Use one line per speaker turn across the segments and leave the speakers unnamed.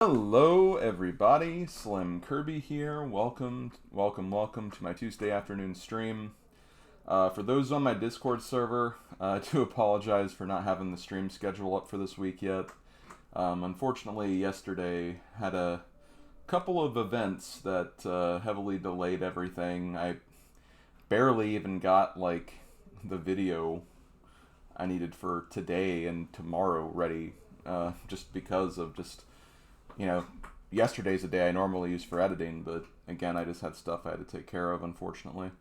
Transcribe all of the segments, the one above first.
Hello everybody, SlimKirby here. Welcome to my Tuesday afternoon stream. For those on my Discord server, I do apologize for not having the stream schedule up for this week yet. Unfortunately, yesterday had a couple of events that heavily delayed everything. I barely even got the video I needed for today and tomorrow ready, just because of yesterday's a day I normally use for editing, but again, I just had stuff I had to take care of, unfortunately.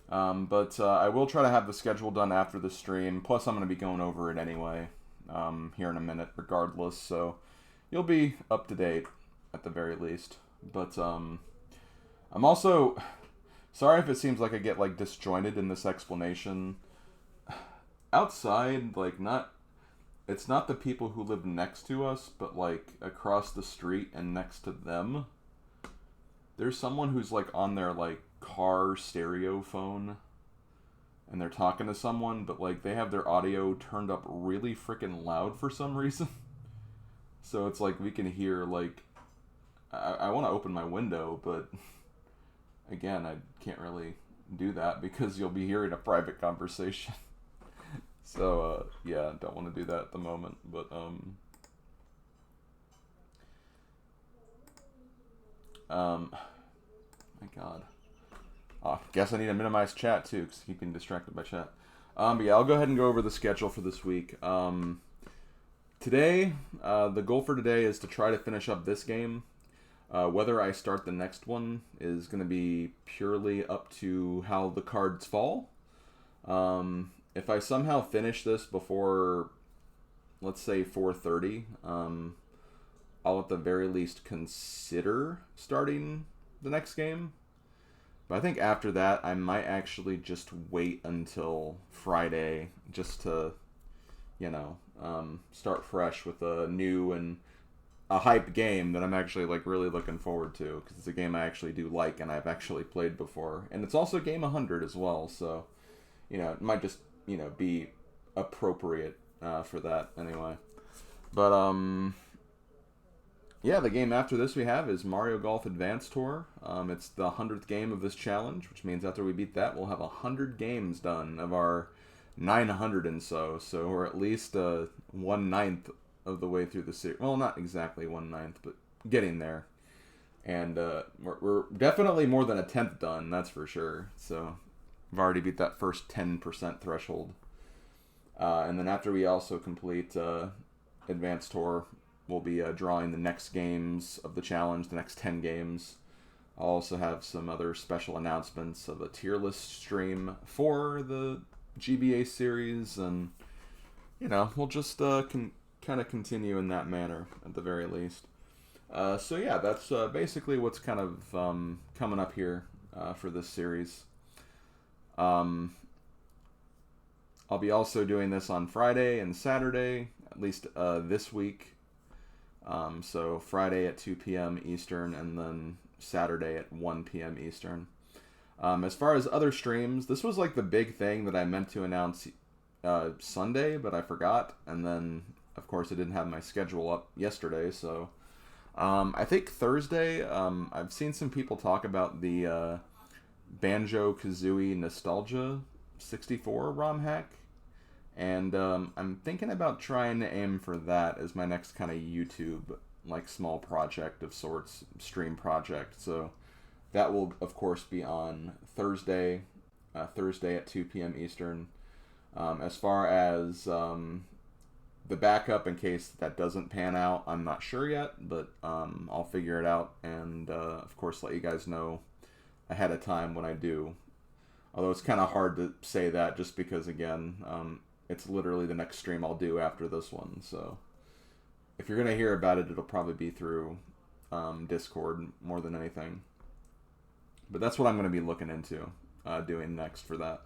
But I will try to have the schedule done after the stream, plus I'm going to be going over it anyway, here in a minute, regardless, so you'll be up to date, at the very least. But, I'm also sorry if it seems like I get, disjointed in this explanation. Outside, it's not the people who live next to us, but across the street and next to them, there's someone who's on their car stereo phone and they're talking to someone, but they have their audio turned up really freaking loud for some reason. So it's we can hear I want to open my window, but again, I can't really do that because you'll be hearing a private conversation. So, yeah, don't want to do that at the moment, but, my god. Guess I need to minimize chat, too, because I keep getting distracted by chat. But yeah, I'll go ahead and go over the schedule for this week. Today, the goal for today is to try to finish up this game. Whether I start the next one is going to be purely up to how the cards fall. If I somehow finish this before, let's say, 4:30, I'll at the very least consider starting the next game. But I think after that, I might actually just wait until Friday just to, start fresh with a new and a hype game that I'm actually, really looking forward to. Because it's a game I actually do like and I've actually played before. And it's also game 100 as well, so, it might just be appropriate for that anyway. But, yeah, the game after this we have is Mario Golf Advance Tour. It's the 100th game of this challenge, which means after we beat that, we'll have 100 games done of our 900 and so. So we're at least 1/9 of the way through the series. Well, not exactly 1/9, but getting there. And we're definitely more than a 10th done, that's for sure. So I've already beat that first 10% threshold. And then after we also complete Advanced Tour, we'll be drawing the next games of the challenge, the next 10 games. I'll also have some other special announcements of a tier list stream for the GBACE series, and, we'll just kind of continue in that manner, at the very least. So yeah, that's basically what's kind of coming up here for this series. I'll be also doing this on Friday and Saturday, at least this week. So Friday at 2 p.m. Eastern and then Saturday at 1 p.m. Eastern. As far as other streams, this was the big thing that I meant to announce Sunday, but I forgot. And then, of course, I didn't have my schedule up yesterday, so I think Thursday, I've seen some people talk about the Banjo-Kazooie Nostalgia 64 ROM hack, and I'm thinking about trying to aim for that as my next kind of YouTube, small project of sorts, stream project. So that will, of course, be on Thursday at 2 p.m. Eastern. As far as the backup, in case that doesn't pan out, I'm not sure yet, but I'll figure it out and, of course, let you guys know ahead of time when I do. Although it's kind of hard to say that just because, again, it's literally the next stream I'll do after this one. So if you're going to hear about it, it'll probably be through Discord more than anything. But that's what I'm going to be looking into doing next for that.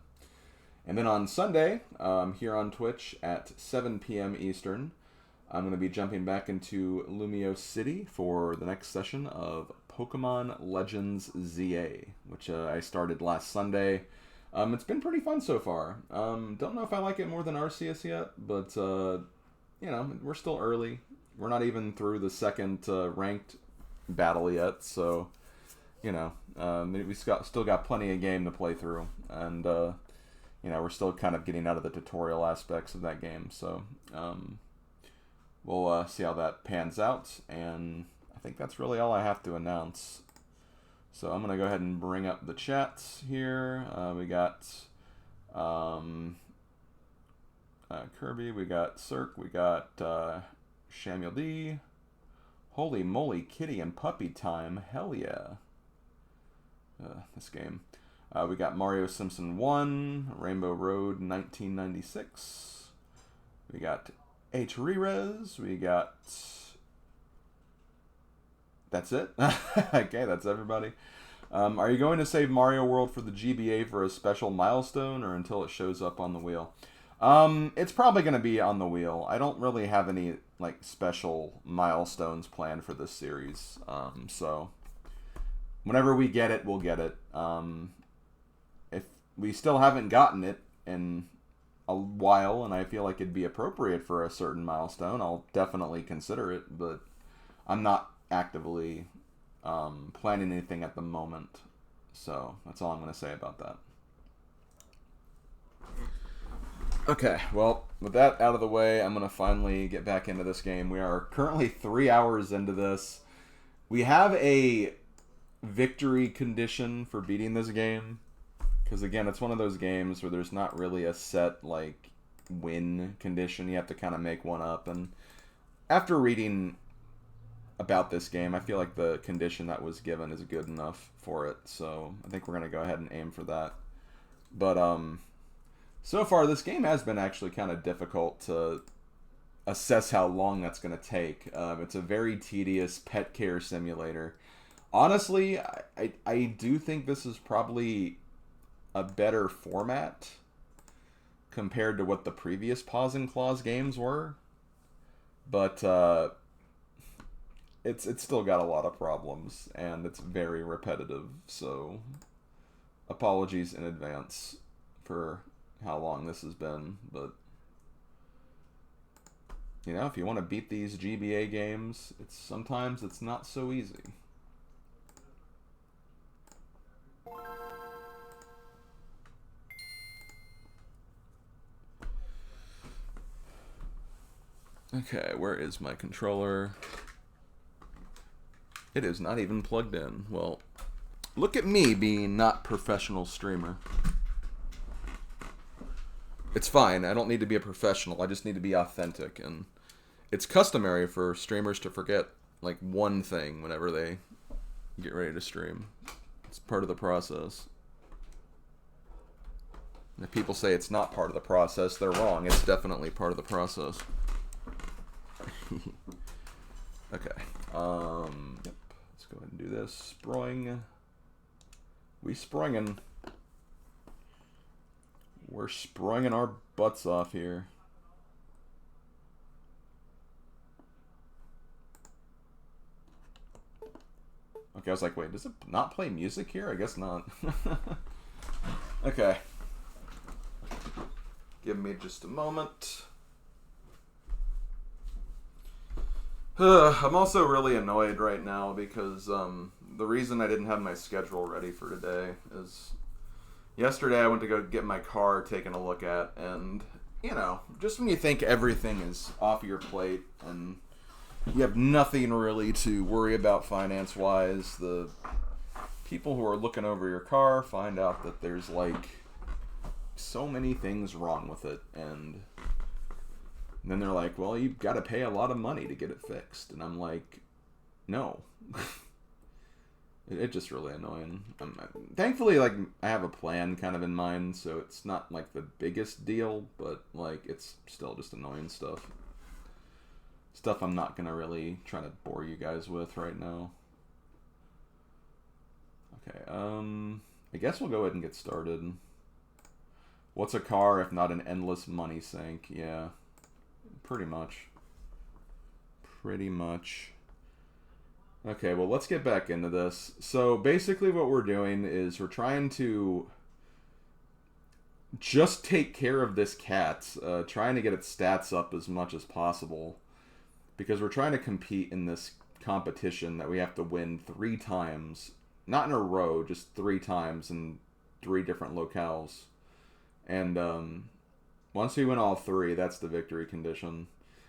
And then on Sunday, here on Twitch at 7 p.m. Eastern, I'm going to be jumping back into Lumio City for the next session of Pokemon Legends ZA, which I started last Sunday. It's been pretty fun so far. Don't know if I like it more than Arceus yet, but, you know, we're still early we're not even through the second ranked battle yet, so you know, we still got plenty of game to play through, and you know, we're still kind of getting out of the tutorial aspects of that game, so we'll see how that pans out, and I think that's really all I have to announce. So I'm going to go ahead and bring up the chats here. We got Kirby, we got Cirque, we got Shamuel D. Holy moly, kitty and puppy time. Hell yeah. This game. We got Mario Simpson 1, Rainbow Road 1996. We got H. Rerez. We got... That's it? Okay, that's everybody. Are you going to save Mario World for the GBA for a special milestone or until it shows up on the wheel? It's probably going to be on the wheel. I don't really have any like special milestones planned for this series. So whenever we get it, we'll get it. If we still haven't gotten it in a while and I feel like it'd be appropriate for a certain milestone, I'll definitely consider it, but I'm not actively planning anything at the moment. So that's all I'm going to say about that. Okay, well, with that out of the way, I'm going to finally get back into this game. We are currently 3 hours into this. We have a victory condition for beating this game, because again, it's one of those games where there's not really a set, like, win condition. You have to kind of make one up, and after reading about this game, I feel like the condition that was given is good enough for it, so I think we're going to go ahead and aim for that. But, so far, this game has been actually kind of difficult to assess how long that's going to take. It's a very tedious pet care simulator. Honestly, I do think this is probably a better format compared to what the previous Paws and Claws games were. But it's still got a lot of problems, and it's very repetitive. So apologies in advance for how long this has been, but you know, if you want to beat these GBA games, sometimes it's not so easy. Okay, where is my controller? It is not even plugged in. Well, look at me being not professional streamer. It's fine. I don't need to be a professional. I just need to be authentic. And it's customary for streamers to forget, like, one thing whenever they get ready to stream. It's part of the process. And if people say it's not part of the process, they're wrong. It's definitely part of the process. Okay. Yep. Let's go ahead and do this. Sproing. We springin'. We're springing our butts off here. Okay, I was like, wait, does it not play music here? I guess not. Okay. Give me just a moment. I'm also really annoyed right now because the reason I didn't have my schedule ready for today is yesterday I went to go get my car taken a look at, and, you know, just when you think everything is off your plate and you have nothing really to worry about finance-wise, the people who are looking over your car find out that there's, like, so many things wrong with it, and then they're like, well, you've got to pay a lot of money to get it fixed. And I'm like, no. It's just really annoying. Thankfully, like, I have a plan kind of in mind, so it's not, like, the biggest deal, but, like, it's still just annoying stuff. Stuff I'm not going to really try to bore you guys with right now. Okay, I guess we'll go ahead and get started. What's a car if not an endless money sink? Yeah, pretty much. Pretty much. Okay, well, let's get back into this. So, basically what we're doing is we're trying to just take care of this cat, trying to get its stats up as much as possible. because we're trying to compete in this competition that we have to win 3 times, not in a row, just 3 times in 3 different locales. And once we win all 3, that's the victory condition.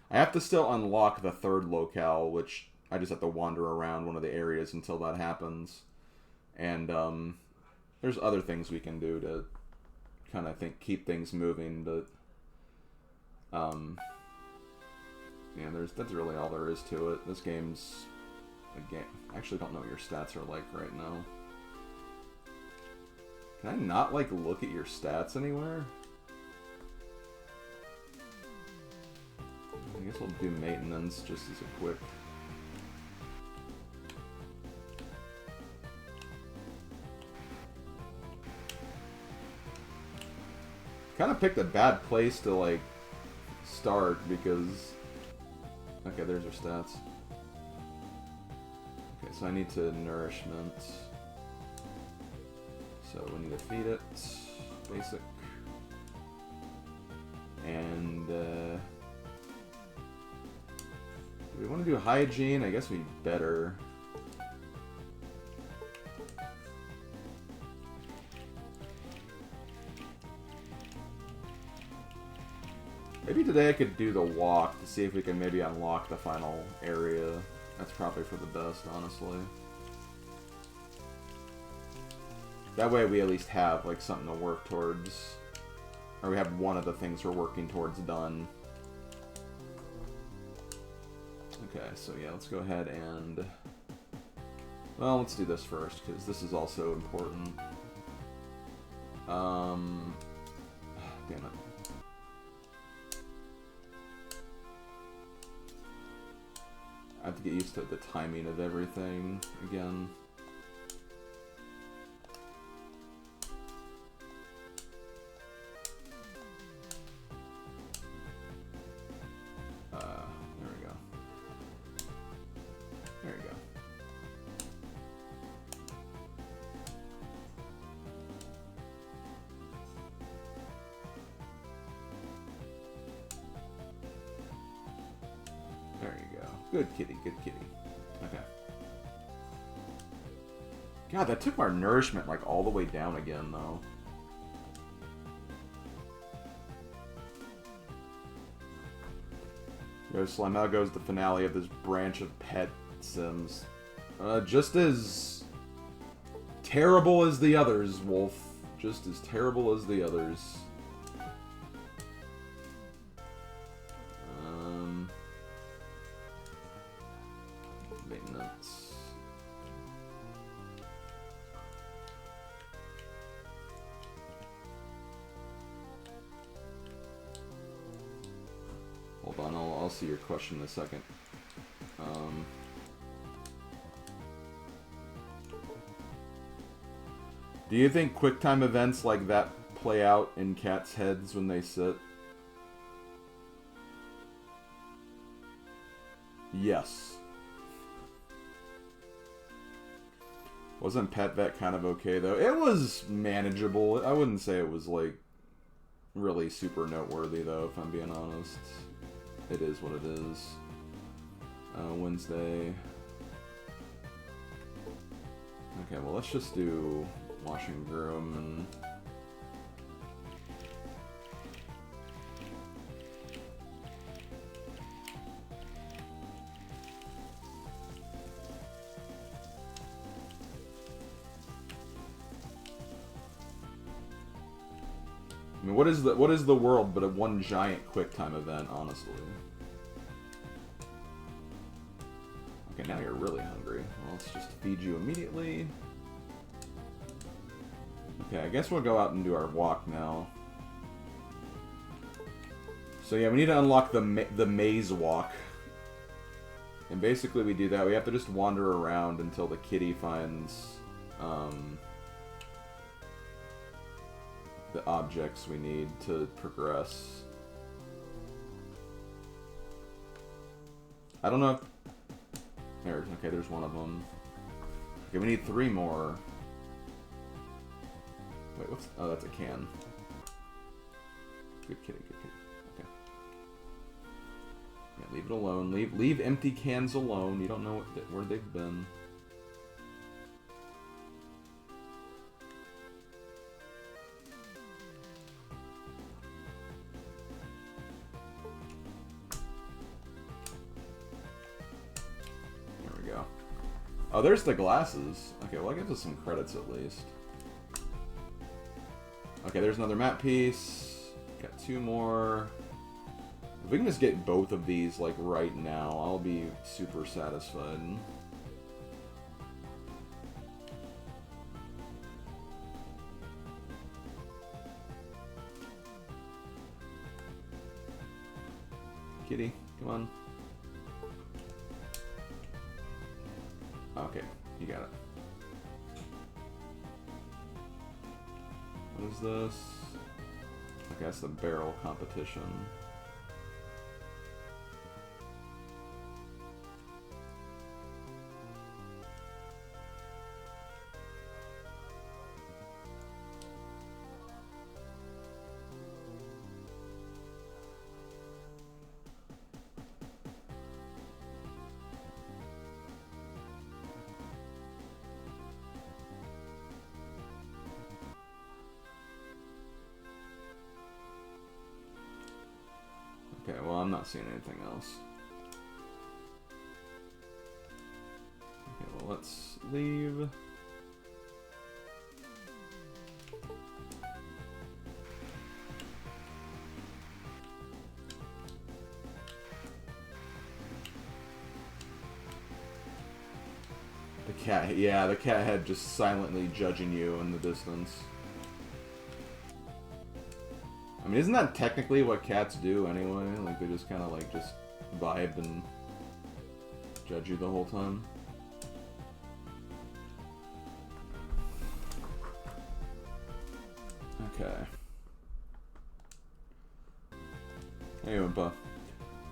I have to still unlock the 3rd locale, which I just have to wander around one of the areas until that happens. And there's other things we can do to kind of keep things moving, but yeah, that's really all there is to it. This game's a game. I actually don't know what your stats are like right now. Can I not look at your stats anywhere? I guess we'll do maintenance just as a quick. Kind of picked a bad place to start because. Okay, there's our stats. Okay, so I need to nourishment. So we need to feed it. Basic. And do we want to do hygiene? I guess we better. Maybe today I could do the walk to see if we can maybe unlock the final area. That's probably for the best, honestly. That way we at least have something to work towards. Or we have one of the things we're working towards done. Okay, so yeah, let's go ahead and... Well, let's do this first, because this is also important. Damn it. I have to get used to the timing of everything again. There we go. There we go. There you go. Good kitty, good kitty. Okay. God, that took our nourishment all the way down again, though. Yo, Slime, how goes the finale of this branch of pet sims? Just as terrible as the others, Wolf. Just as terrible as the others. Maintenance. Hold on, I'll see your question in a second. Do you think QuickTime events like that play out in cats' heads when they sit? Yes. Wasn't Pet Vet kind of okay, though? It was manageable. I wouldn't say it was, really super noteworthy, though, if I'm being honest. It is what it is. Wednesday. Okay, well, let's just do wash and groom and... I mean, what is the world but a one giant QuickTime event, honestly? Okay, now you're really hungry. Well, let's just feed you immediately. Okay, I guess we'll go out and do our walk now. So yeah, we need to unlock the maze walk. And basically we do that. We have to just wander around until the kitty finds the objects we need to progress. I don't know if... Okay, there's one of them. Okay, we need 3 more. Wait, what's... Oh, that's a can. Good kitty, good kitty. Okay. Yeah, leave it alone. Leave empty cans alone. You don't know where they've been. There we go. Oh, there's the glasses. Okay, well, I get to some credits at least. Okay, there's another map piece. Got 2 more. If we can just get both of these, like, right now, I'll be super satisfied. Kitty, come on. Okay, you got it. What is this? Okay, that's the barrel competition. Okay, well, I'm not seeing anything else. Okay, well, let's leave. The cat, yeah, the cat head just silently judging you in the distance. I mean, isn't that technically what cats do anyway? Like, they just kind of, like, just vibe and judge you the whole time? Okay. Hey, Oompa.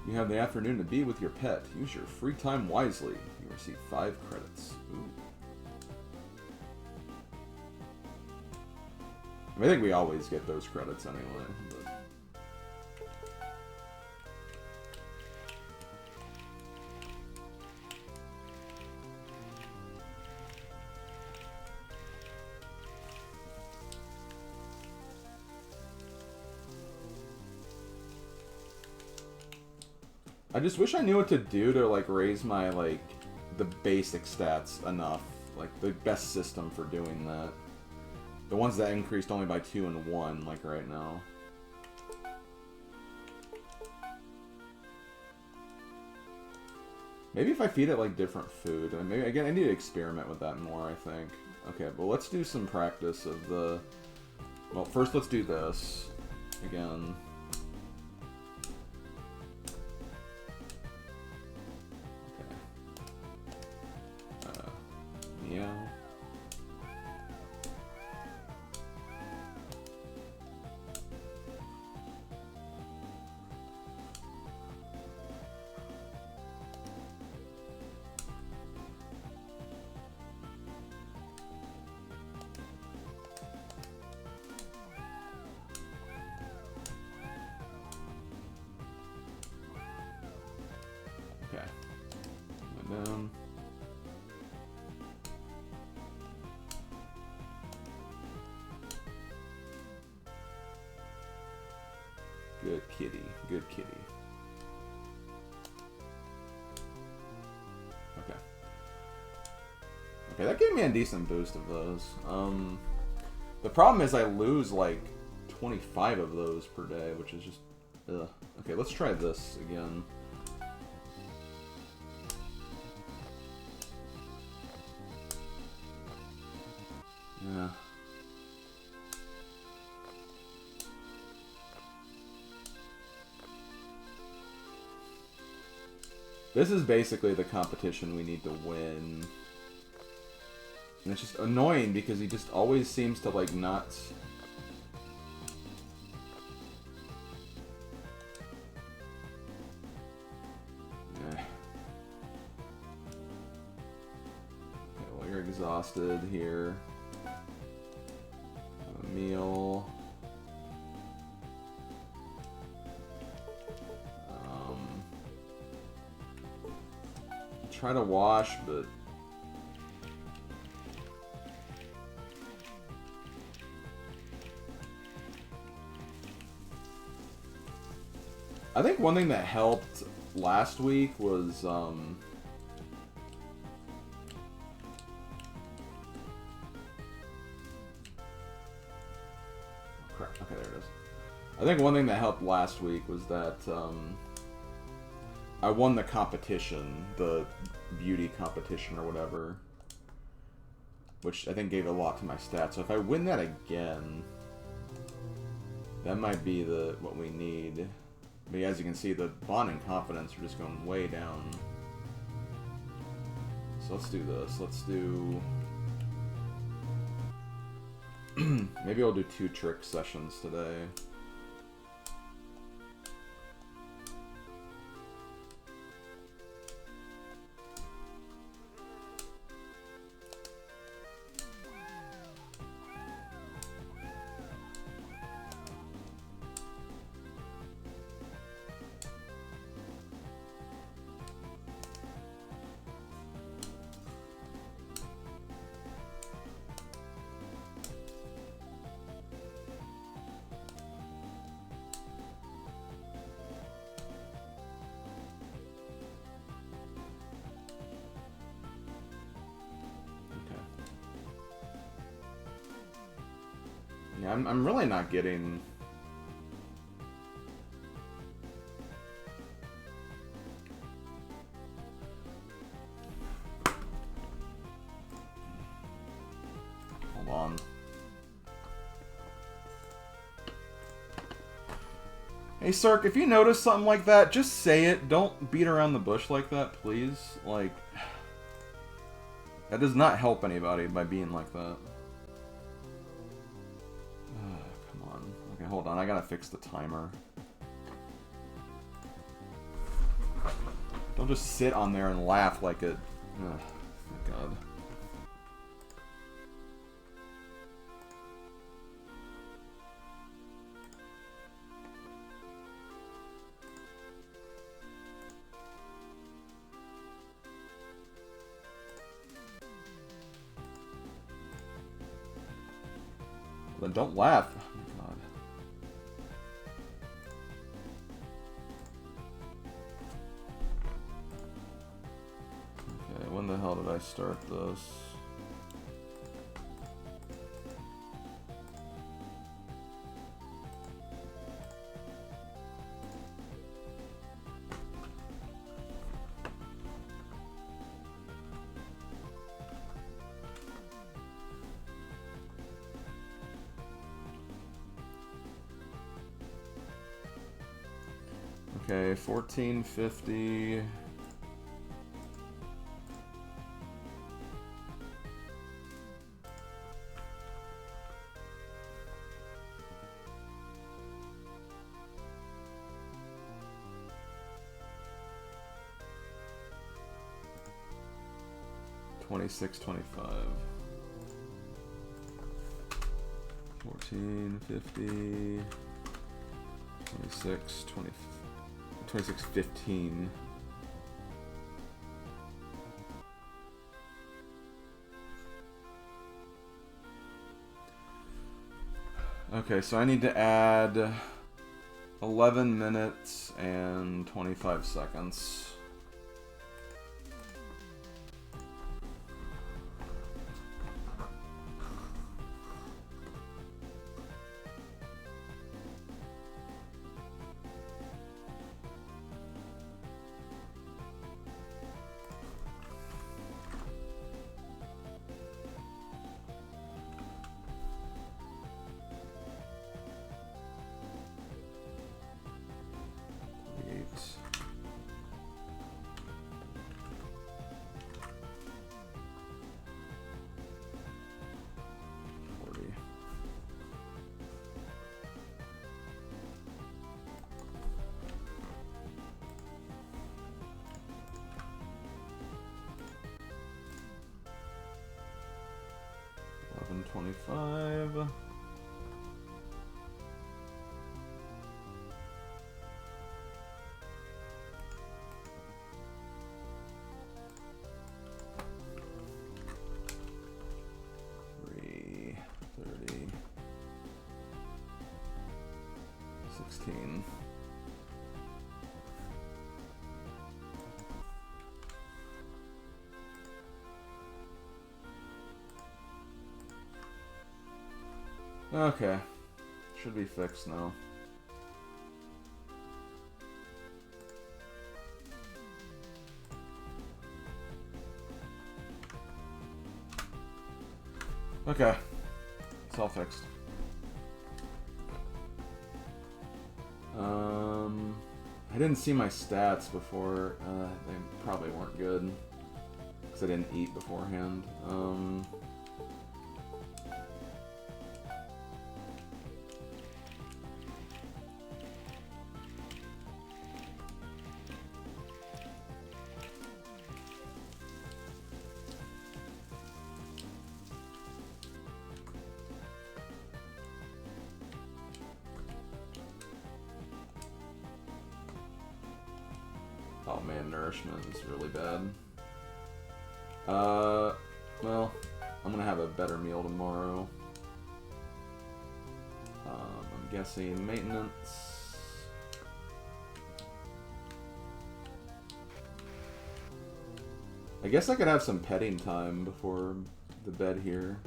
You have the afternoon to be with your pet. Use your free time wisely. You receive 5 credits. Ooh. I think we always get those credits anyway, but... I just wish I knew what to do to, like, raise my, like, the basic stats enough. Like, the best system for doing that. The ones that increased only by 2 and 1, like right now. Maybe if I feed it, like, different food. Maybe, again, I need to experiment with that more, I think. Okay, but let's do some practice of the... Well, first let's do this. Again. Okay. Meow. Okay. Went down. Good kitty. Good kitty. Okay. Okay, that gave me a decent boost of those. The problem is I lose like 25 of those per day, which is just... Ugh. Okay, let's try this again. Yeah. This is basically the competition we need to win. And it's just annoying because he just always seems to, like, not... Eh. Okay, well, you're exhausted here. Have a meal. try to wash, but... I think one thing that helped last week was, crap. Okay, there it is. I think one thing that helped last week was that, I won the competition, the beauty competition or whatever, which I think gave a lot to my stats. So if I win that again, that might be what we need. But as you can see, the bond and confidence are just going way down. So let's do this. Let's do... maybe I'll do 2 trick sessions today. Yeah, I'm really not getting... Hold on. Hey, Sark, if you notice something like that, just say it. Don't beat around the bush like that, please. Like, that does not help anybody by being like that. Hold on, I gotta fix the timer. Don't just sit on there and laugh like it. Oh, thank God. Then don't laugh. When the hell did I start this? Okay, 1450. $26.25. 14.50. 26.15. Okay, so I need to add 11 minutes and 25 seconds. $25. 16. Okay. Should be fixed now. Okay. It's all fixed. I didn't see my stats before. They probably weren't good. Because I didn't eat beforehand. Oh man, nourishment is really bad. Well, I'm gonna have a better meal tomorrow. I'm guessing maintenance. I guess I could have some petting time before the bed here.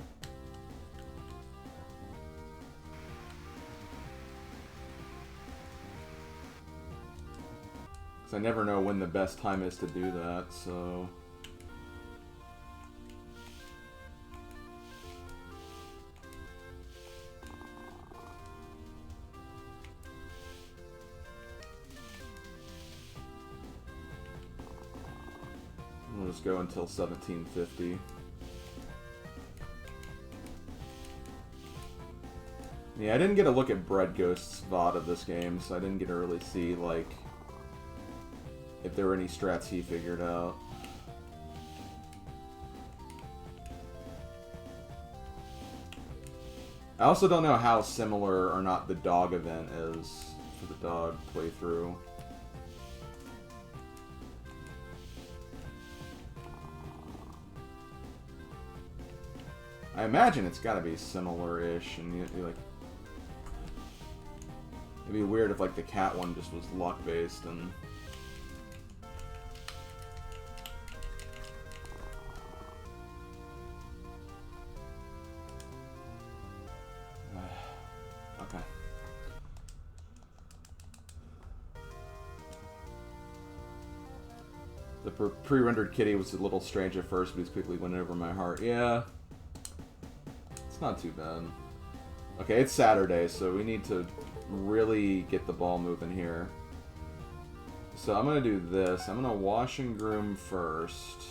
I never know when the best time is to do that, so... We'll just go until 1750. Yeah, I didn't get a look at Bread Ghost's VOD of this game, so I didn't get to really see, like... if there were any strats he figured out. I also don't know how similar or not the dog event is for the dog playthrough. I imagine it's gotta be similar-ish, and you like... It'd be weird if like the cat one just was luck-based and... Okay. The pre-rendered kitty was a little strange at first, but he's quickly went over my heart. Yeah. It's not too bad. Okay, it's Saturday, so we need to really get the ball moving here. So I'm going to do this. I'm going to wash and groom first.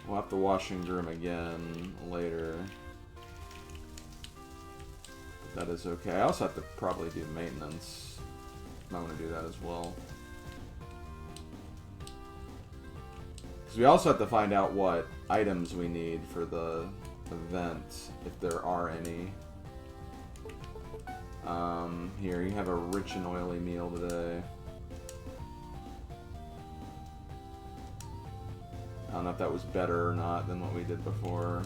We'll have to wash and groom again later. That is okay. I also have to probably do maintenance. I'm going to do that as well. Because we also have to find out what items we need for the event, if there are any. Here, you have a rich and oily meal today. I don't know if that was better or not than what we did before.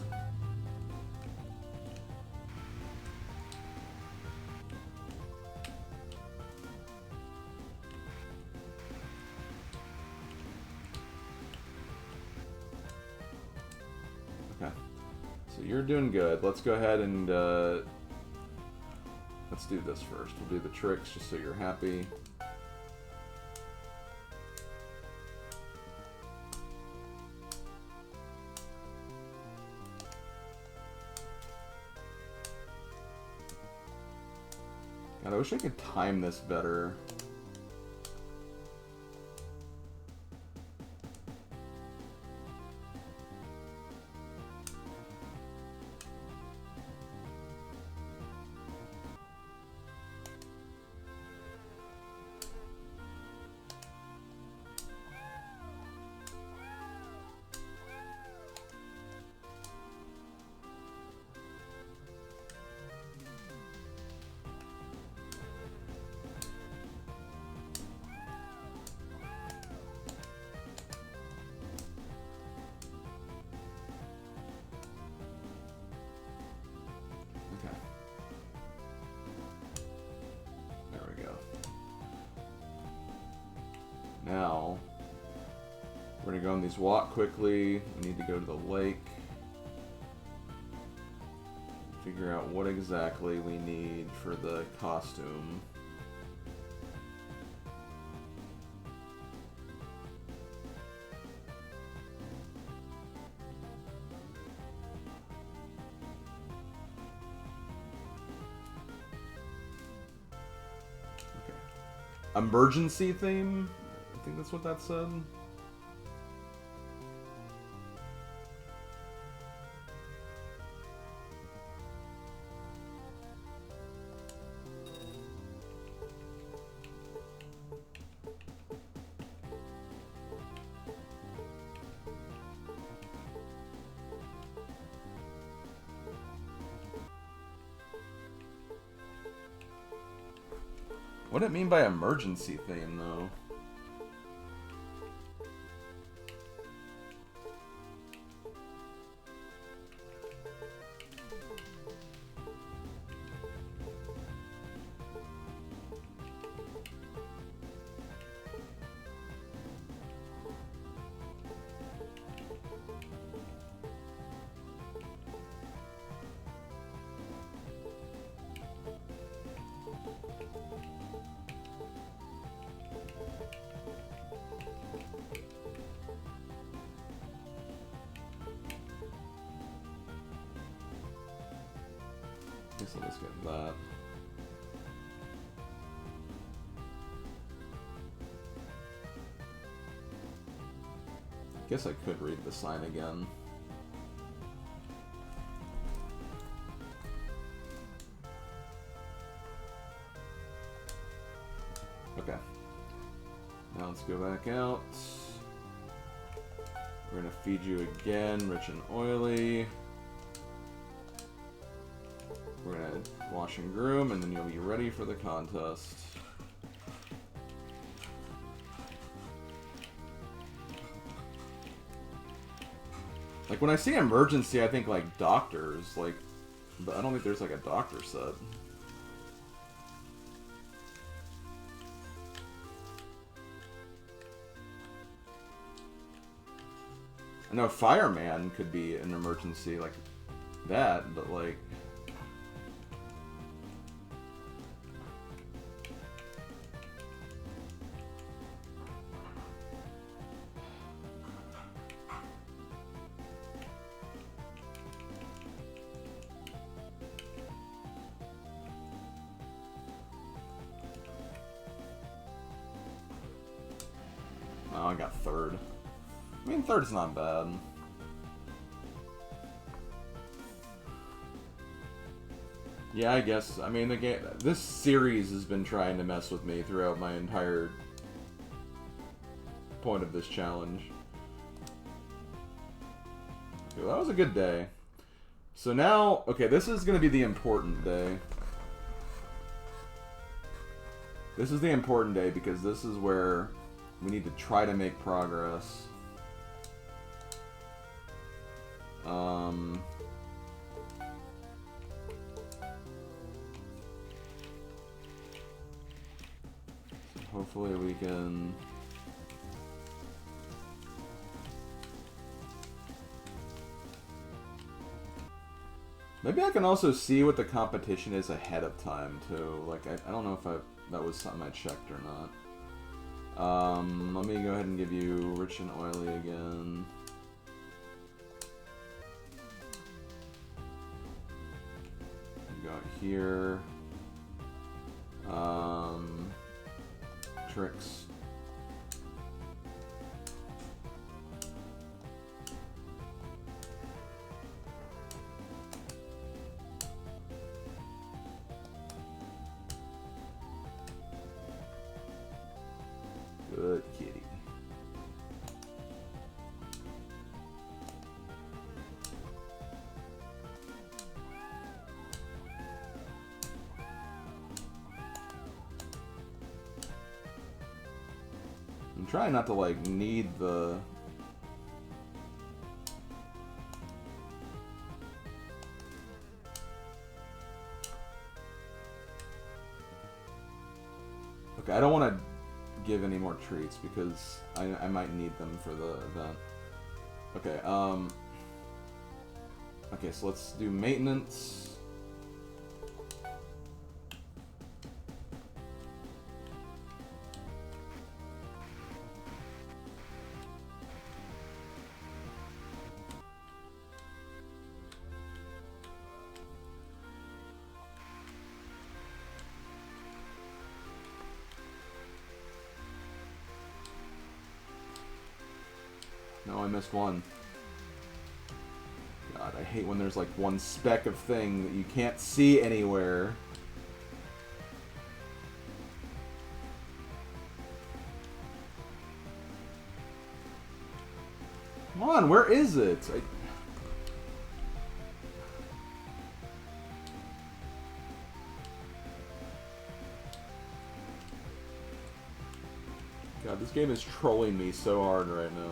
Okay. So you're doing good. Let's go ahead and let's do this first. We'll do the tricks just so you're happy. God, I wish I could time this better. We're gonna go on these walk quickly. We need to go to the lake. Figure out what exactly we need for the costume. Okay. Emergency theme? I think that's what that said. What do it mean by emergency theme, though? Guess I'll just get that. Guess I could read the sign again. Okay. Now let's go back out. We're gonna feed you again, rich and oily. We're gonna wash and groom, and then you'll be ready for the contest. Like, when I see emergency, I think, like, doctors, like, but I don't think there's, like, a doctor set. I know fireman could be an emergency, like, that, but, like... Oh, I got third. I mean, third's not bad. Yeah, I guess. I mean, the game. This series has been trying to mess with me throughout my entire point of this challenge. Okay, that was a good day. So now, okay, this is going to be the important day. This is the important day because this is where we need to try to make progress. Hopefully we can... Maybe I can also see what the competition is ahead of time, too. Like, I don't know if that was something I checked or not. Let me go ahead and give you rich and oily again. We got here. Tricks. Good kitty. I'm trying not to, like, need the... Okay, I don't want to give any more treats because I might need them for the event. Okay, okay, so let's do maintenance. No, I missed one. God, I hate when there's like one speck of thing that you can't see anywhere. Come on, where is it? God, this game is trolling me so hard right now.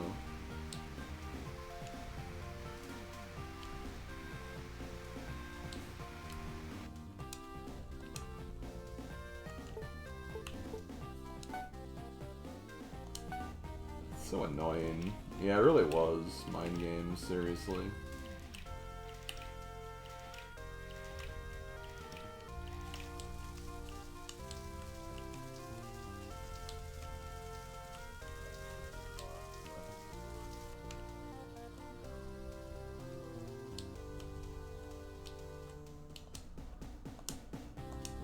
So annoying. Yeah, it really was. Mind games, seriously.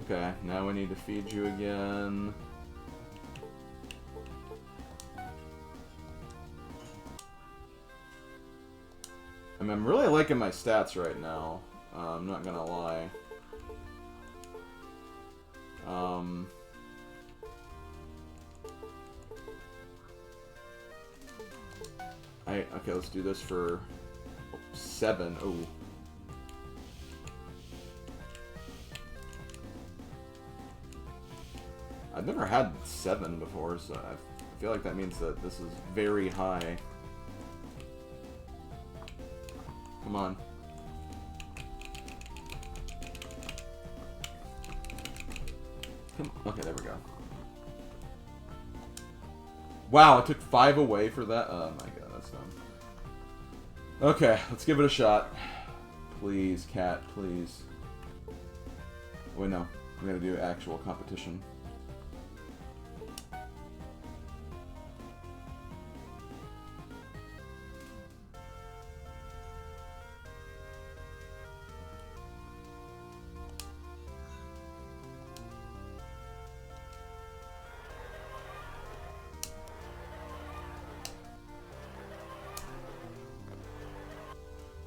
Okay, now we need to feed you again. I mean, I'm really liking my stats right now. I'm not gonna lie. Okay, let's do this for 7. Ooh. I've never had 7 before, so I feel like that means that this is very high. Come on. Okay, there we go. Wow, I took 5 away for that? Oh my god, that's dumb. Okay, let's give it a shot. Please, cat, please. Wait, no. I'm gonna do actual competition.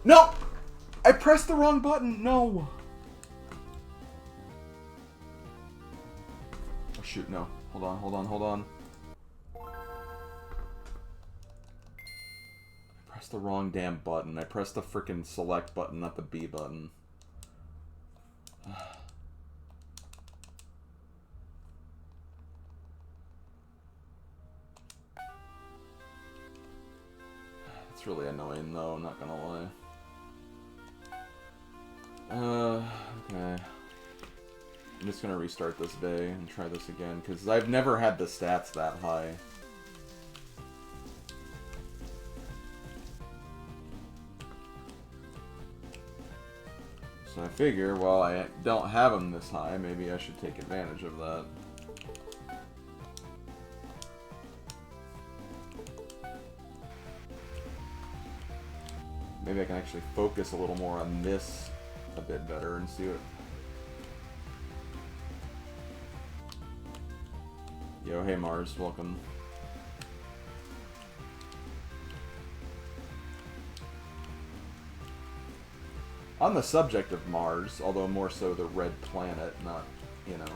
No! I pressed the wrong button! No! Oh shoot, no. Hold on, hold on, hold on. I pressed the wrong damn button. I pressed the frickin' select button, not the B button. It's really annoying though, I'm not gonna lie. Okay. I'm just gonna restart this day and try this again, because I've never had the stats that high. So I figure, while I don't have them this high, maybe I should take advantage of that. Maybe I can actually focus a little more on this a bit better and see what... Yo, hey Mars, welcome. On the subject of Mars, although more so the red planet, not, you know,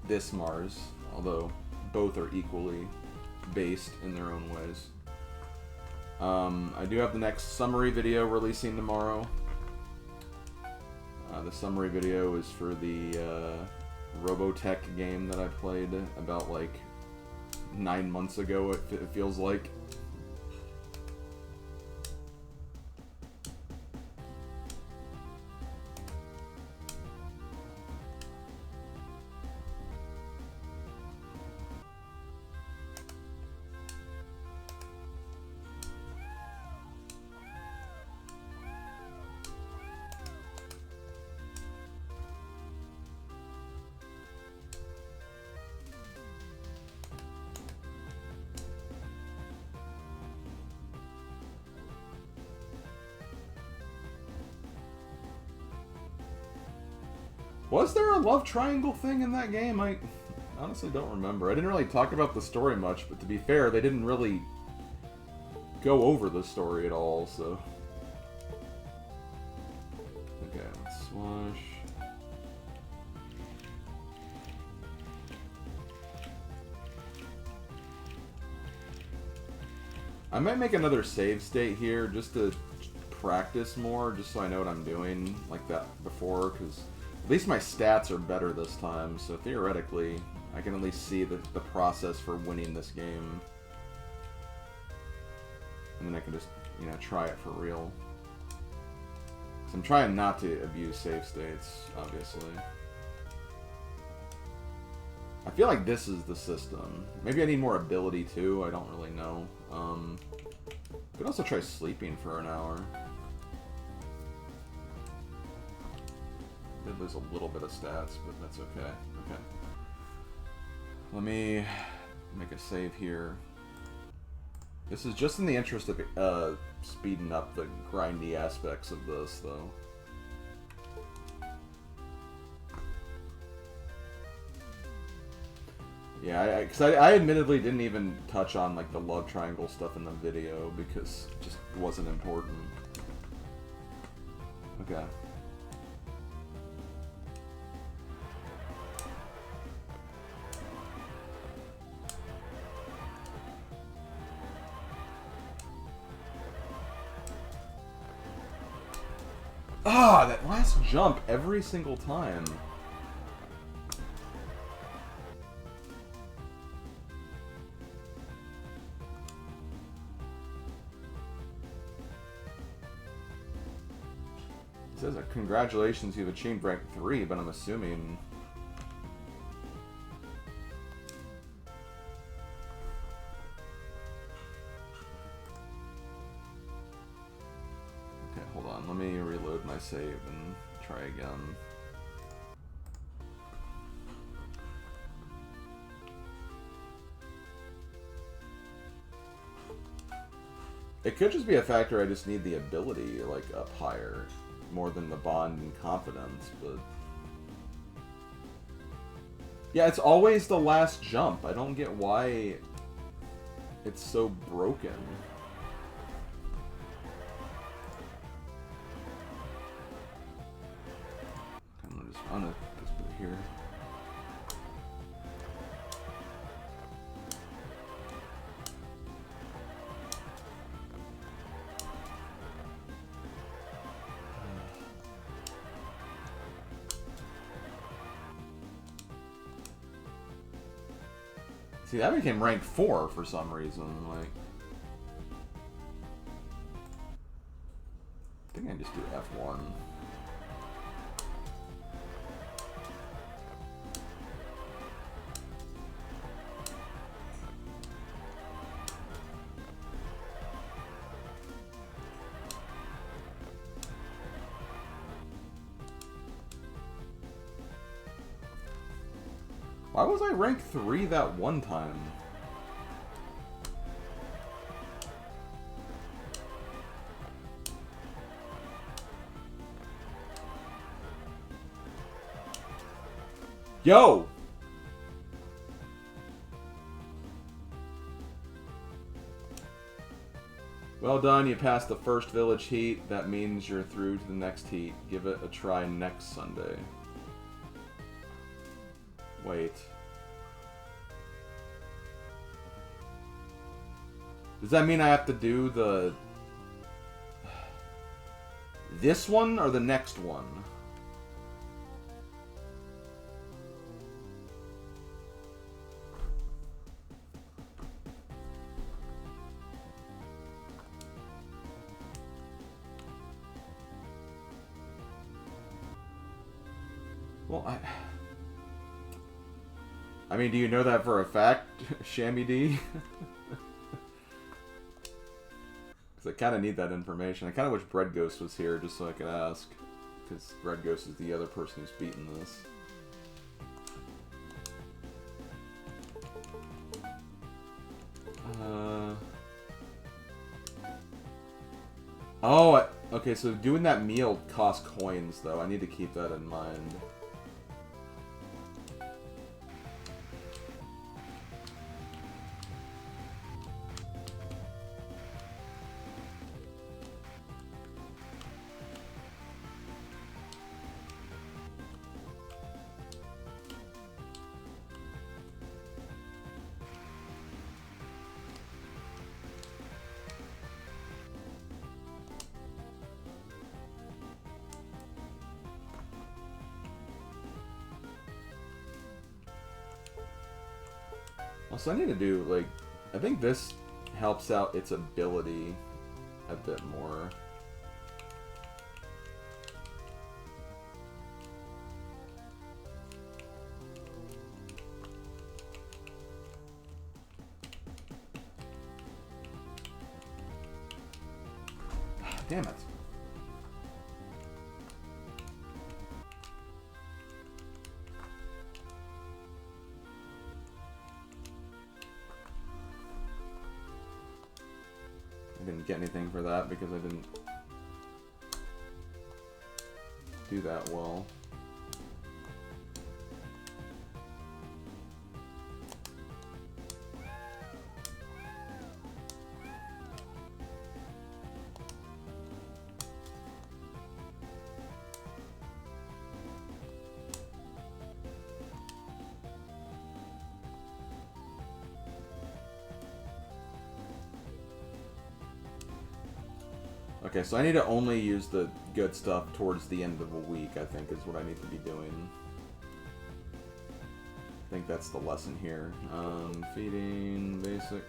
this Mars, although both are equally based in their own ways. I do have the next summary video releasing tomorrow. The summary video is for the Robotech game that I played about like 9 months ago, it feels like. Was there a love triangle thing in that game? I honestly don't remember. I didn't really talk about the story much, but to be fair, they didn't really go over the story at all, so... Okay, let's swash. I might make another save state here just to practice more, just so I know what I'm doing like that before, because at least my stats are better this time, so theoretically I can at least see the process for winning this game. And then I can just, you know, try it for real. So I'm trying not to abuse save states, obviously. I feel like this is the system. Maybe I need more ability too, I don't really know. Could also try sleeping for an hour. Did lose a little bit of stats, but that's okay. Okay. Let me make a save here. This is just in the interest of speeding up the grindy aspects of this, though. Yeah, because I admittedly didn't even touch on like the love triangle stuff in the video because it just wasn't important. Okay. Ah, that last jump every single time. It says, congratulations, you've achieved rank 3, but I'm assuming... Okay, hold on, let me reload my save and try again. It could just be a factor I just need the ability, like, up higher. More than the bond and confidence, but... Yeah, it's always the last jump. I don't get why it's so broken. I'm gonna just put it here. See, that became rank 4 for some reason, like... I think I just do F1. Why was I rank 3 that one time? Yo! Well done, you passed the first village heat. That means you're through to the next heat. Give it a try next Sunday. Wait. Does that mean I have to do the... this one or the next one? Well, I mean, do you know that for a fact, Shammy D? Because I kind of need that information. I kind of wish Bread Ghost was here just so I could ask. Because Bread Ghost is the other person who's beaten this. Oh, okay, so doing that meal costs coins, though. I need to keep that in mind. Also, I need to do, like, I think this helps out its ability a bit more. Damn it. I didn't get anything for that because I didn't do that well. Okay, so I need to only use the good stuff towards the end of a week, I think, is what I need to be doing. I think that's the lesson here. Feeding, basic.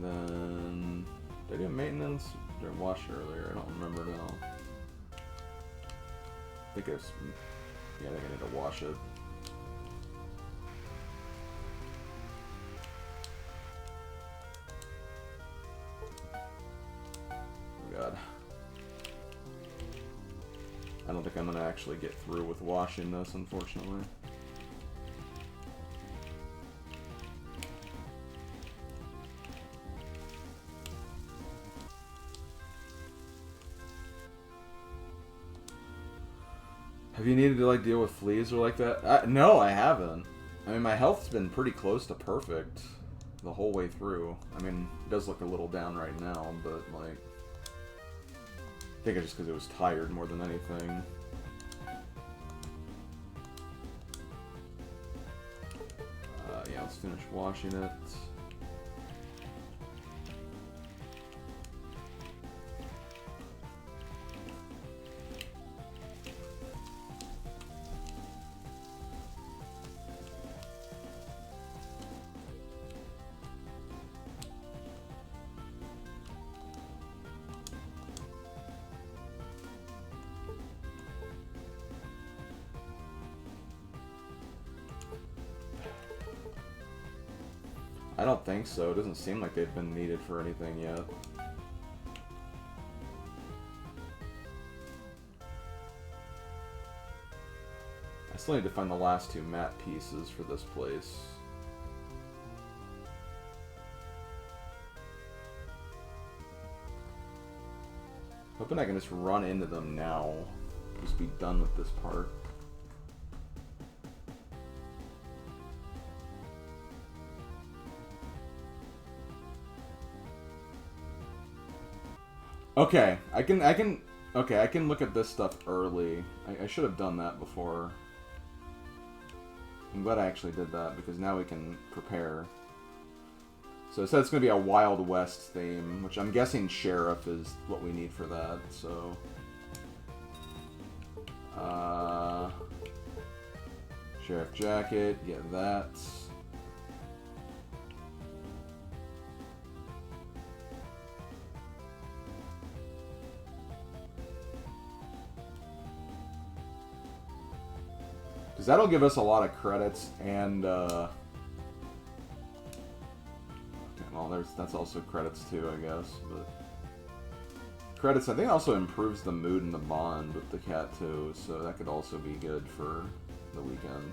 Then, did I do maintenance? Did I wash earlier? I don't remember now. I think it's, yeah, I think I need to wash it. God. I don't think I'm gonna actually get through with washing this, unfortunately. Have you needed to like deal with fleas or like that? No, I haven't. I mean, my health's been pretty close to perfect the whole way through. I mean, it does look a little down right now, but like, I think it's just because it was tired more than anything. Yeah, let's finish washing it. I don't think so. It doesn't seem like they've been needed for anything yet. I still need to find the last two mat pieces for this place. Hoping I can just run into them now. Just be done with this part. Okay, I can look at this stuff early. I should have done that before. I'm glad I actually did that, because now we can prepare. So it says it's going to be a Wild West theme, which I'm guessing Sheriff is what we need for that, so... Sheriff Jacket, get that. Because that'll give us a lot of credits, and, well, that's also credits too, I guess, but... Credits, I think, also improves the mood and the bond with the cat, too, so that could also be good for the weekend.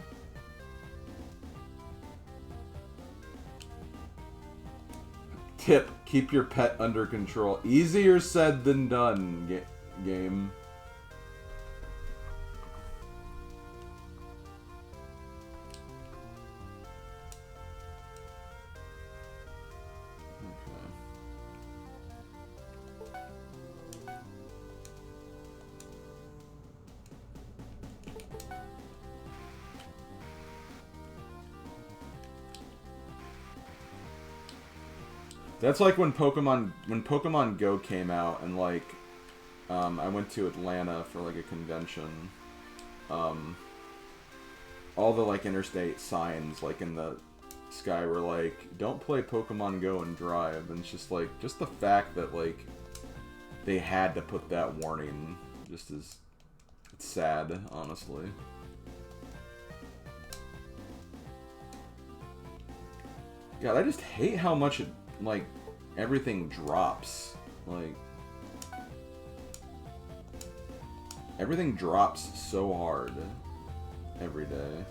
Tip, keep your pet under control. Easier said than done, game. That's like when Pokemon Go came out, and like, I went to Atlanta for like a convention, all the like interstate signs like in the sky were like, don't play Pokemon Go and drive, and it's just like, just the fact that like they had to put that warning just is, it's sad, honestly. God, I just hate how much it, like, everything drops. Like, everything drops so hard every day.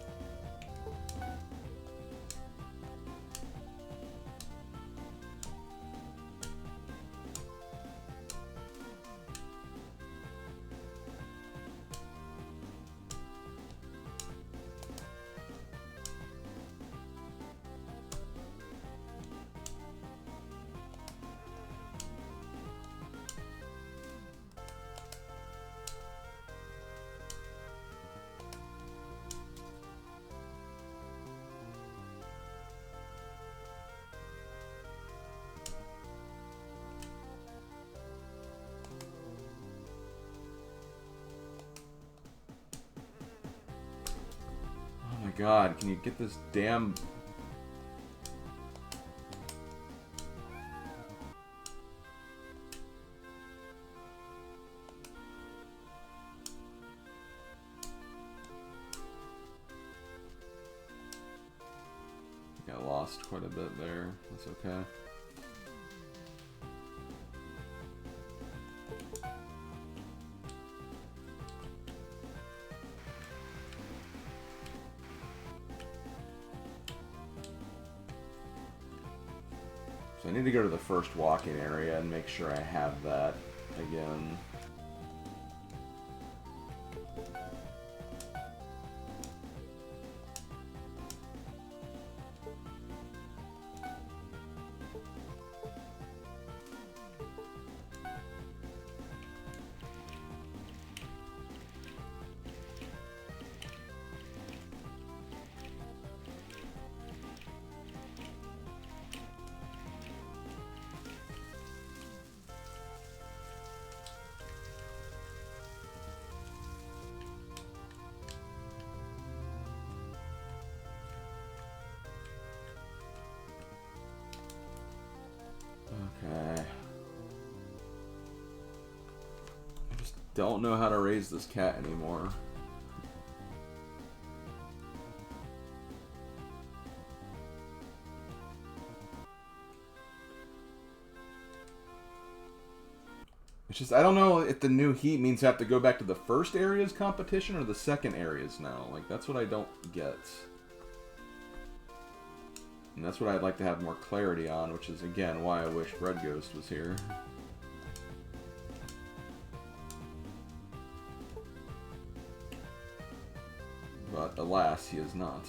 God, can you get this damn... I think I lost quite a bit there. That's okay. So I need to go to the first walking area and make sure I have that again. Okay. I just don't know how to raise this cat anymore. It's just, I don't know if the new heat means I have to go back to the first area's competition or the second area's now. Like, that's what I don't get. And that's what I'd like to have more clarity on, which is, again, why I wish Red Ghost was here. But, alas, he is not.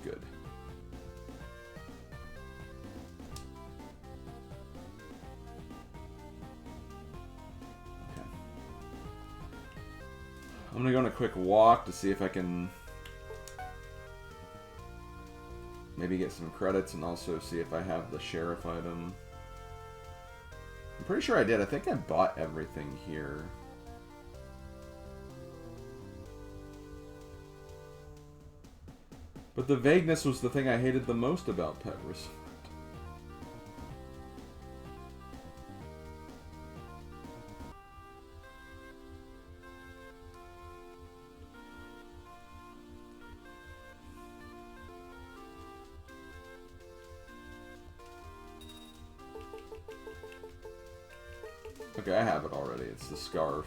Good. Okay. I'm gonna go on a quick walk to see if I can maybe get some credits and also see if I have the sheriff item. I'm pretty sure I did. I think I bought everything here. But the vagueness was the thing I hated the most about Pet Resort. Okay, I have it already. It's the scarf.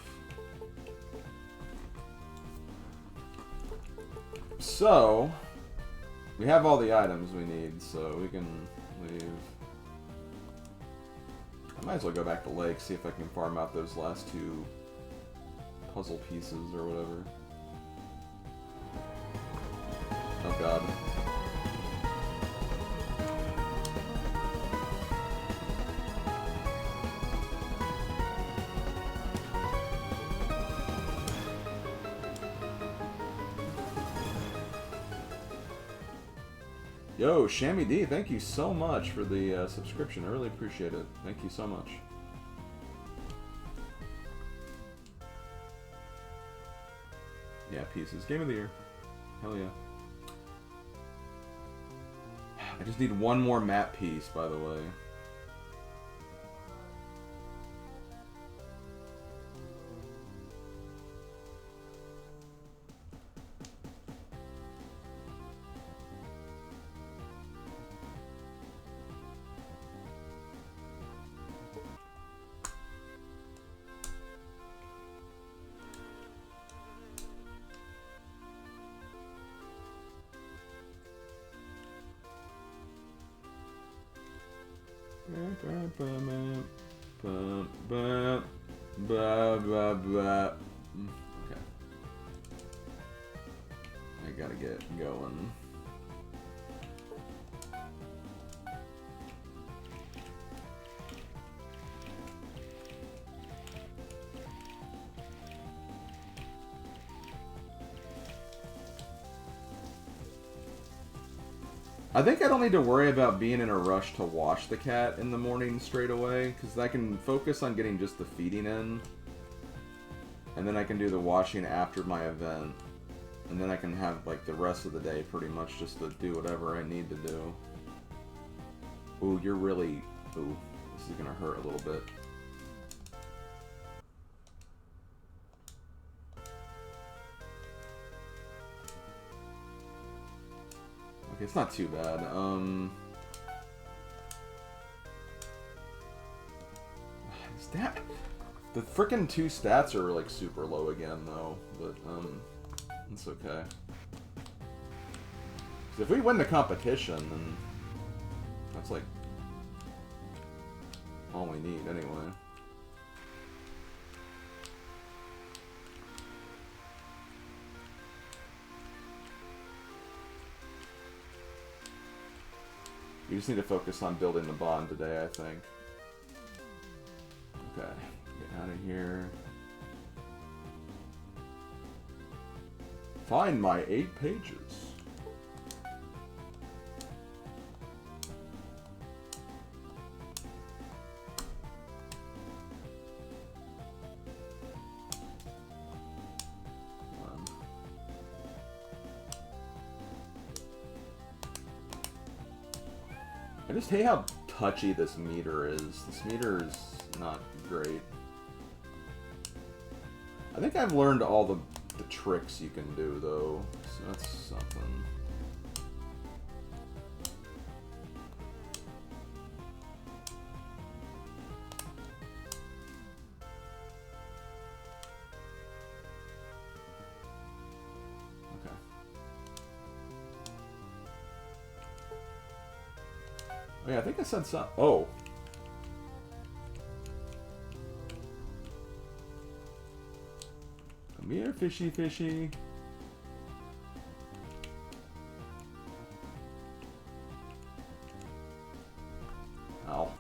So... we have all the items we need, so we can leave. I might as well go back to Lake, see if I can farm out those last two puzzle pieces or whatever. Oh god. Yo, Shammy D, thank you so much for the subscription. I really appreciate it. Thank you so much. Yeah, Pieces. Game of the year. Hell yeah. I just need one more map piece, by the way. Okay. I gotta get going. I think I don't need to worry about being in a rush to wash the cat in the morning straight away, because I can focus on getting just the feeding in, and then I can do the washing after my event, and then I can have like the rest of the day pretty much just to do whatever I need to do. Ooh, you're really... Ooh, this is gonna hurt a little bit. It's not too bad. The frickin' 2 stats are like super low again though, but it's okay. 'Cause if we win the competition, then that's like all we need anyway. You just need to focus on building the bond today, I think. Okay, get out of here. Find my 8 pages. I just hate how touchy this meter is. This meter is not great. I think I've learned all the tricks you can do, though, so that's something. Oh, yeah, I think I said something. Oh. Come here, fishy, fishy. Ow.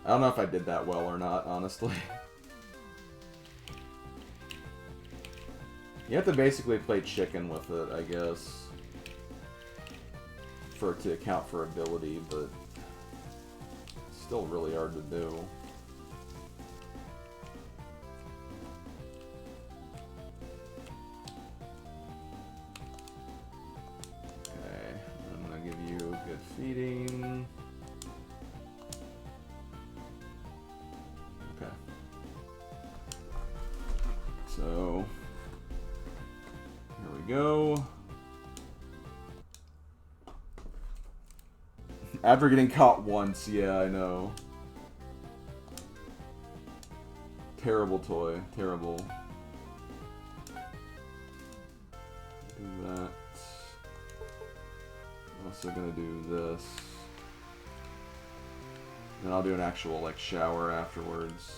I don't know if I did that well or not, honestly. You have to basically play chicken with it, I guess, for it to account for ability, but it's still really hard to do. Okay, I'm gonna give you good feeding. Okay. So, here we go. After getting caught once, yeah, I know. Terrible toy, terrible. Do that. I'm also gonna do this. And I'll do an actual, like, shower afterwards.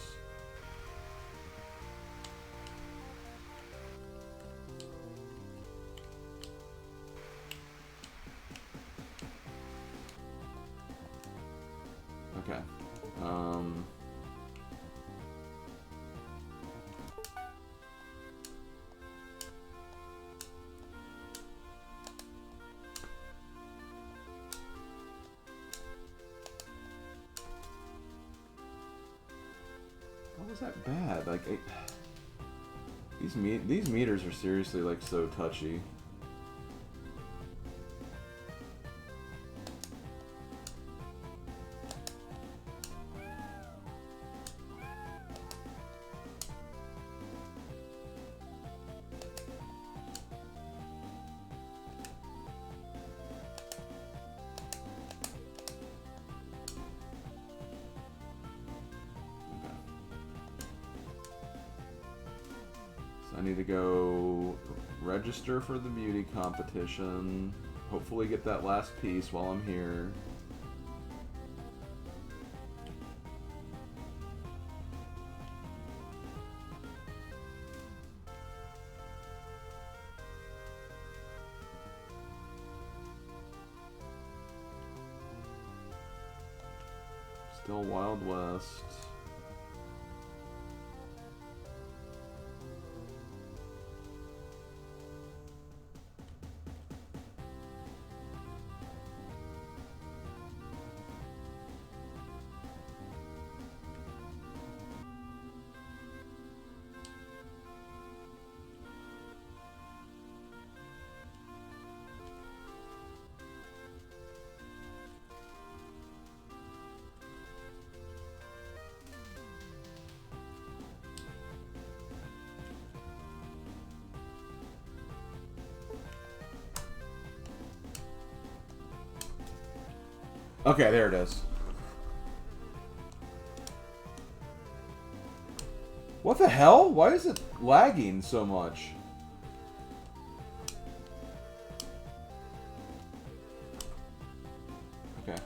Okay. was that bad? Like, these meters are seriously like so touchy. I need to go register for the beauty competition. Hopefully get that last piece while I'm here. Still Wild West. Okay, there it is. What the hell? Why is it lagging so much? Okay.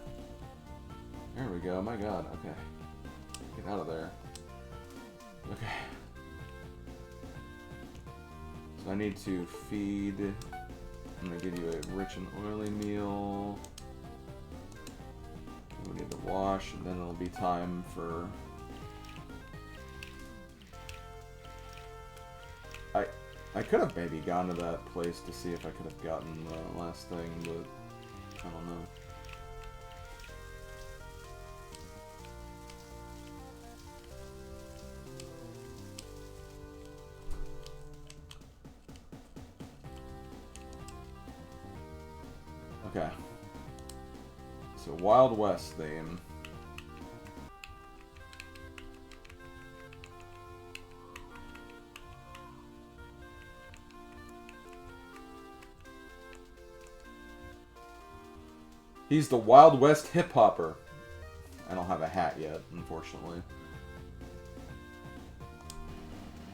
There we go. My god. Okay. Get out of there. Okay. So I need to feed. I'm gonna give you a rich and oily meal. We need to wash, and then it'll be time for... I could have maybe gone to that place to see if I could have gotten the last thing, but I don't know. Okay. So, Wild West theme. He's the Wild West hip-hopper. I don't have a hat yet, unfortunately.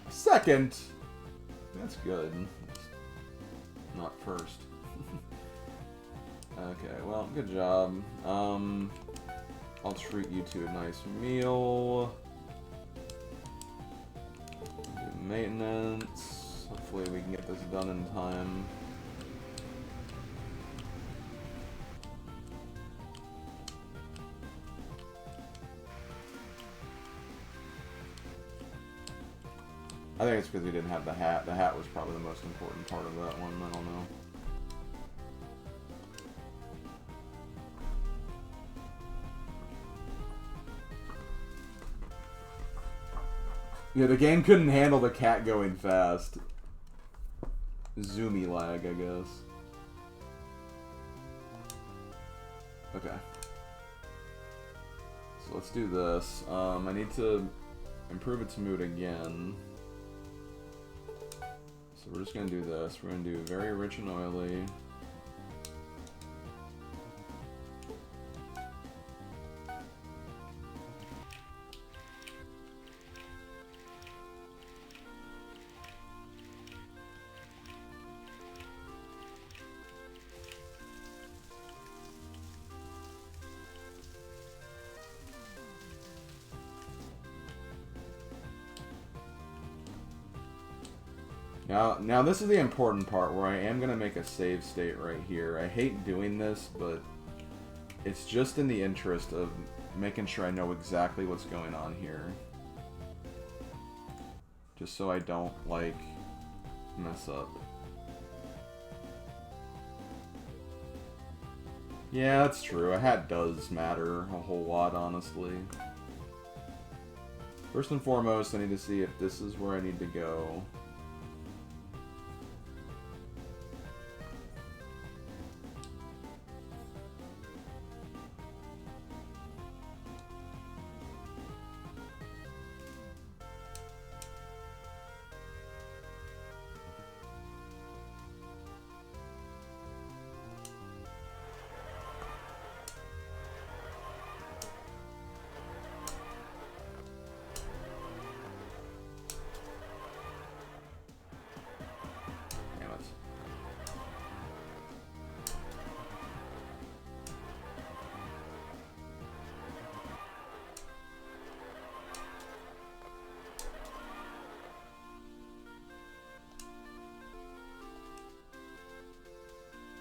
Second. That's good. Not first. Okay, well, good job. I'll treat you to a nice meal. Do maintenance. Hopefully we can get this done in time. I think it's because we didn't have the hat. The hat was probably the most important part of that one. I don't know. Yeah, the game couldn't handle the cat going fast. Zoomy lag, I guess. Okay. So let's do this. I need to improve its mood again. So we're just going to do this. We're going to do very rich and oily. Now this is the important part where I am going to make a save state right here. I hate doing this, but it's just in the interest of making sure I know exactly what's going on here. Just so I don't, like, mess up. Yeah, that's true. A hat does matter a whole lot, honestly. First and foremost, I need to see if this is where I need to go.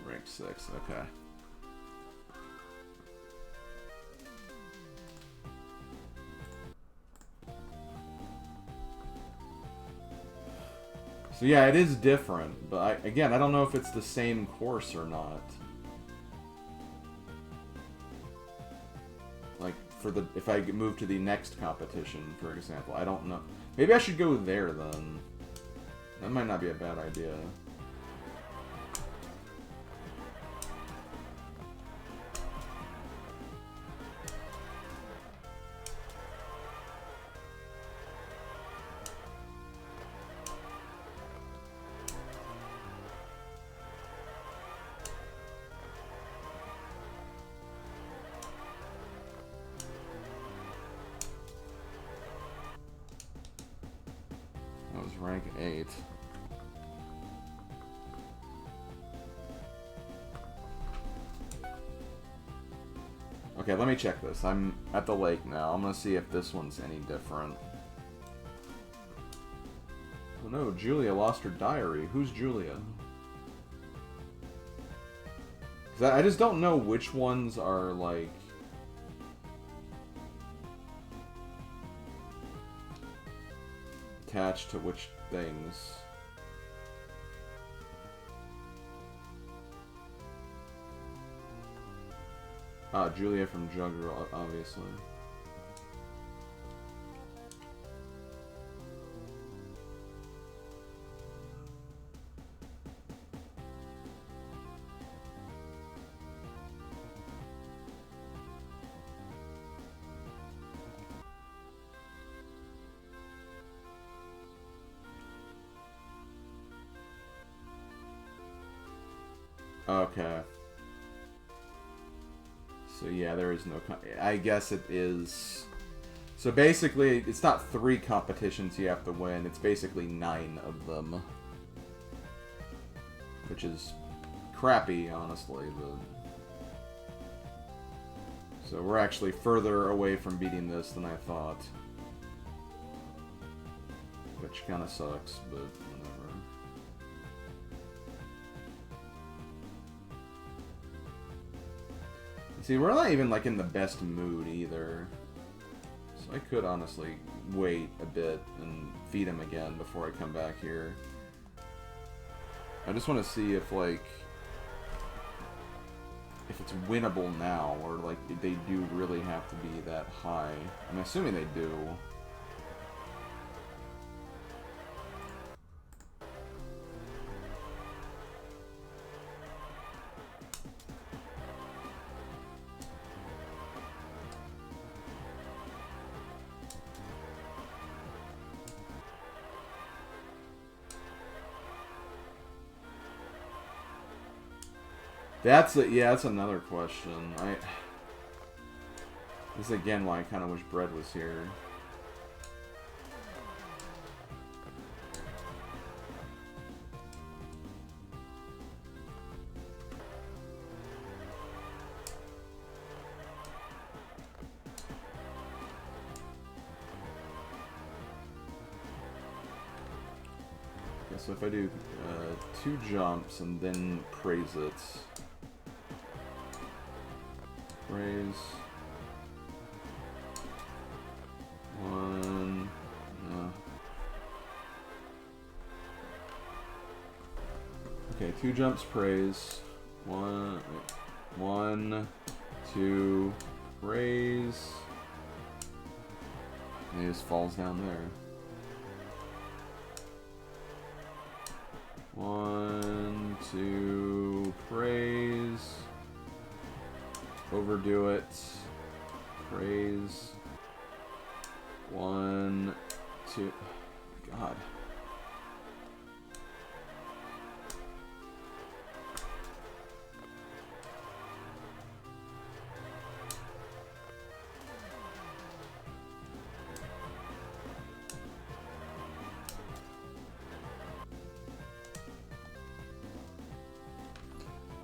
Rank 6, okay. So yeah, it is different, but again, I don't know if it's the same course or not. Like, if I move to the next competition, for example, I don't know. Maybe I should go there then. That might not be a bad idea. That was rank 8. Okay, let me check this. I'm at the lake now. I'm gonna see if this one's any different. Oh no, Julia lost her diary. Who's Julia? 'Cause I just don't know which ones are, like... attached to which things. Ah, Julia from Juggernaut, obviously. Okay. So yeah, there is no... I guess it is... So basically, it's not 3 competitions you have to win. It's basically 9 of them. Which is crappy, honestly, but... So we're actually further away from beating this than I thought. Which kind of sucks, but whatever. See, we're not even, like, in the best mood, either. So I could, honestly, wait a bit and feed him again before I come back here. I just want to see if, like... if it's winnable now, or, like, they do really have to be that high. I'm assuming they do. That's another question. This is again why I kind of wish Bread was here. Okay, so if I do 2 jumps and then praise it. Raise 1. Okay, 2 jumps, praise. 1, 2, raise. He just falls down there. 1, 2, praise. Overdo it. Praise. 1, 2. God.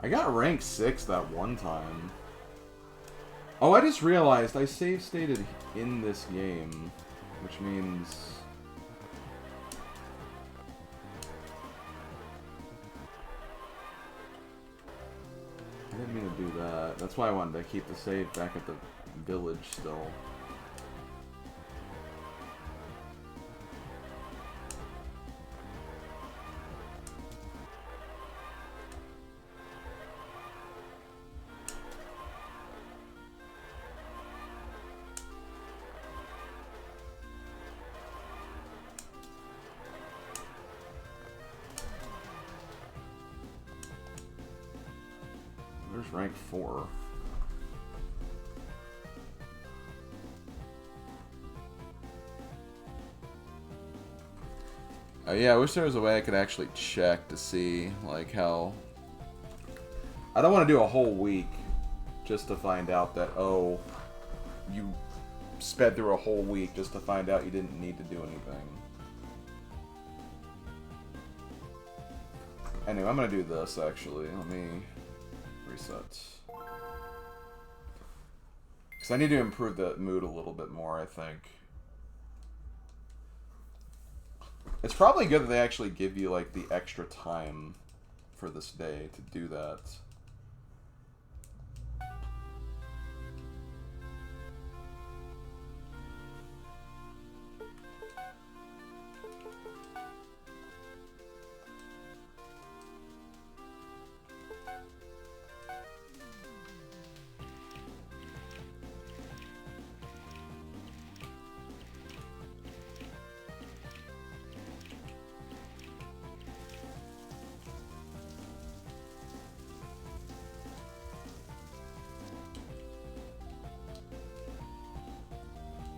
I got rank 6 that one time. Oh, I just realized I save stated in this game, which means... I didn't mean to do that. That's why I wanted to keep the save back at the village still. There's rank 4. Yeah, I wish there was a way I could actually check to see, like, how... I don't want to do a whole week just to find out that, oh, you sped through a whole week just to find out you didn't need to do anything. Anyway, I'm going to do this, actually. Let me reset. Because I need to improve the mood a little bit more, I think. It's probably good that they actually give you, like, the extra time for this day to do that.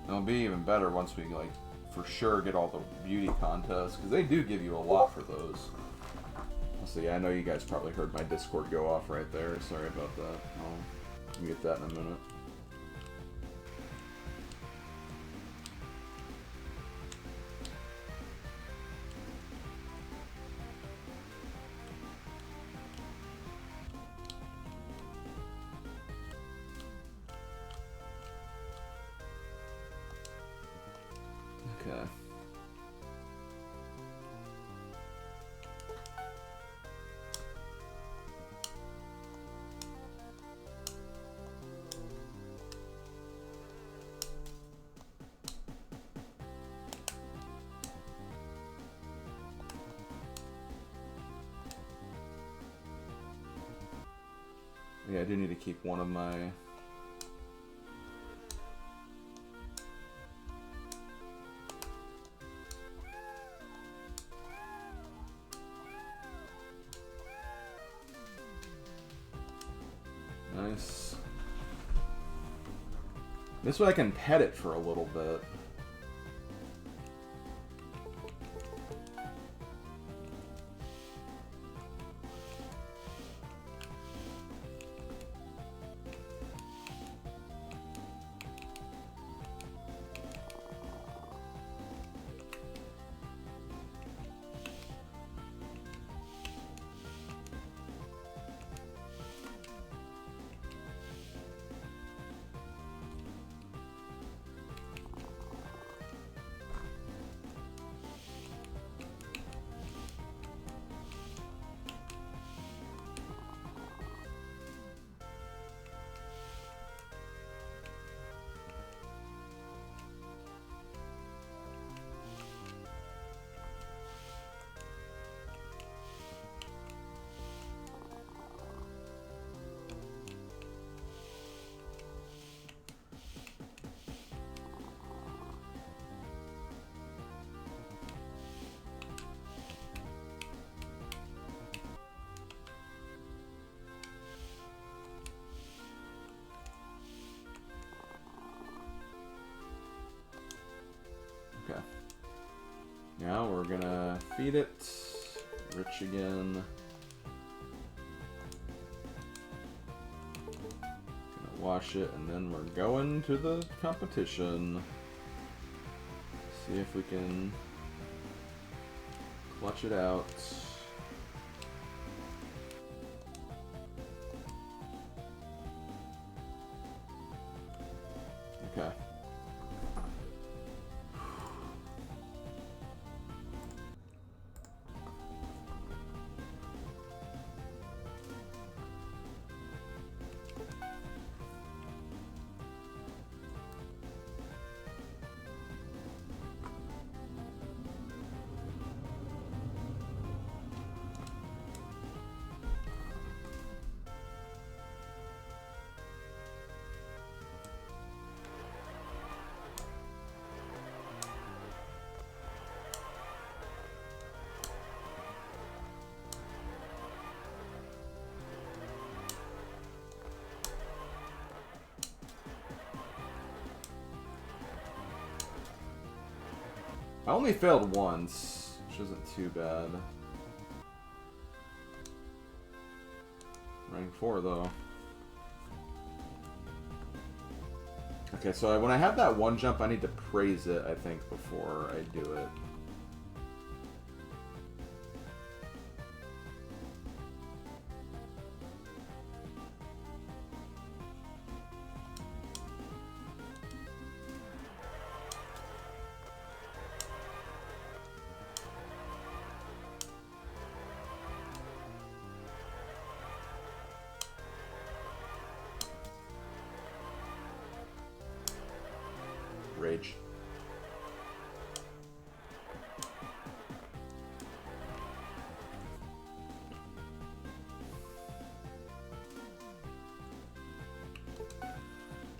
It'll be even better once we, like, for sure get all the beauty contests, because they do give you a lot for those. So yeah, I know you guys probably heard my Discord go off right there. Sorry about that. I'll get that in a minute. Okay. Yeah, I do need to keep one of my... Nice. This way I can pet it for a little bit. we're gonna feed it. Rich again. Gonna wash it, and then we're going to the competition. See if we can clutch it out. Okay. I only failed once, which isn't too bad. Rank 4 though. Okay, so when I have that one jump, I need to praise it, I think, before I do it. Rage.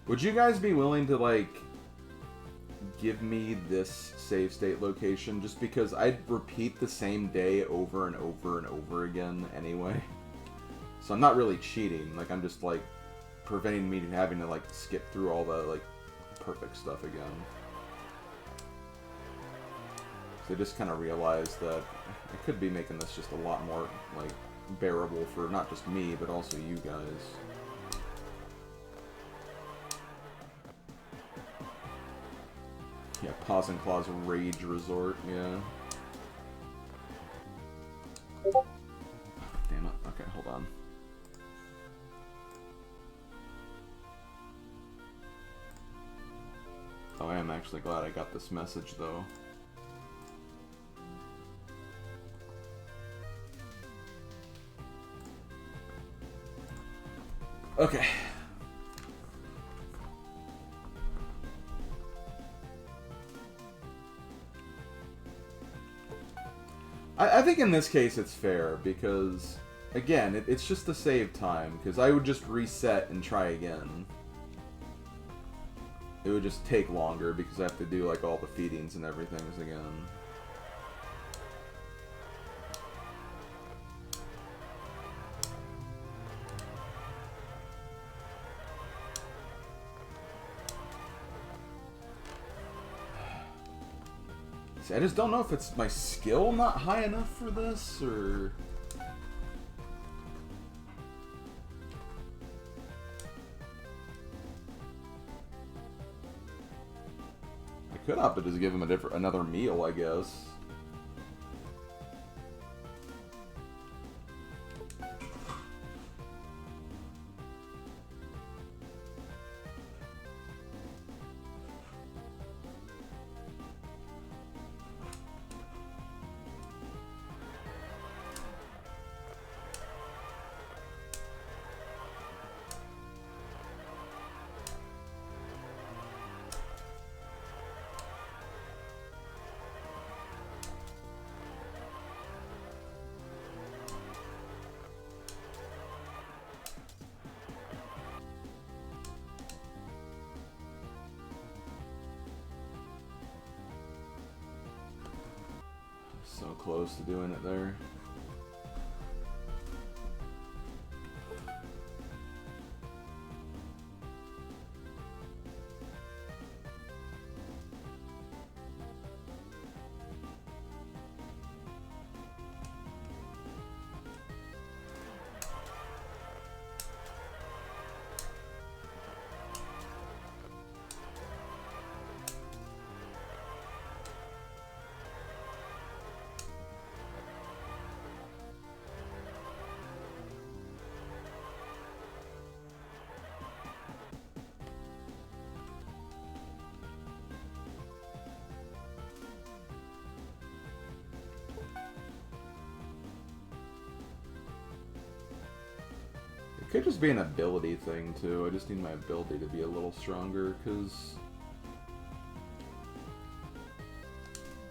Would you guys be willing to, like, give me this save state location just because I'd repeat the same day over and over and over again anyway? So I'm not really cheating, like, I'm just, like, preventing me from having to, like, skip through all the, like, perfect stuff again. So I just kind of realized that I could be making this just a lot more, like, bearable for not just me, but also you guys. Yeah, Paws and Claws Rage Resort, yeah. Damn it. Okay, hold on. Oh, I am actually glad I got this message, though. Okay. I think in this case it's fair, because, again, it's just to save time, because I would just reset and try again. It would just take longer, because I have to do, like, all the feedings and everything again. I just don't know if it's my skill not high enough for this, or... I could opt to just give him another meal, I guess. So close to doing it there. Could just be an ability thing too. I just need my ability to be a little stronger, because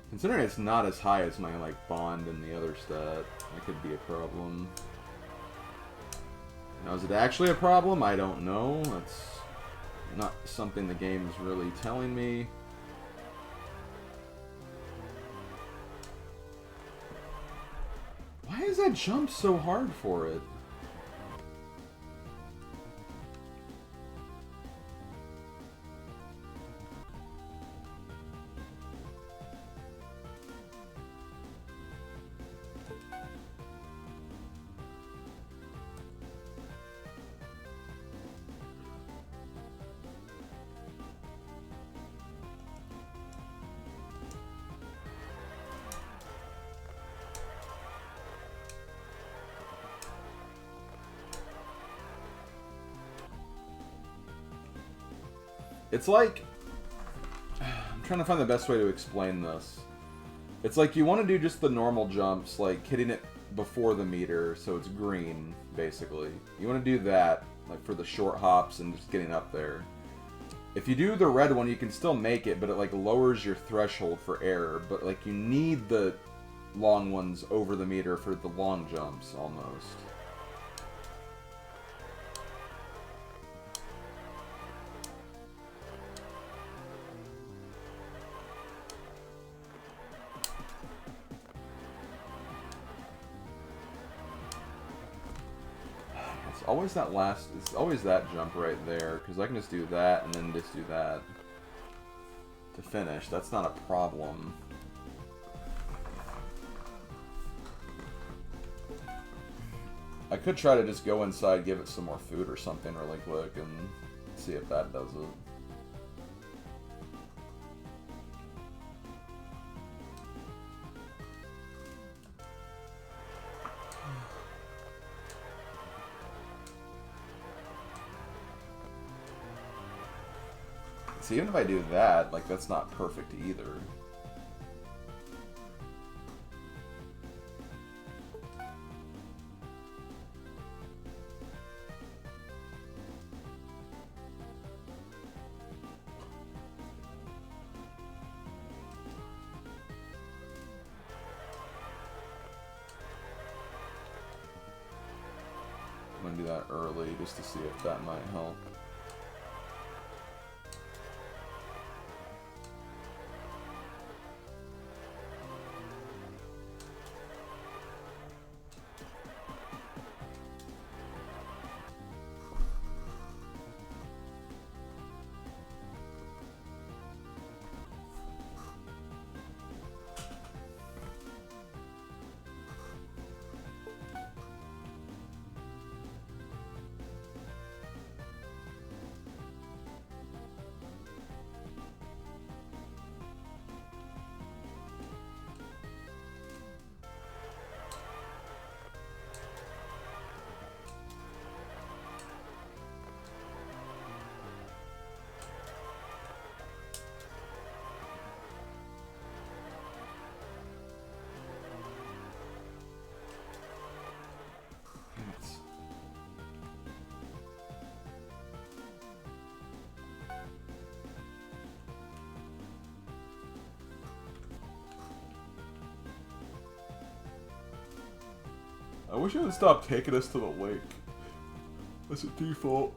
considering it's not as high as my like bond and the other stat, that could be a problem. Now, is it actually a problem? I don't know. That's not something the game is really telling me. Why is that jump so hard for it? It's like, I'm trying to find the best way to explain this. It's like you want to do just the normal jumps, like hitting it before the meter, so it's green, basically. You want to do that, like for the short hops and just getting up there. If you do the red one, you can still make it, but it like lowers your threshold for error. But like you need the long ones over the meter for the long jumps, almost. Always that last, it's always that jump right there, because I can just do that and then just do that to finish. That's not a problem. I could try to just go inside, give it some more food or something really quick, and see if that does it. See, even if I do that, like, that's not perfect either. I'm gonna do that early just to see if that might help. I wish it would stop taking us to the lake. That's a default.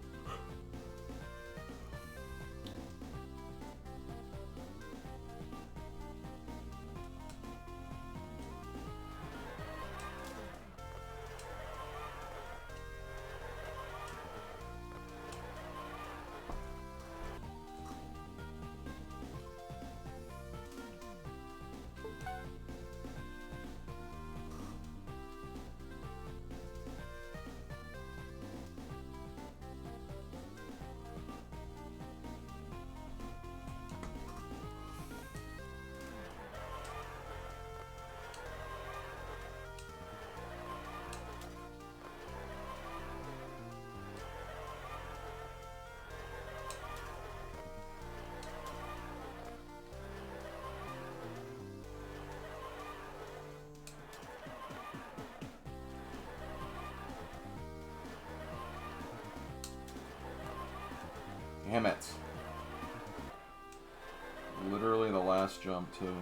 Damn it. Literally the last jump, too.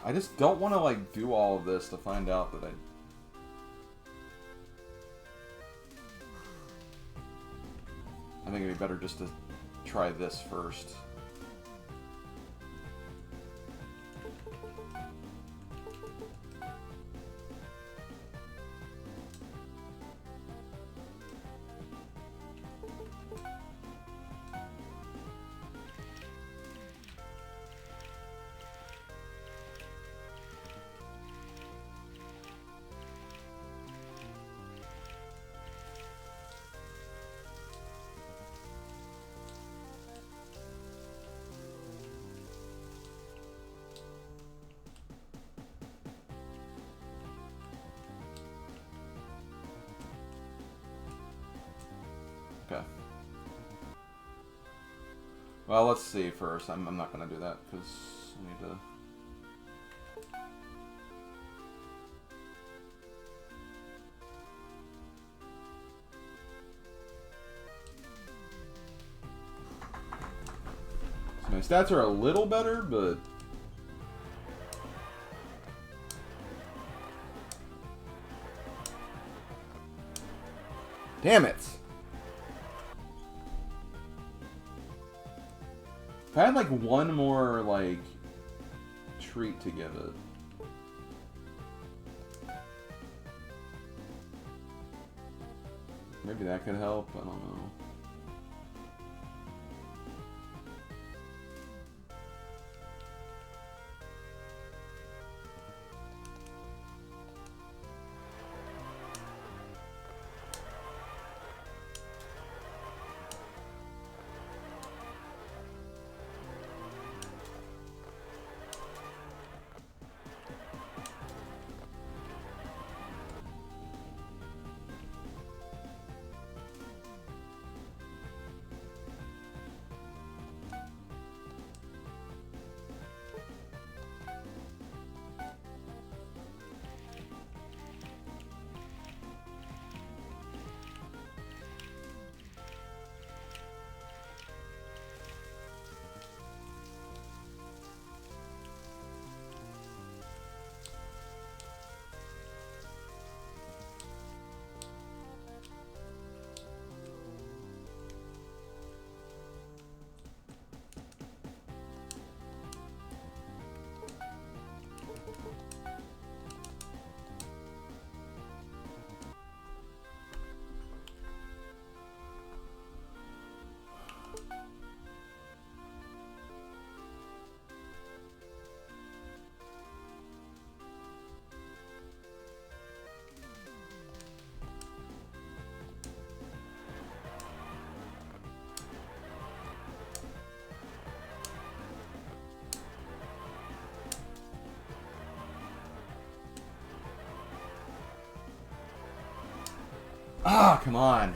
I just don't want to, like, do all of this to find out that I think it'd be better just to try this first. Okay. Well, let's see first. I'm not going to do that because I need to... So my stats are a little better, but... Damn it! If I had, like, one more, like, treat to give it. Maybe that could help, I don't know. Ah, come on.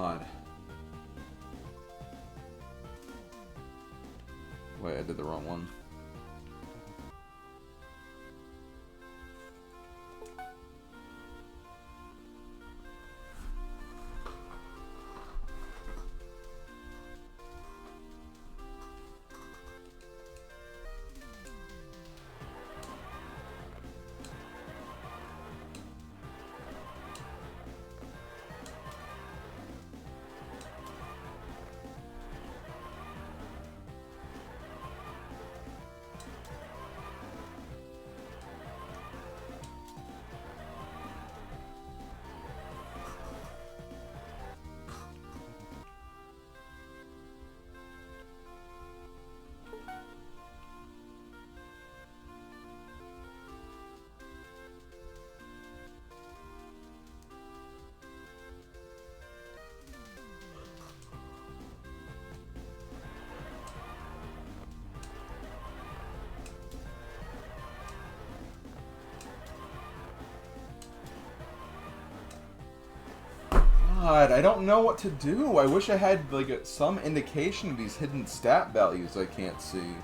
God. Wait, I did the wrong one. God, I don't know what to do. I wish I had like some indication of these hidden stat values I can't see.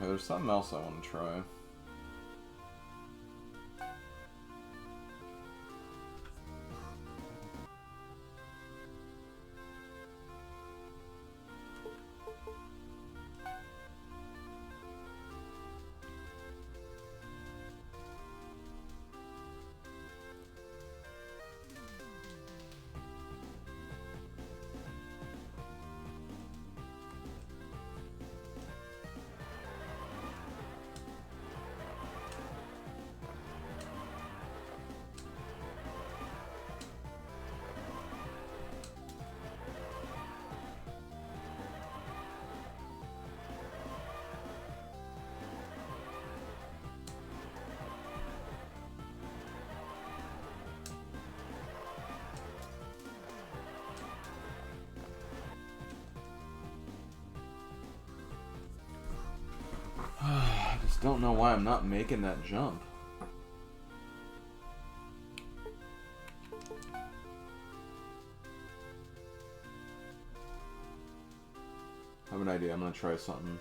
Okay, there's something else I want to try. I just don't know why I'm not making that jump. I have an idea. I'm gonna try something.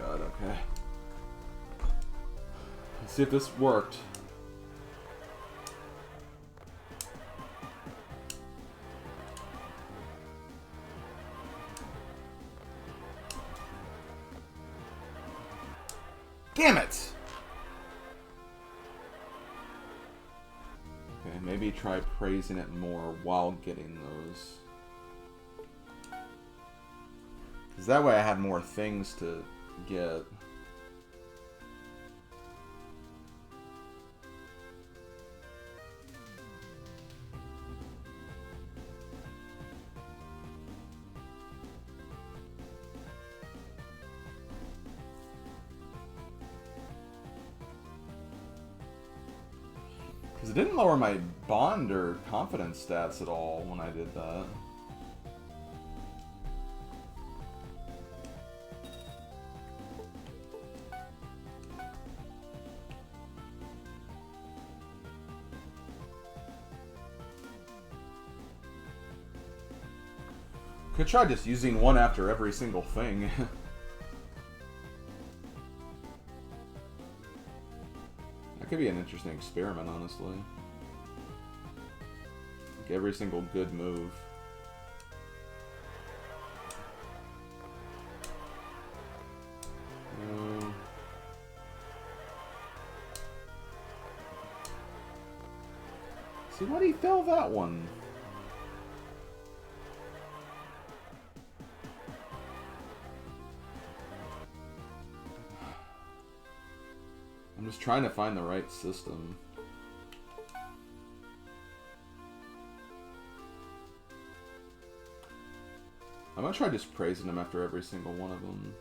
god, okay. Let's see if this worked. Damn it! Okay, maybe try praising it more while getting those. Because that way I had more things to get. Because it didn't lower my bond or confidence stats at all when I did that. Could try just using one after every single thing. That could be an interesting experiment, honestly. Like every single good move. See, why did he fail that one? I'm just trying to find the right system. I'm gonna try just praising him after every single one of them.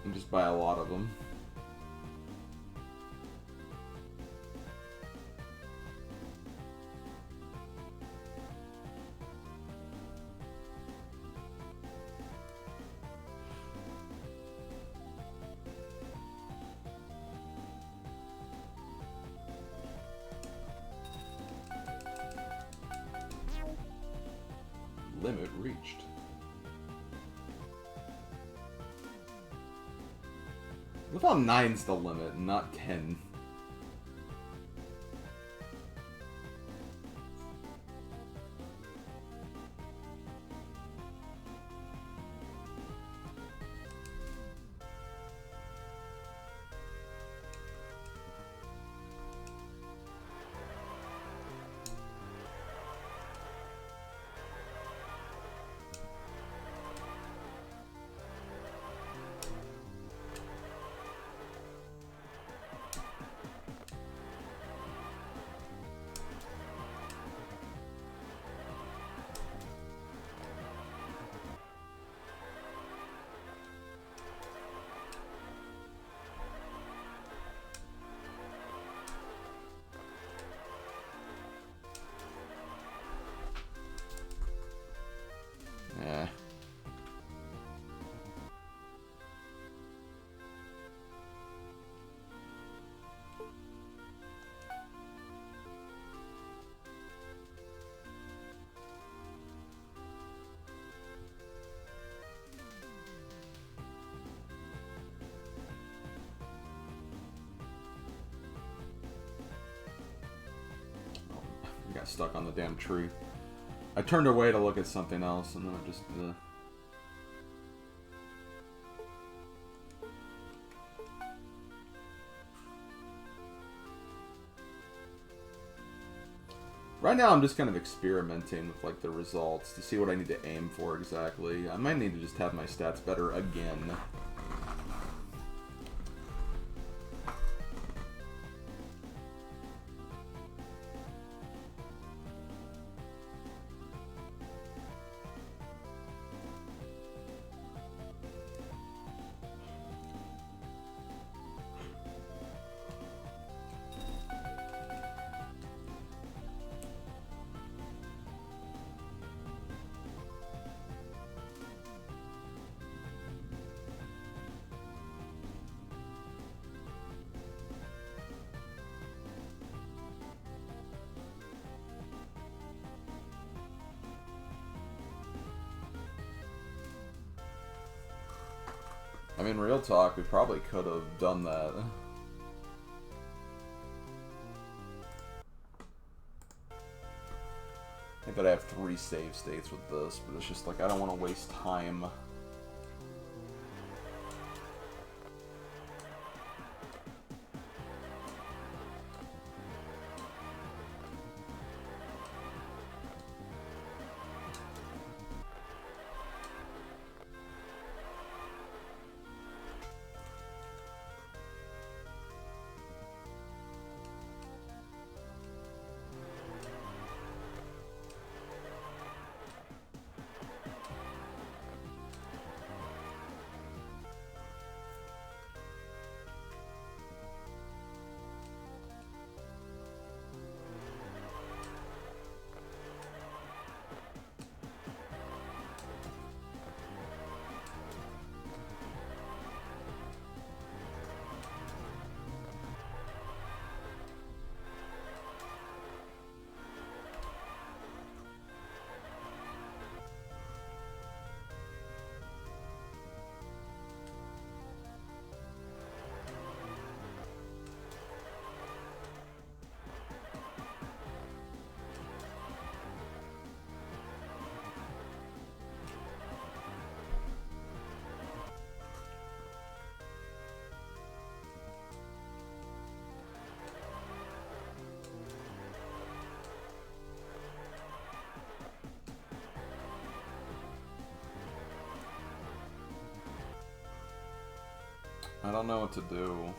And just buy a lot of them. Limit reached. What about 9's the limit, not 10? Yeah. I got stuck on the damn tree. I turned away to look at something else, and then I just... Right now I'm just kind of experimenting with like the results to see what I need to aim for exactly. I might need to just have my stats better again. mean, real talk, we probably could have done that. I think that I have 3 save states with this, but it's just like, I don't want to waste time. I don't know what to do.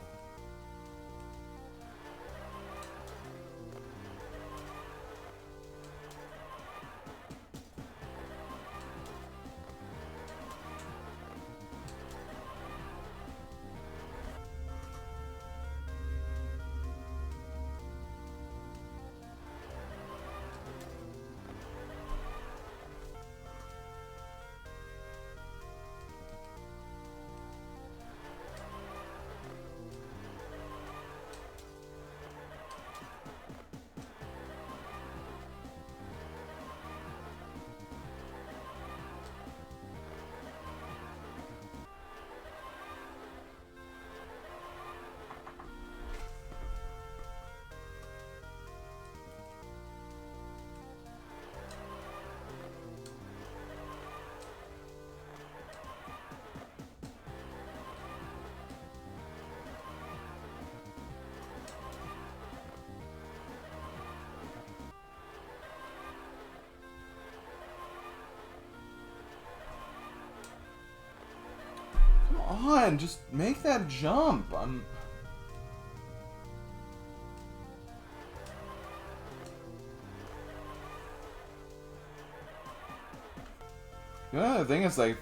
Come on, just make that jump. Yeah, the thing is, I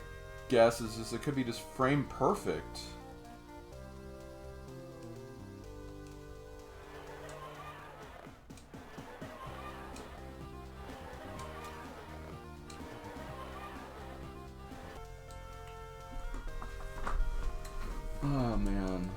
guess, is just it could be just frame perfect. Oh, man.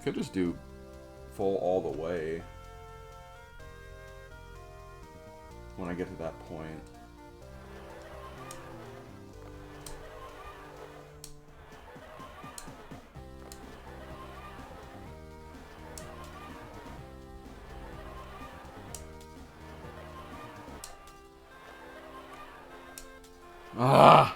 Could just do full all the way when I get to that point. Ah!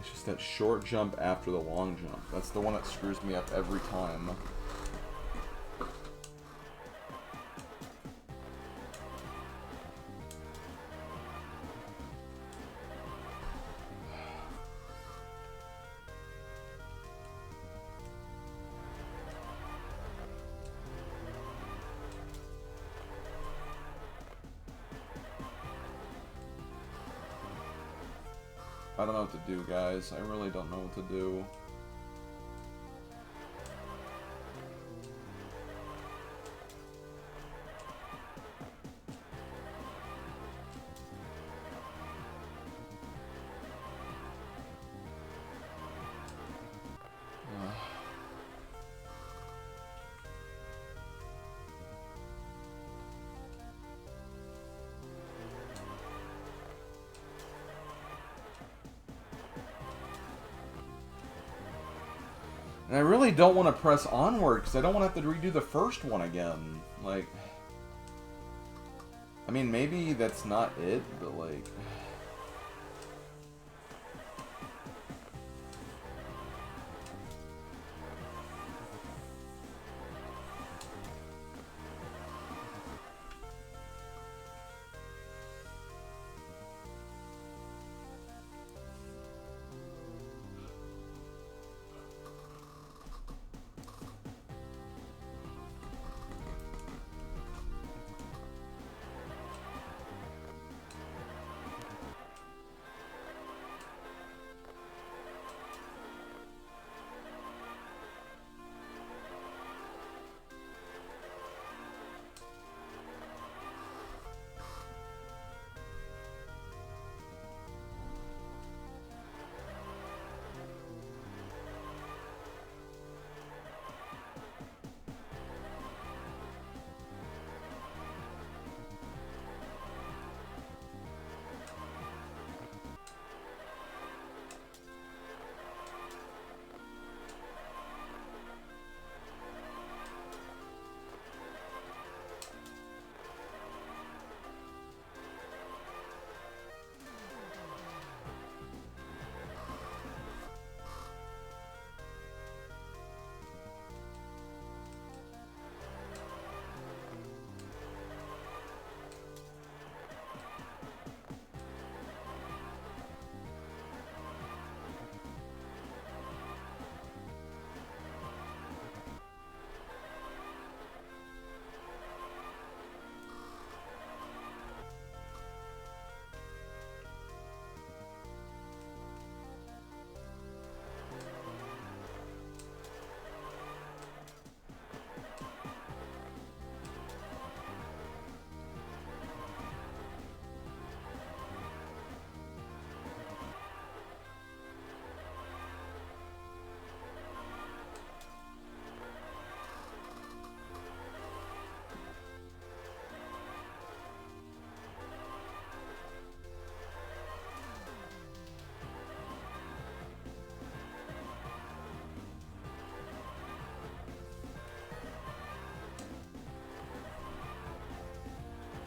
It's just that short jump after the long jump. That's the one that screws me up every time. I don't know what to do, guys. I really don't know what to do. And I really don't want to press onward, because I don't want to have to redo the first one again. Like, I mean, maybe that's not it, but like...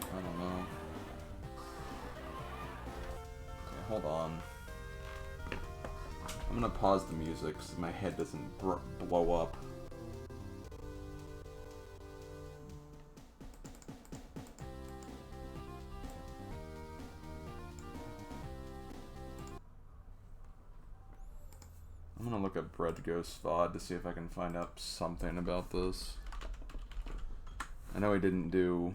I don't know. Okay, hold on. I'm gonna pause the music so my head doesn't blow up. I'm gonna look at Bread Ghost VOD to see if I can find out something about this. I know he didn't do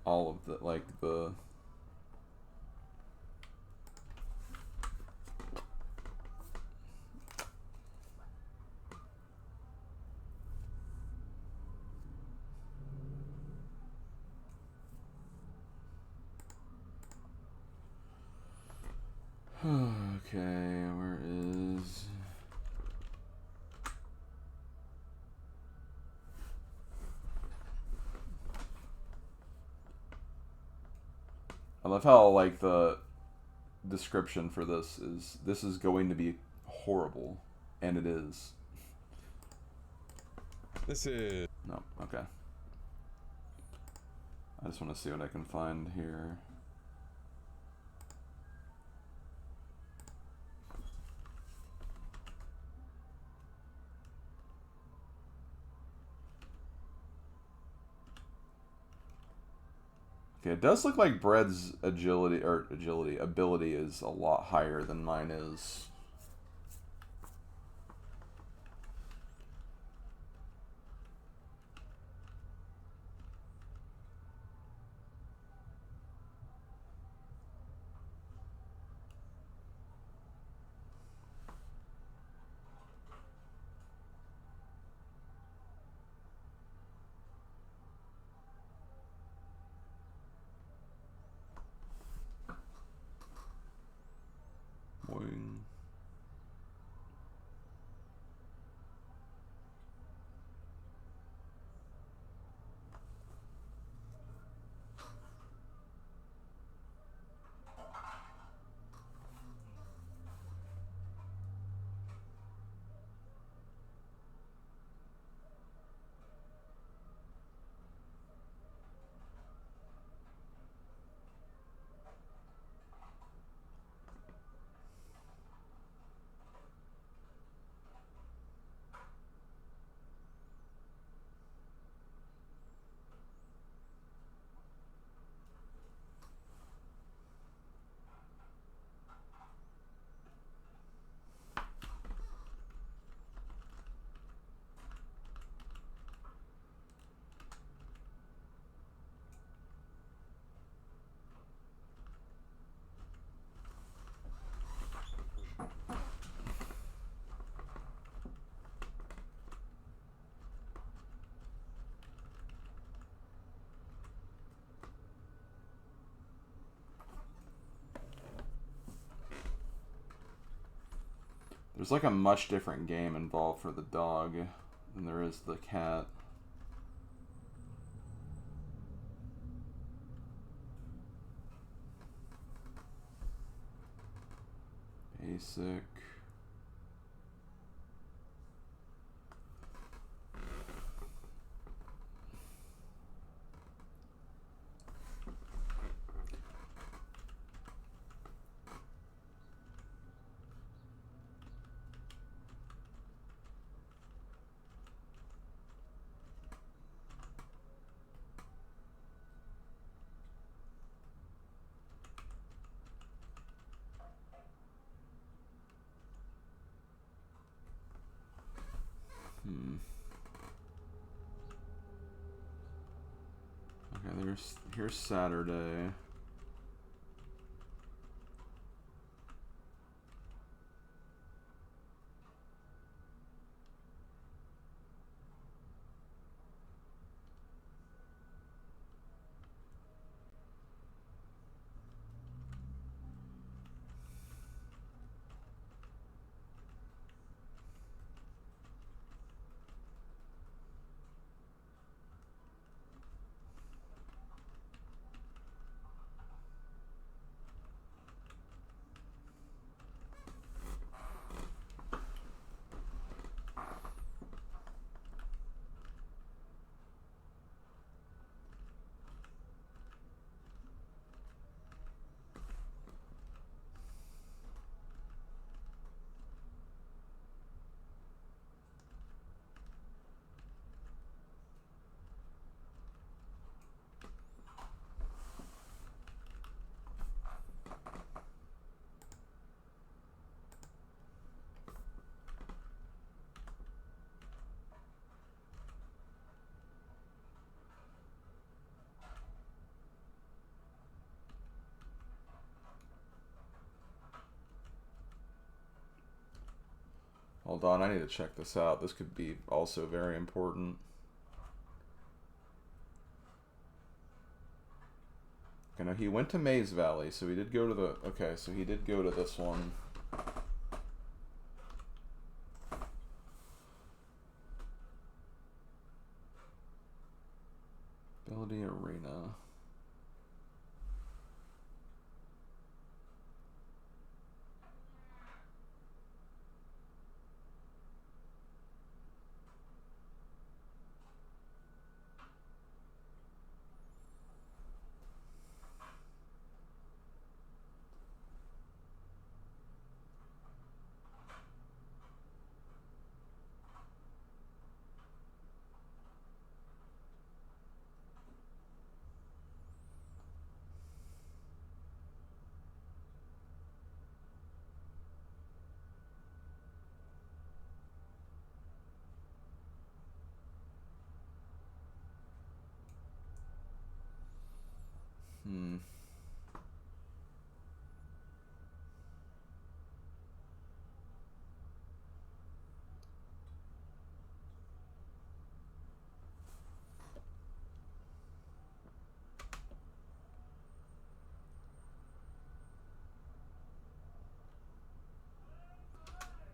all of the, like, the... Okay, where is... I love how, like, the description for this is going to be horrible, and it is.
This is...
No, okay. I just want to see what I can find here. Okay, it does look like Bread's ability is a lot higher than mine is. Boing. There's like a much different game involved for the dog than there is the cat. Basic. Okay, here's Saturday. Hold on, I need to check this out. This could be also very important. Okay, now he went to Maze Valley, so he did go to the... Okay, so he did go to this one. Ability Arena. Hmm.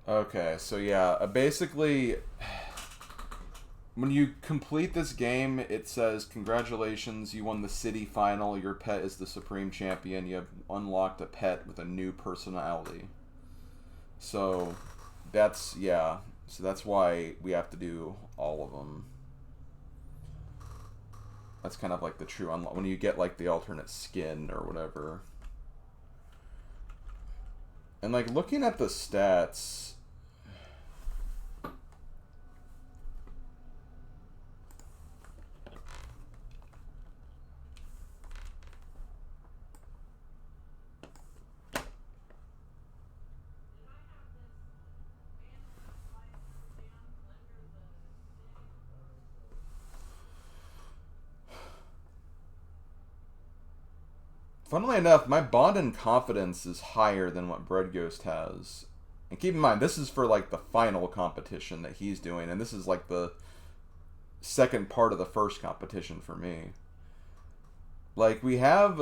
Okay, so yeah, basically, when you complete this game, it says, "Congratulations, you won the city final. Your pet is the supreme champion. You have unlocked a pet with a new personality." So, that's, yeah. So that's why we have to do all of them. That's kind of like the true unlock. When you get, like, the alternate skin or whatever. And, like, looking at the stats... Funnily enough, my bond and confidence is higher than what Bread Ghost has. And keep in mind, this is for like the final competition that he's doing, and this is like the second part of the first competition for me. Like we have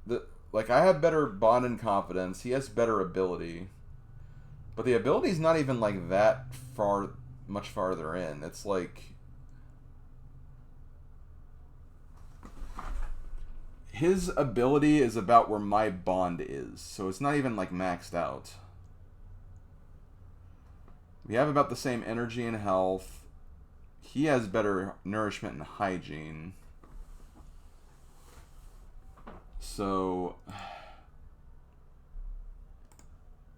the I have better bond and confidence. He has better ability, but the ability's not even like that much farther in. It's like his ability is about where my bond is, so it's not even like maxed out. We have about the same energy and health. He has better nourishment and hygiene. So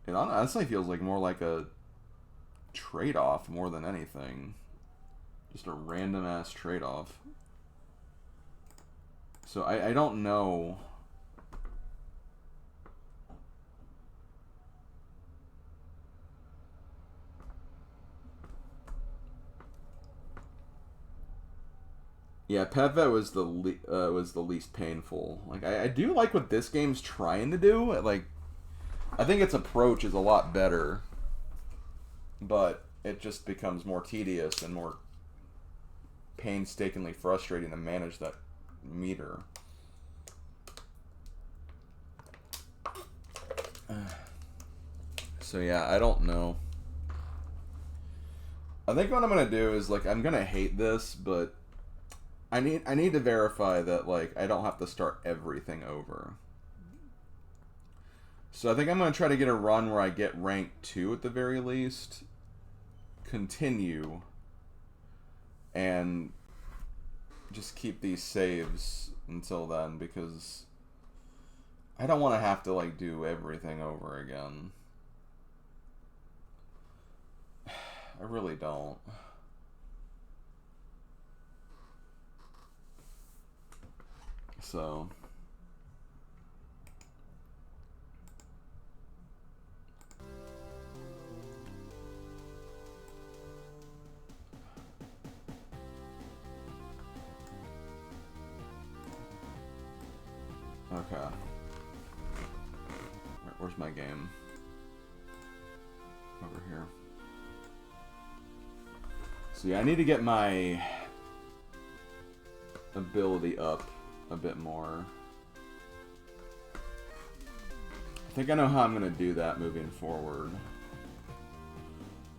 it honestly feels like more like a trade-off more than anything. Just a random ass trade-off. So I don't know. Yeah, Pet Vet was the least painful. Like I do like what this game's trying to do. Like I think its approach is a lot better, but it just becomes more tedious and more painstakingly frustrating to manage that meter. So yeah, I don't know. I think what I'm gonna do is like I'm gonna hate this, but I need to verify that like I don't have to start everything over. So I think I'm gonna try to get a run where I get rank 2 at the very least, continue, and just keep these saves until then because I don't want to have to like do everything over again. I really don't. So okay. Where's my game? Over here. So yeah, I need to get my ability up a bit more. I think I know how I'm going to do that moving forward.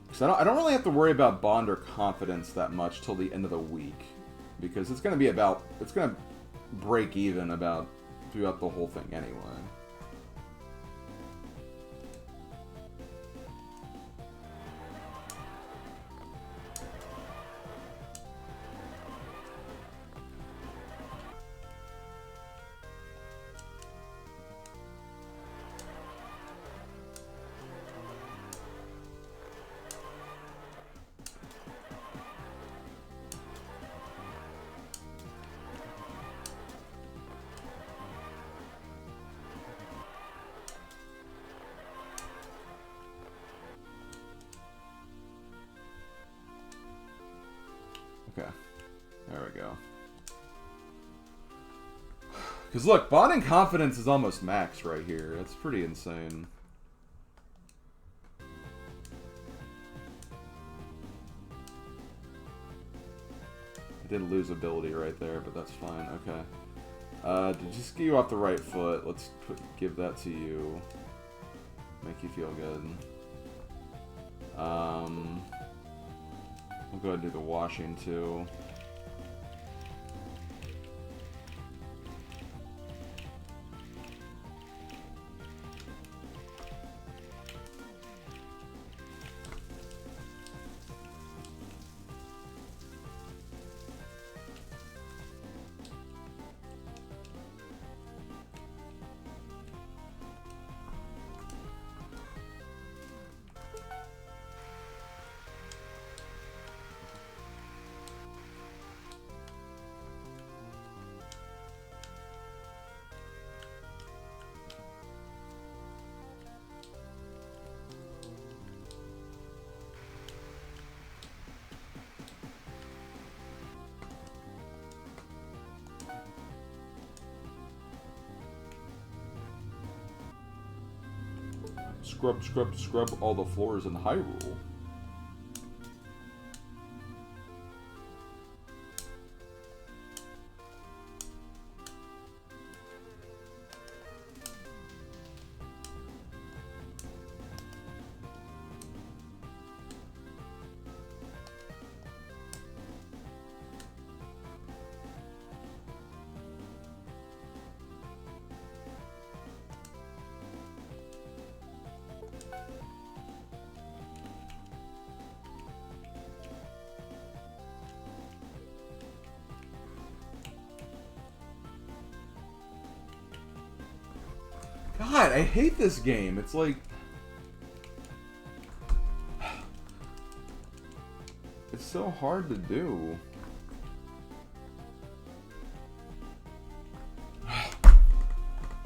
Because I don't really have to worry about bond or confidence that much till the end of the week. Because it's going to be about... It's going to break even about throughout the whole thing anyway. Okay, there we go. Because look, bonding confidence is almost max right here. That's pretty insane. I did lose ability right there, but that's fine. Okay. To just get you off the right foot, let's give that to you. Make you feel good. We'll go ahead and do the washing too. Scrub, scrub, scrub all the floors in Hyrule. God, I hate this game. It's like... It's so hard to do.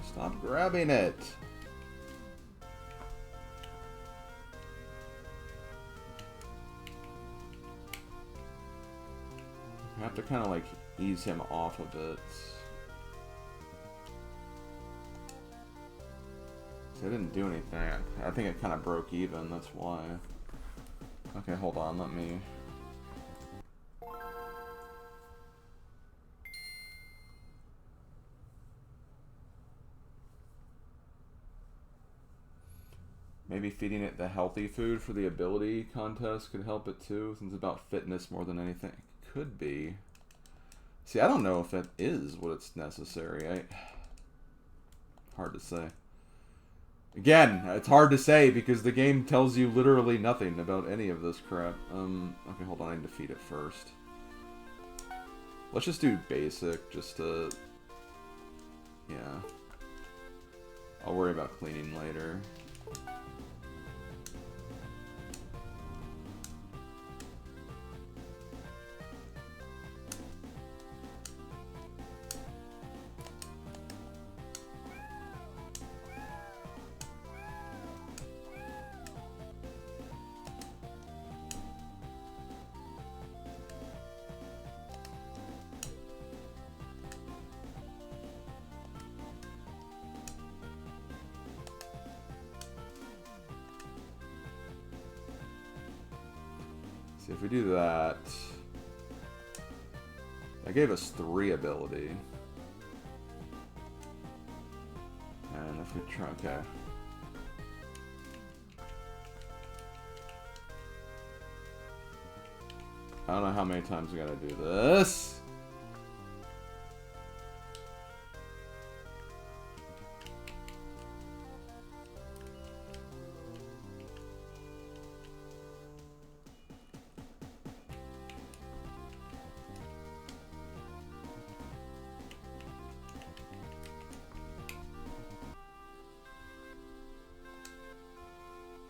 Stop grabbing it. I have to kind of like ease him off of it. I didn't do anything. I think it kind of broke even, that's why. Okay, hold on, let me... Maybe feeding it the healthy food for the ability contest could help it too, since it's about fitness more than anything. It could be. See, I don't know if it is what it's necessary. Hard to say. Again, it's hard to say because the game tells you literally nothing about any of this crap. Okay, hold on, I need to feed it first. Let's just do basic, just to... Yeah. I'll worry about cleaning later. If we do that, that gave us 3 ability. And if we try, okay. I don't know how many times we gotta do this.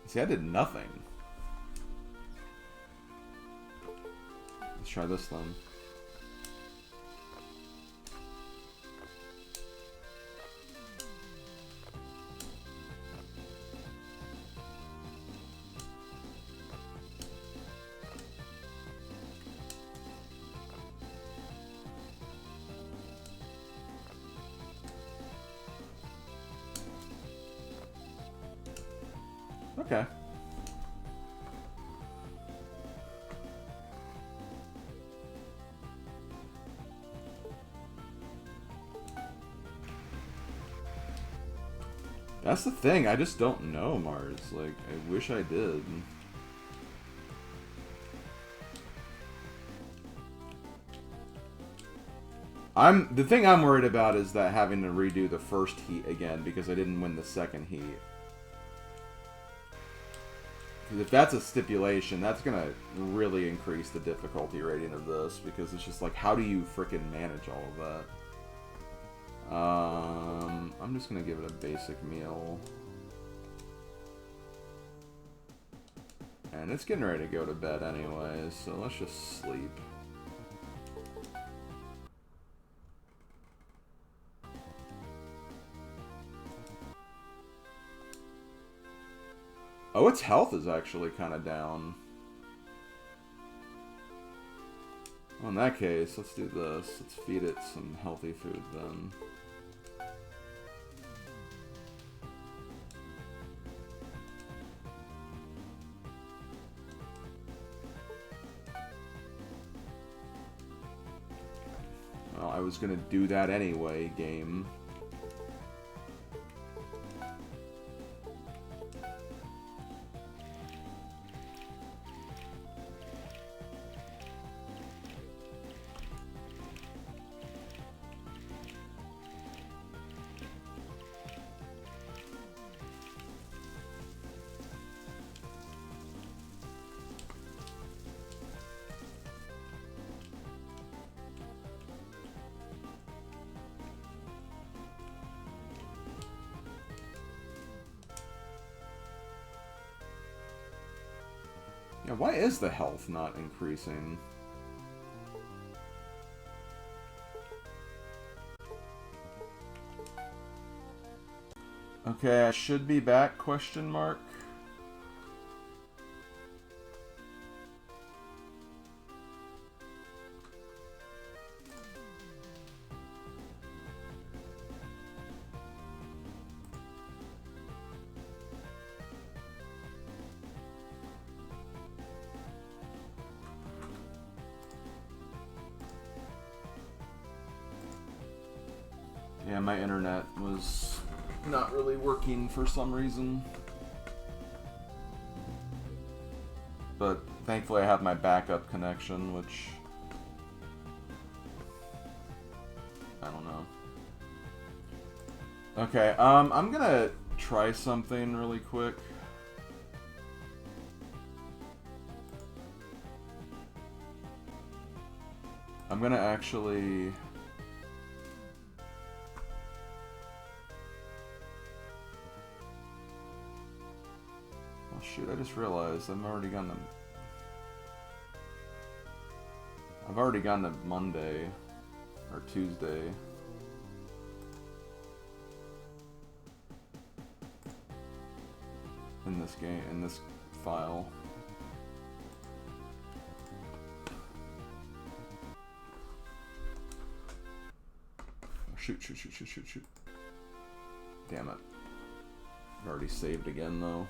See, I did nothing. Let's try this then. Okay. That's the thing, I just don't know, Mars. Like, I wish I did. The thing I'm worried about is that having to redo the first heat again because I didn't win the second heat. Because if that's a stipulation, that's gonna really increase the difficulty rating of this, because it's just like, how do you frickin' manage all of that? I'm just gonna give it a basic meal. And it's getting ready to go to bed anyways, so let's just sleep. Oh, its health is actually kind of down. Well, in that case, let's do this. Let's feed it some healthy food then. Well, I was gonna do that anyway, game. Yeah, why is the health not increasing? Okay, I should be back, question mark. Yeah, my internet was not really working for some reason. But thankfully I have my backup connection, which I don't know. Okay, I'm gonna try something really quick. I'm gonna actually... Oh shoot, I just realized I've already gone to Monday or Tuesday. In this game, in this file. Shoot. Damn it. I've already saved again, though.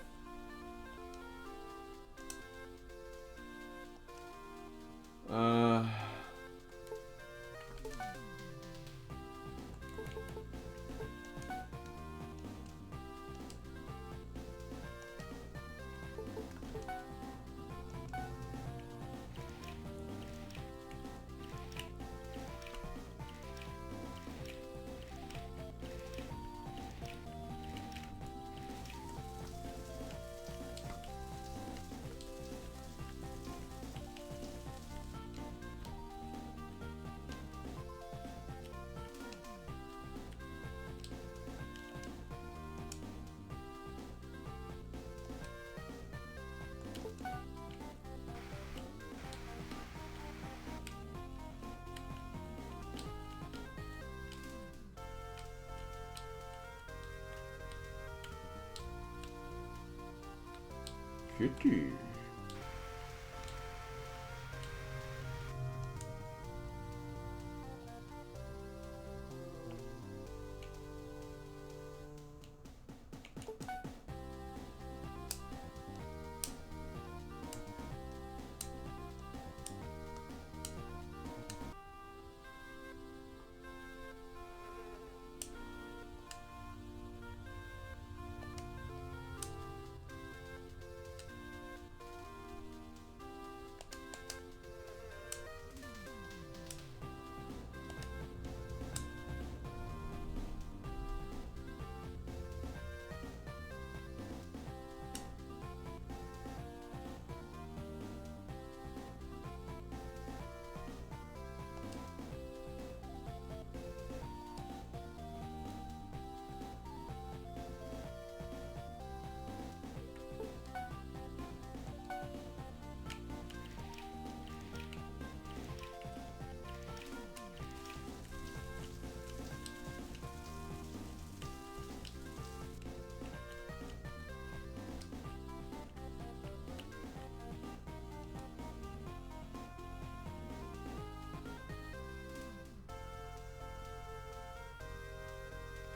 Kitty.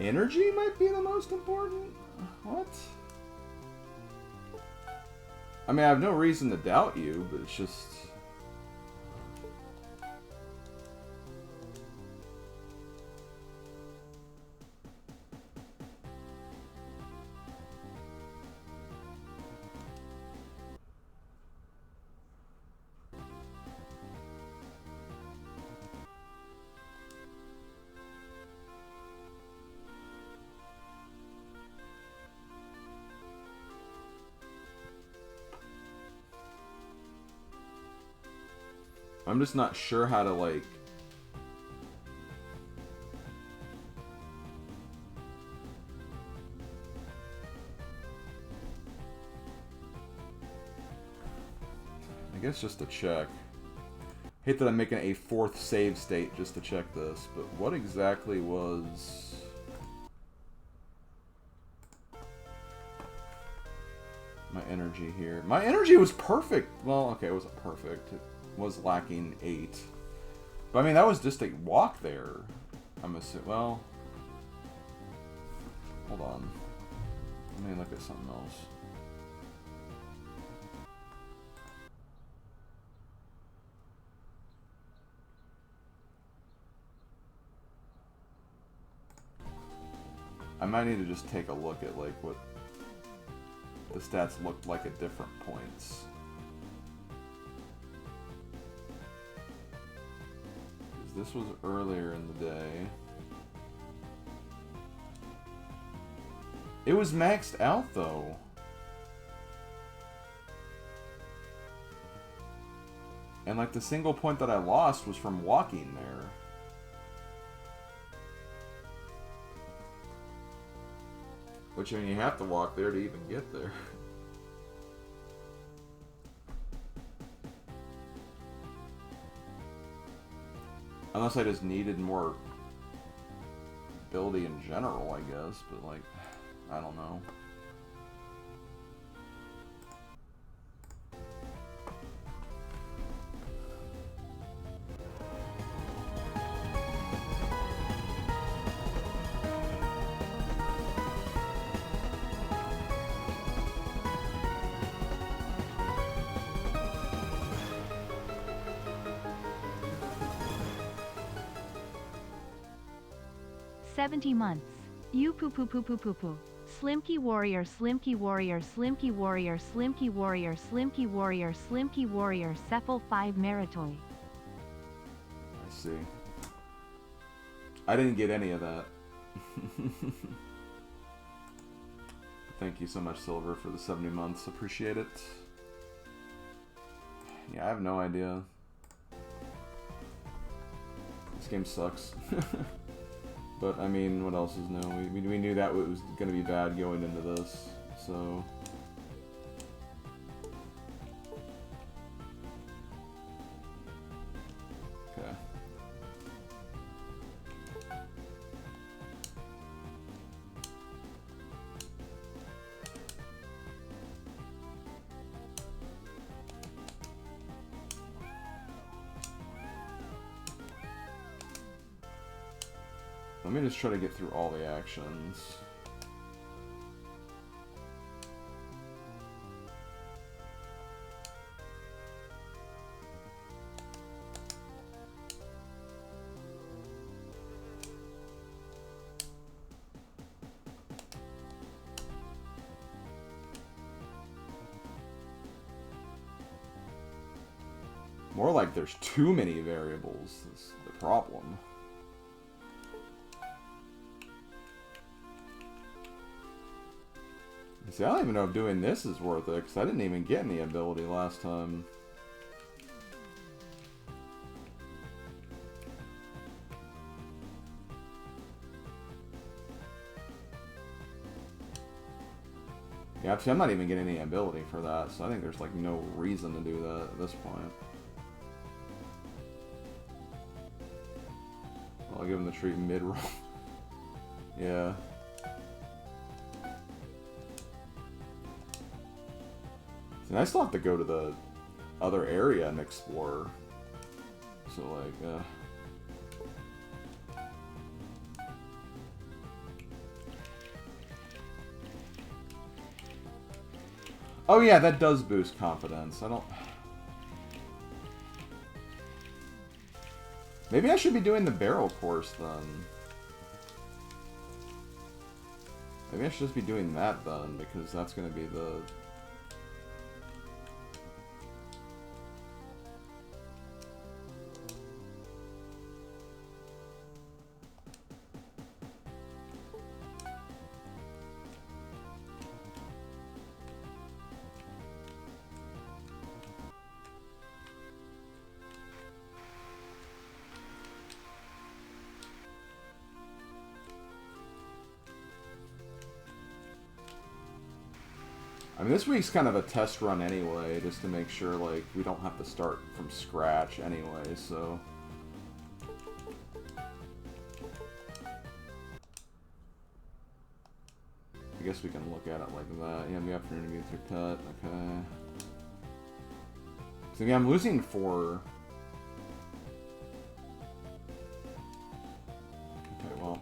Energy might be the most important? What? I mean, I have no reason to doubt you, but it's just... I'm just not sure how to, like... I guess just to check. Hate that I'm making a 4th save state just to check this, but what exactly was... my energy here? My energy was perfect! Well, okay, it wasn't perfect. It was lacking 8. But I mean, that was just a walk there. I'm assuming, well... Hold on. Let me look at something else. I might need to just take a look at, like, what the stats looked like at different points. This was earlier in the day. It was maxed out, though. And, like, the single point that I lost was from walking there. Which, I mean, you have to walk there to even get there. Unless I just needed more ability in general, I guess, but like, I don't know.
Months. You poo poo poo poo poo poo. Slimky warrior, Slimky warrior, Slimky warrior, Slimky warrior, Slimky warrior, Slimky warrior, Cephal 5 Meritoy.
I see. I didn't get any of that. Thank you so much, Silver, for the 70 months. Appreciate it. Yeah, I have no idea. This game sucks. But, I mean, what else is new? We knew that it was going to be bad going into this, so... Okay. Let me just try to get through all the actions. More like there's too many variables is the problem. See, I don't even know if doing this is worth it, because I didn't even get any ability last time. Yeah, see, I'm not even getting any ability for that, so I think there's, like, no reason to do that at this point. I'll give him the treat mid-roll. Yeah. And I still have to go to the other area and explore. So, like, Oh yeah, that does boost confidence. I don't... Maybe I should be doing the barrel course then. Maybe I should just be doing that then, because that's going to be the... I mean, this week's kind of a test run anyway, just to make sure, like, we don't have to start from scratch anyway, so... I guess we can look at it like that. Yeah, the afternoon to get your cut, okay. So yeah, I'm losing 4. Okay, well...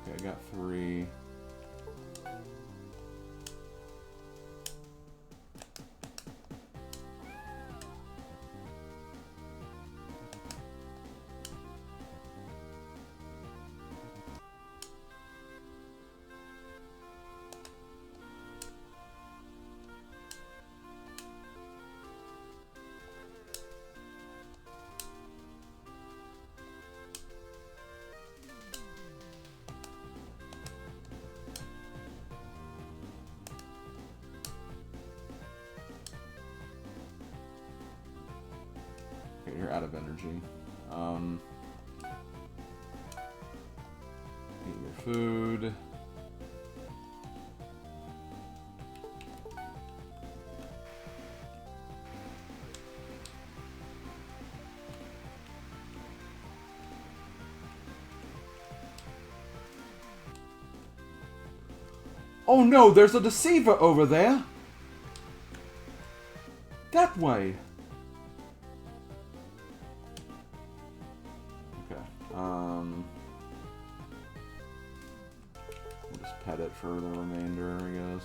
Okay, I got 3. Okay, you're out of energy. Eat your food. Oh no, there's a deceiver over there! That way! Okay, we'll just pet it for the remainder, I guess.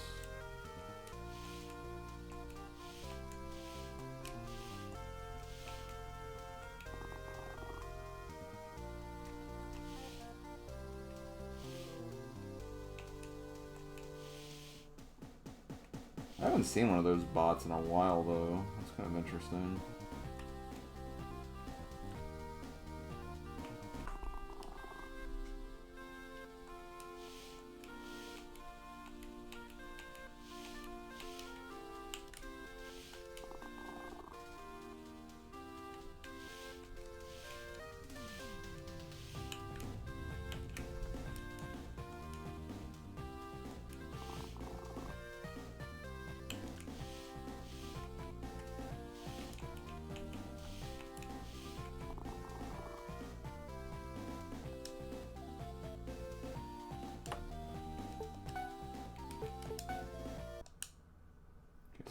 I haven't seen one of those bots in a while, though. That's kind of interesting.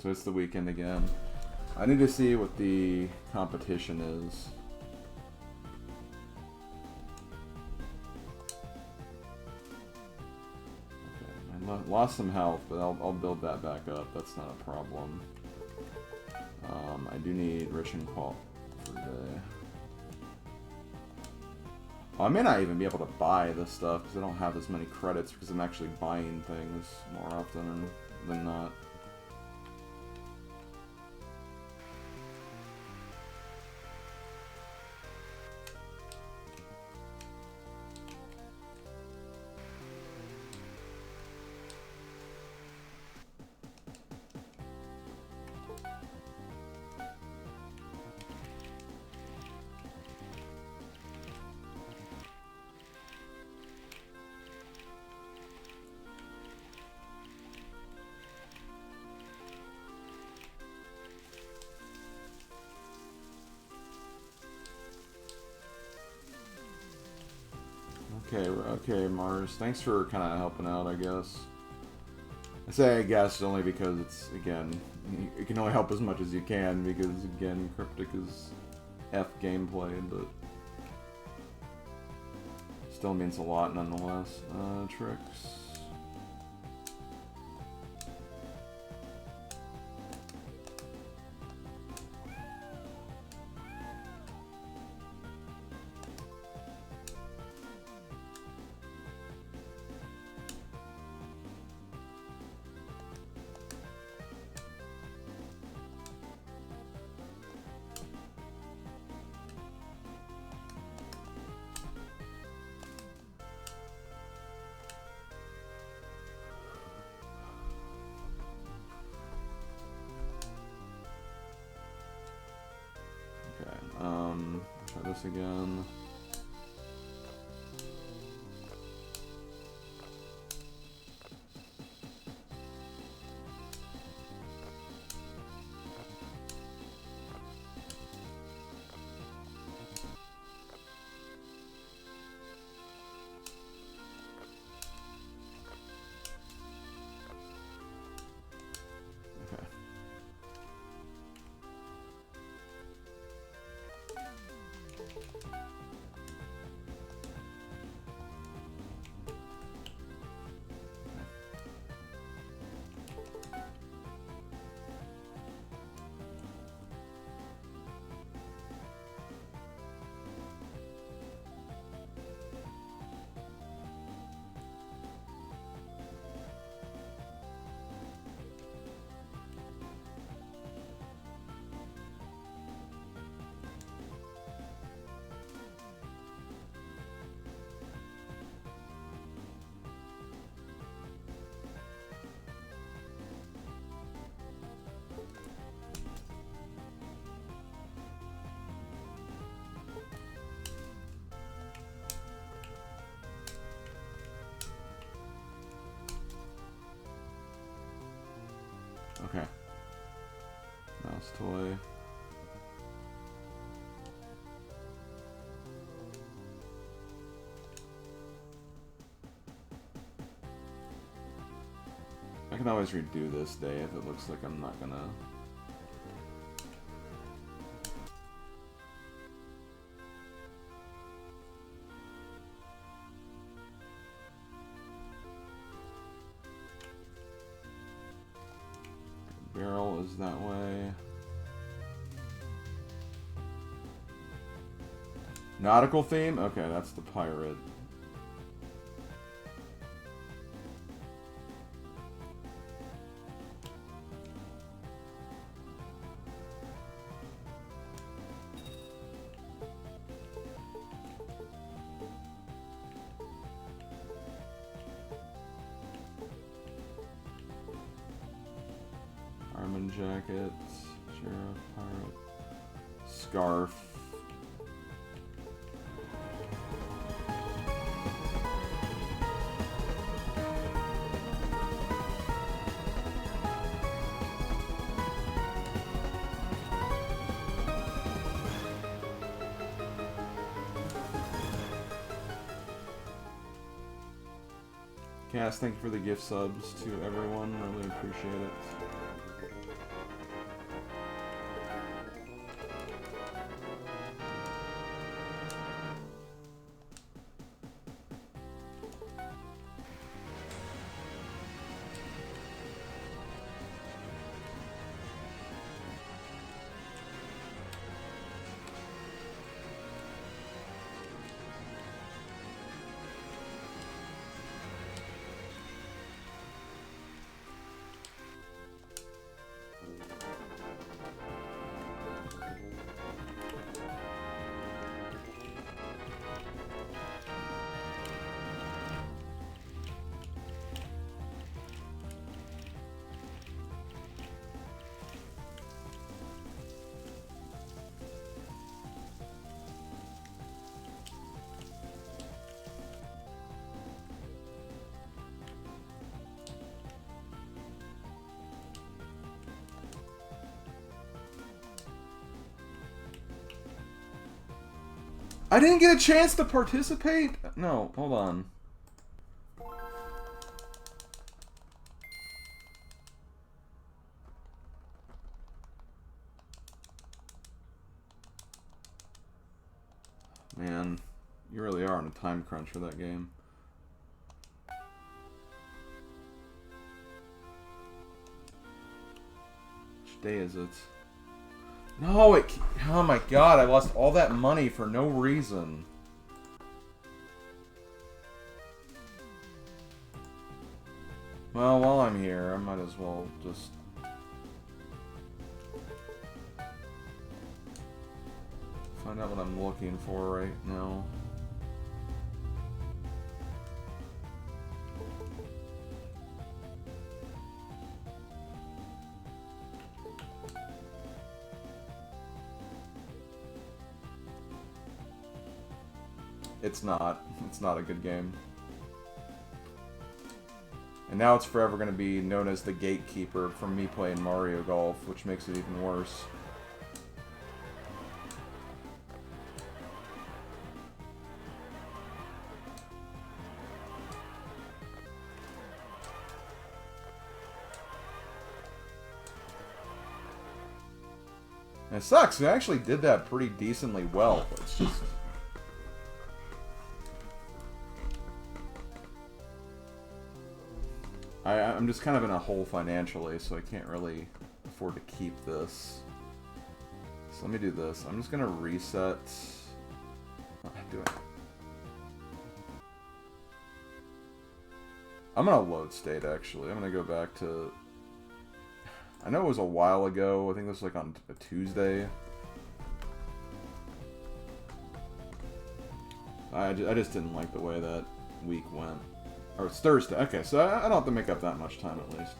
So it's the weekend again. I need to see what the competition is. Okay, I lost some health, but I'll build that back up. That's not a problem. I do need rich and qual for today. Well, I may not even be able to buy this stuff because I don't have as many credits because I'm actually buying things more often than not. Okay, Mars. Thanks for kind of helping out, I guess. I say I guess only because it's, again, you can only help as much as you can because, again, Cryptic is F gameplay, but still means a lot nonetheless. Tricks. Try this again. Okay. Mouse toy. I can always redo this day if it looks like I'm not gonna. Barrel is that way. Nautical theme? Okay, that's the pirate. Armand jacket, sheriff, pirate, scarf. Cass, thank you for the gift subs to everyone. Really appreciate it. I didn't get a chance to participate? No, hold on. Man, you really are on a time crunch for that game. Which day is it? No, oh my god, I lost all that money for no reason. Well, while I'm here, I might as well just... find out what I'm looking for right now. It's not. It's not a good game. And now it's forever going to be known as the gatekeeper from me playing Mario Golf, which makes it even worse. It sucks. I actually did that pretty decently well, but it's just... I'm just kind of in a hole financially, so I can't really afford to keep this. So let me do this. I'm just going to reset... I'm going to load state, actually. I'm going to go back to... I know it was a while ago. I think this was like on a Tuesday. I just didn't like the way that week went. Or it's Thursday. Okay, so I don't have to make up that much time at least.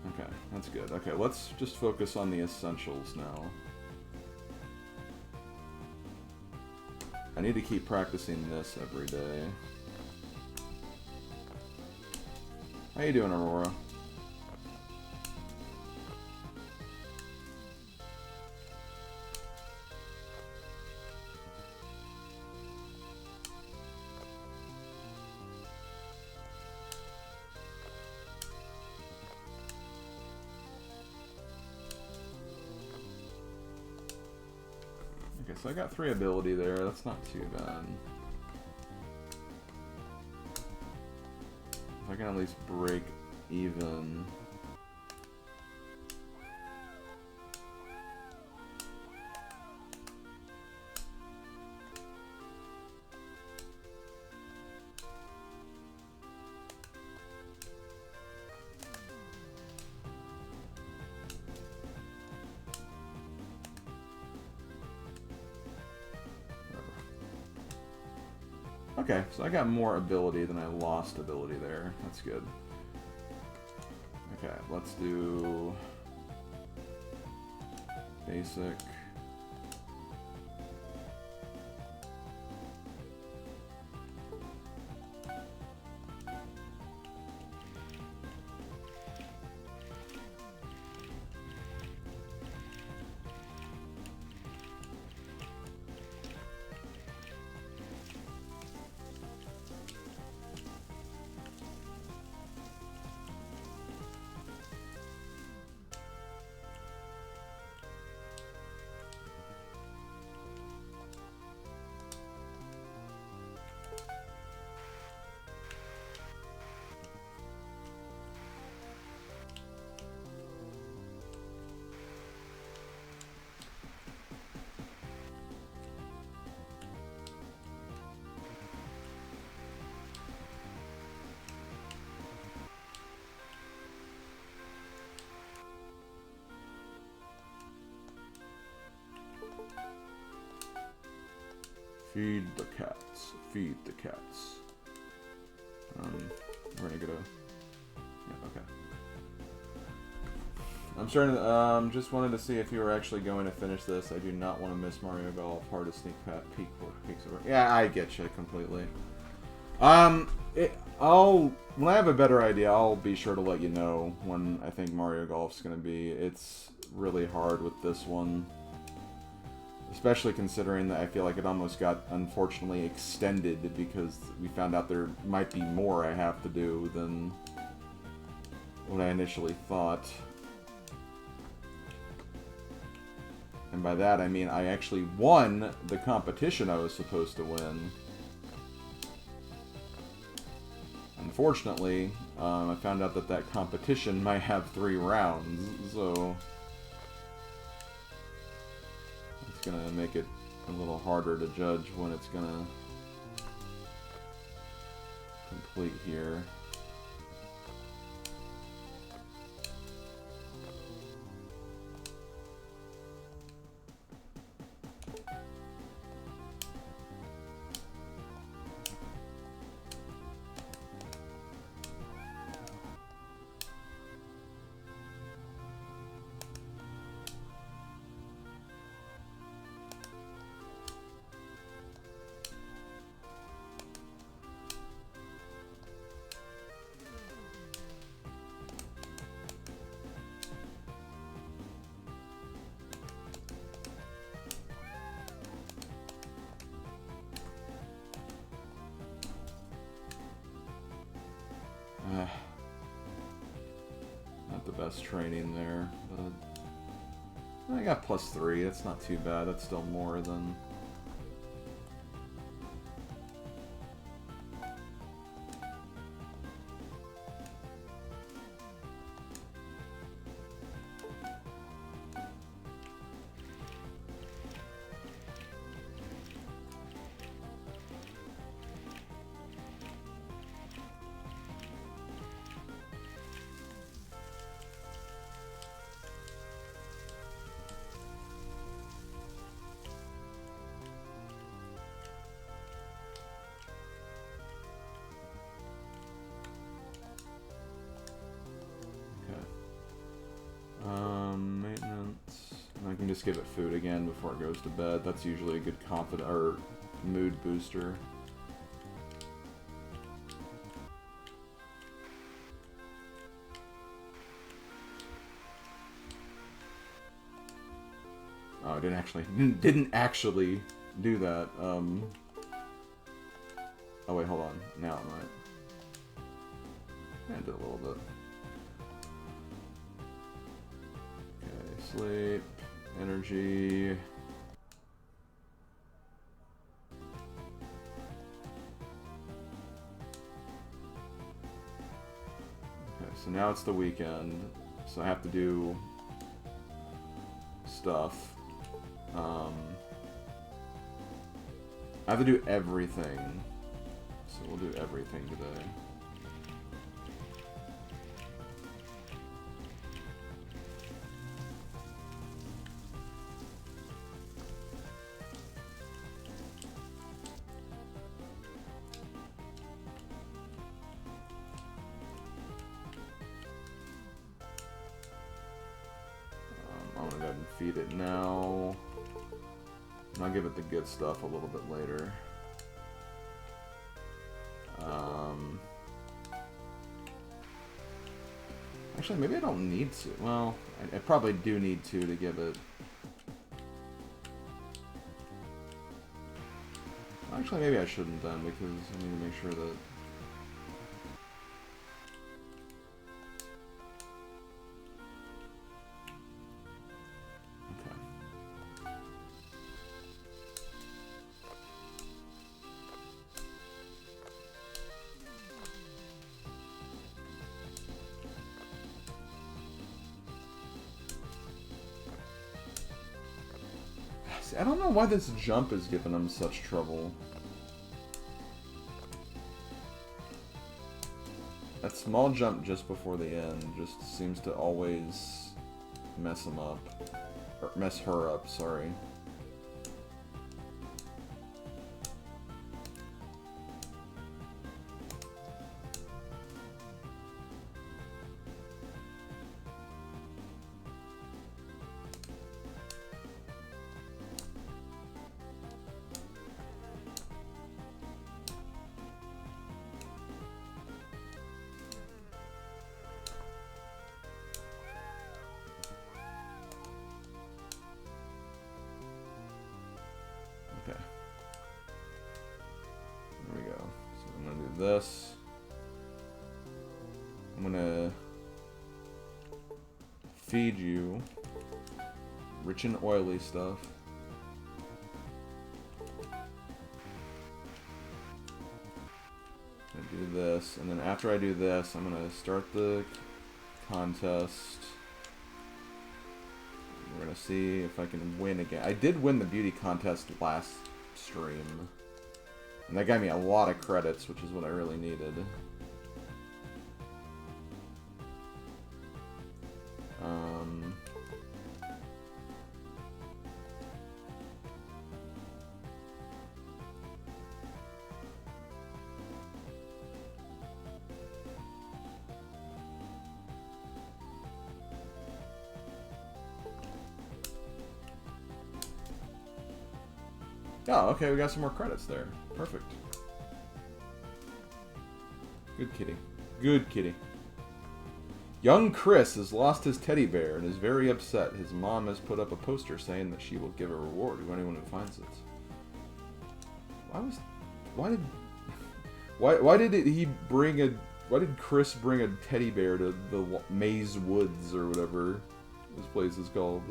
Okay, that's good. Okay, let's just focus on the essentials now. I need to keep practicing this every day. How you doing, Aurora? Okay, so I got 3 ability there. That's not too bad. If I can at least break even. Okay, so I got more ability than I lost ability there. That's good. Okay, let's do basic. Feed the cats. Feed the cats. We're gonna get a... Yeah, okay. I'm starting to, just wanted to see if you were actually going to finish this. I do not want to miss Mario Golf. Hard to sneak peeks over. Yeah, I get you completely. When I have a better idea, I'll be sure to let you know when I think Mario Golf's gonna be. It's really hard with this one. Especially considering that I feel like it almost got, unfortunately, extended because we found out there might be more I have to do than what I initially thought. And by that I mean I actually won the competition I was supposed to win. Unfortunately, I found out that that competition might have 3 rounds, so it's gonna make it a little harder to judge when it's gonna complete here. Not the best training there, but I got +3. That's not too bad. That's still more than... Maintenance. And I can just give it food again before it goes to bed. That's usually a good confidence or mood booster. Oh, I didn't actually do that. Oh wait, hold on. Now it might. Yeah, I did a little bit. Sleep, energy. Okay, so now it's the weekend, so I have to do stuff. I have to do everything, so we'll do everything today. I'm gonna go ahead and feed it now. And I'll give it the good stuff a little bit later. Actually, maybe I don't need to. Well, I probably do need to give it. Actually, maybe I shouldn't then, because I need to make sure that... I don't know why this jump is giving them such trouble. That small jump just before the end just seems to always mess them up. Or mess her up, sorry. this. I'm gonna feed you rich and oily stuff. I'm gonna do this, and then after I do this, I'm gonna start the contest. We're gonna see if I can win again. I did win the beauty contest last stream, and that got me a lot of credits, which is what I really needed. Oh, okay, we got some more credits there. Perfect. Good kitty. Good kitty. Young Chris has lost his teddy bear and is very upset. His mom has put up a poster saying that she will give a reward to anyone who finds it. Why did Chris bring a teddy bear to the Maze Woods or whatever this place is called?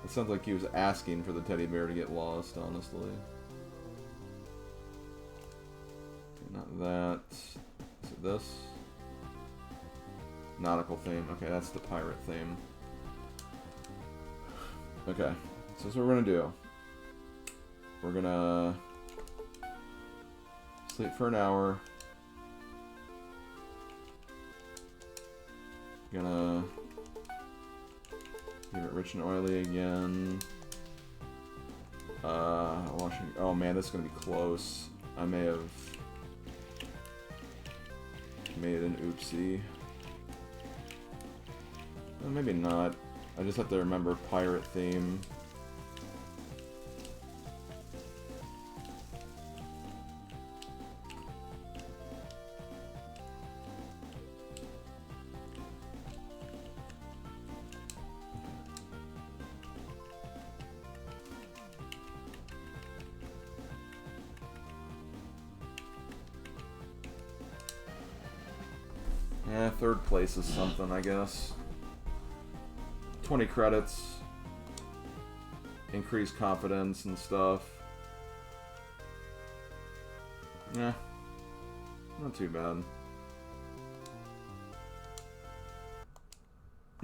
It sounds like he was asking for the teddy bear to get lost, honestly. Okay, not that. Is it this? Nautical theme. Okay, that's the pirate theme. Okay, so that's what we're gonna do. We're gonna sleep for an hour. Gonna give it rich and oily again. Washing. Oh man, this is gonna be close. I may have made an oopsie. Well, maybe not. I just have to remember pirate theme. Yeah, third place is something, I guess. 20 credits. Increased confidence and stuff. Yeah. Not too bad.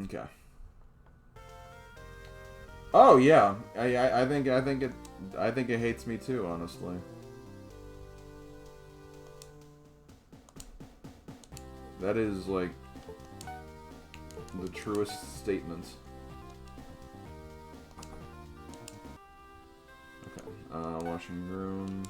Okay. Oh yeah. I think it hates me too, honestly. That is, like, the truest statement. Okay, washing room.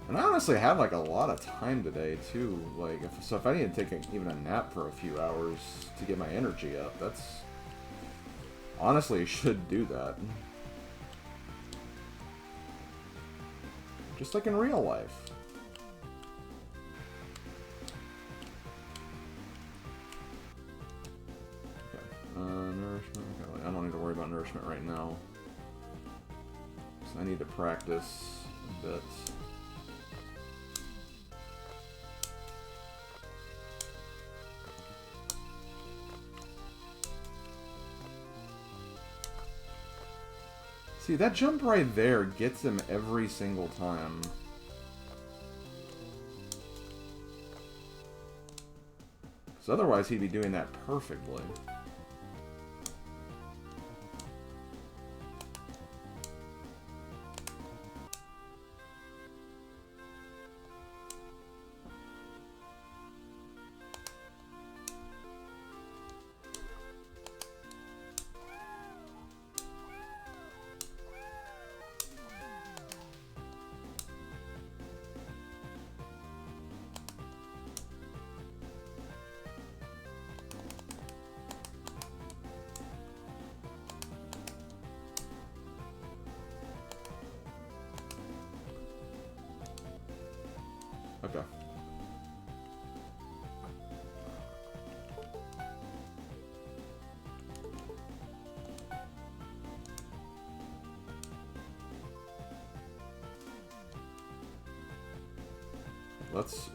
And I honestly had like a lot of time today too. Like, if I need to take even a nap for a few hours to get my energy up, that's honestly, I should do that. Just like in real life. Okay, nourishment. Okay, I don't need to worry about nourishment right now. So I need to practice a bit. See, that jump right there gets him every single time. Because otherwise he'd be doing that perfectly. let's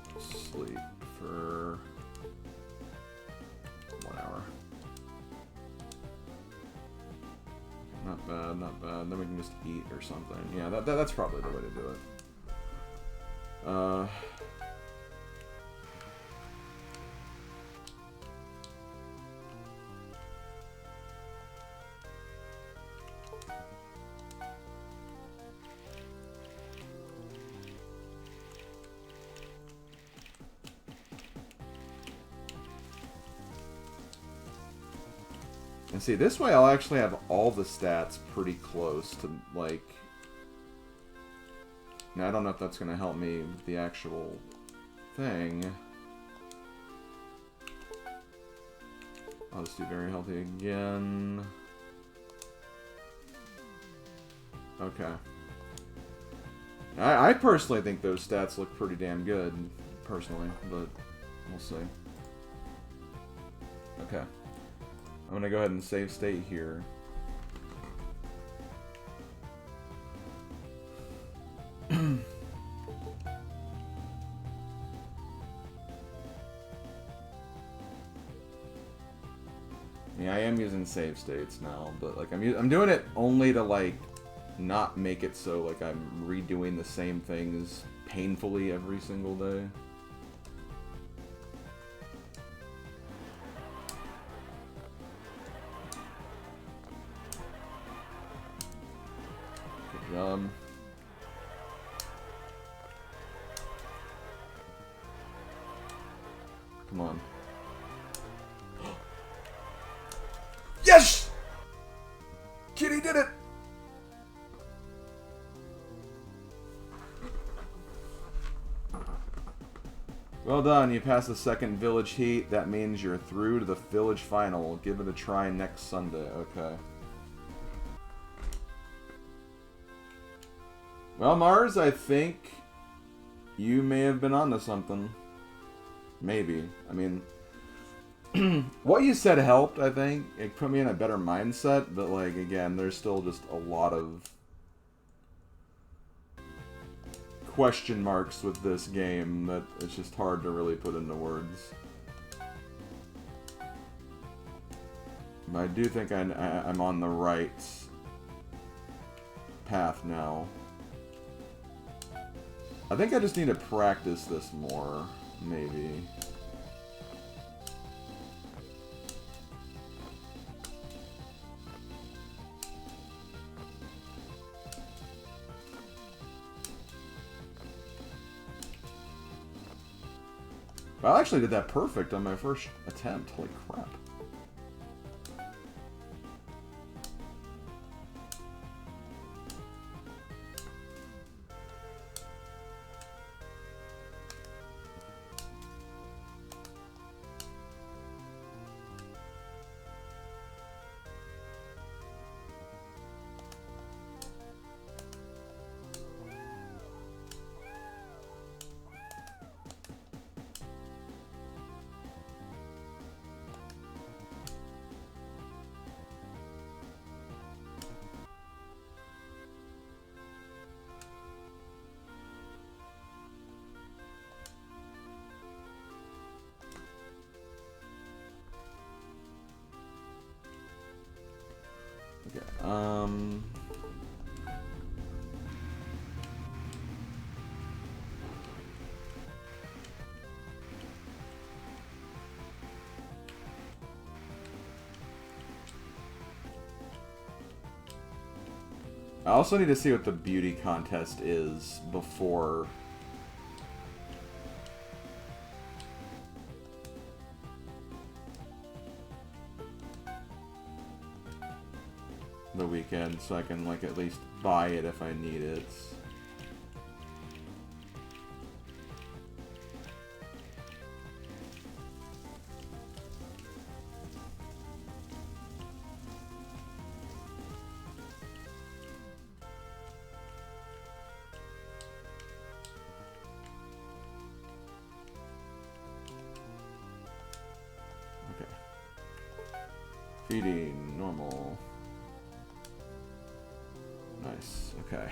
sleep for 1 hour. Not bad, not bad. Then we can just eat or something. Yeah, that's probably the way to do it. And see, this way I'll actually have all the stats pretty close to, like... Now, I don't know if that's going to help me with the actual thing. I'll just do very healthy again. Okay. I personally think those stats look pretty damn good, personally, but we'll see. Okay. I'm gonna go ahead and save state here. Yeah, I am using save states now, but like I'm doing it only to like not make it so like I'm redoing the same things painfully every single day. Good job. Come on. Yes! Kitty did it! Well done, you passed the second village heat. That means you're through to the village final. Give it a try next Sunday. Okay. Well, Mars, I think you may have been onto something. Maybe. I mean, what you said helped, I think. It put me in a better mindset, but, like, again, there's still just a lot of question marks with this game that it's just hard to really put into words. But I do think I'm on the right path now. I think I just need to practice this more, maybe. I actually did that perfect on my first attempt. Holy crap. Okay, I also need to see what the beauty contest is before the weekend, so I can like at least buy it if I need it. Okay. Feeding, normal. Nice, okay.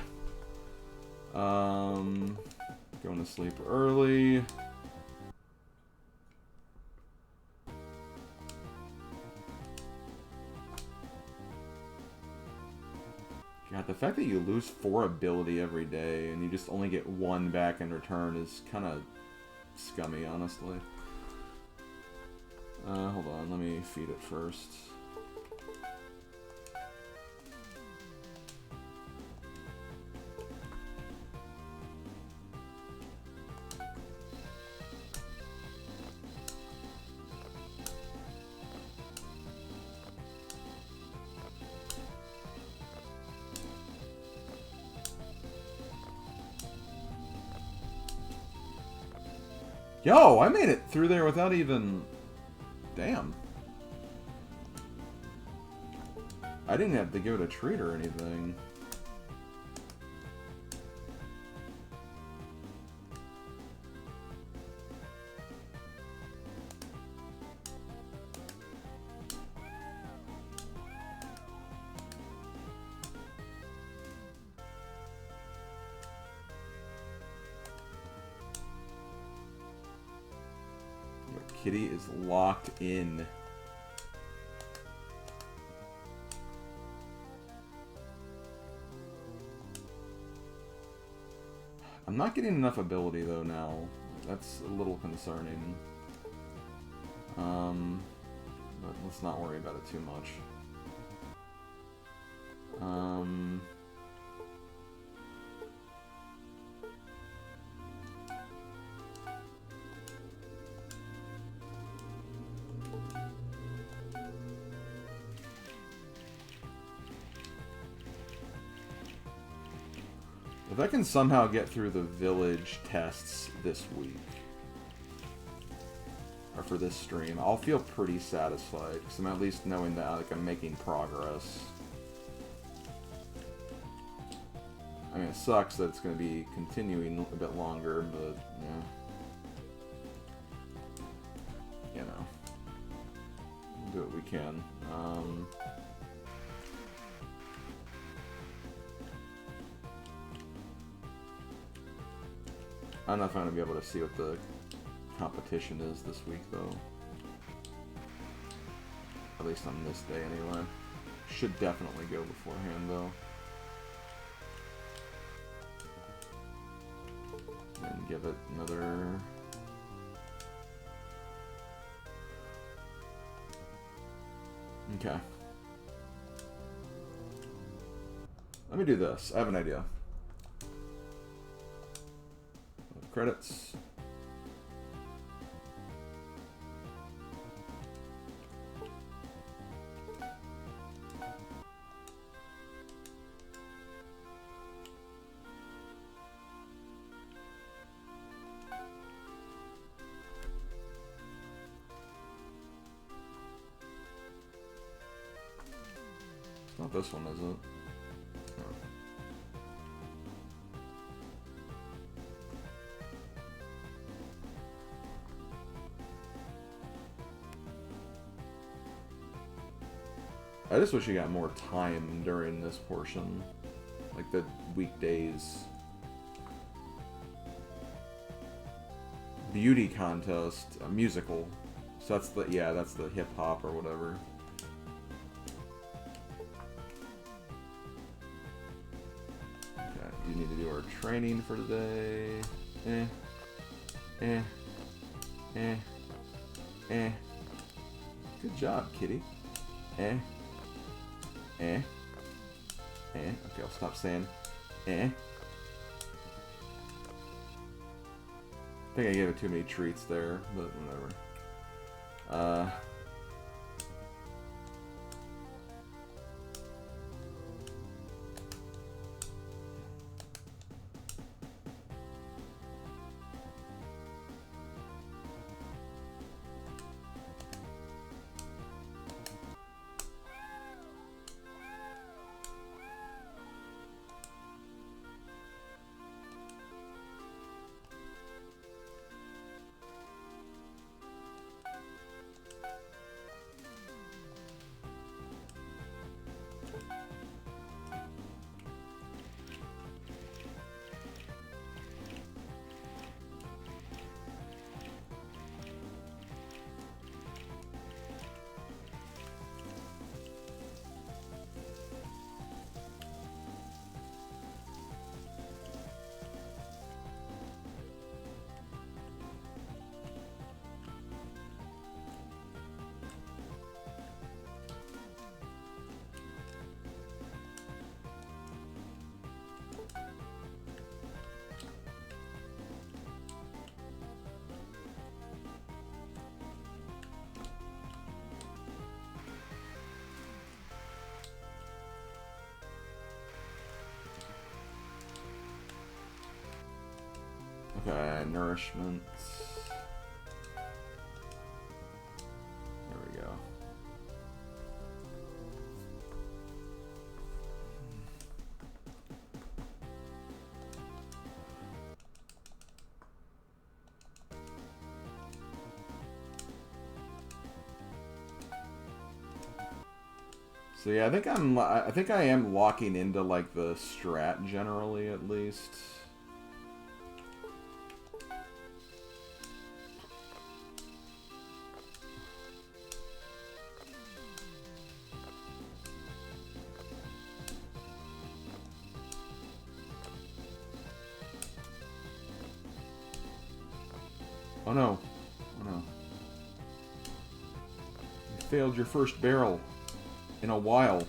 Going to sleep early. God, the fact that you lose 4 ability every day and you just only get 1 back in return is kind of scummy, honestly. Hold on, let me feed it first. Yo, I made it through there without even... Damn. I didn't have to give it a treat or anything. Kitty is locked in. I'm not getting enough ability though now. That's a little concerning. But let's not worry about it too much. If I can somehow get through the village tests this week, or for this stream, I'll feel pretty satisfied, because I'm at least knowing that like I'm making progress. I mean, it sucks that it's going to be continuing a bit longer, but, yeah. You know. We'll do what we can. I'm not going to be able to see what the competition is this week, though. At least on this day, anyway. Should definitely go beforehand, though. And give it another... Okay. Let me do this. I have an idea. Credits. It's not this one, is it? No. I just wish you got more time during this portion. Like the weekdays. Beauty contest, a musical. So that's the, yeah, that's the hip hop or whatever. Okay, you need to do our training for today. Good job, kitty. Okay, I'll stop saying I think I gave it too many treats there, but whatever. Okay, nourishment. There we go. So yeah, I think I am locking into like the strat generally at least. Oh no. Oh no. You failed your first barrel in a while.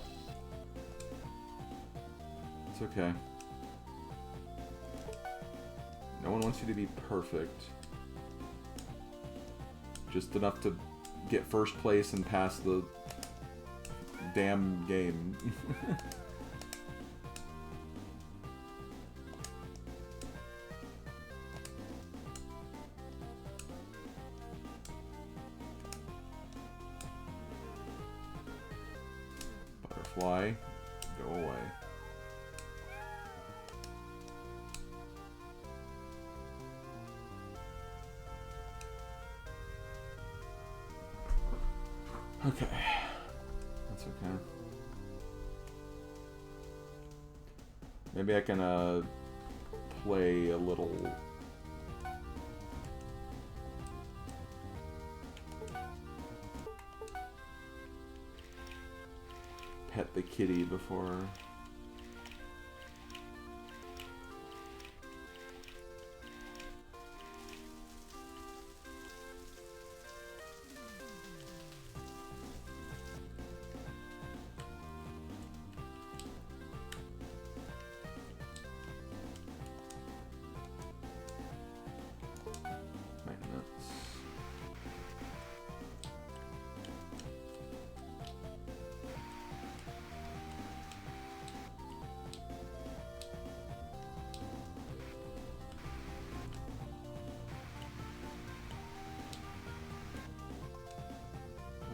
It's okay. No one wants you to be perfect. Just enough to get first place and pass the damn game. Butterfly, go away. Okay. That's okay. Maybe I can play a little pet the kitty before.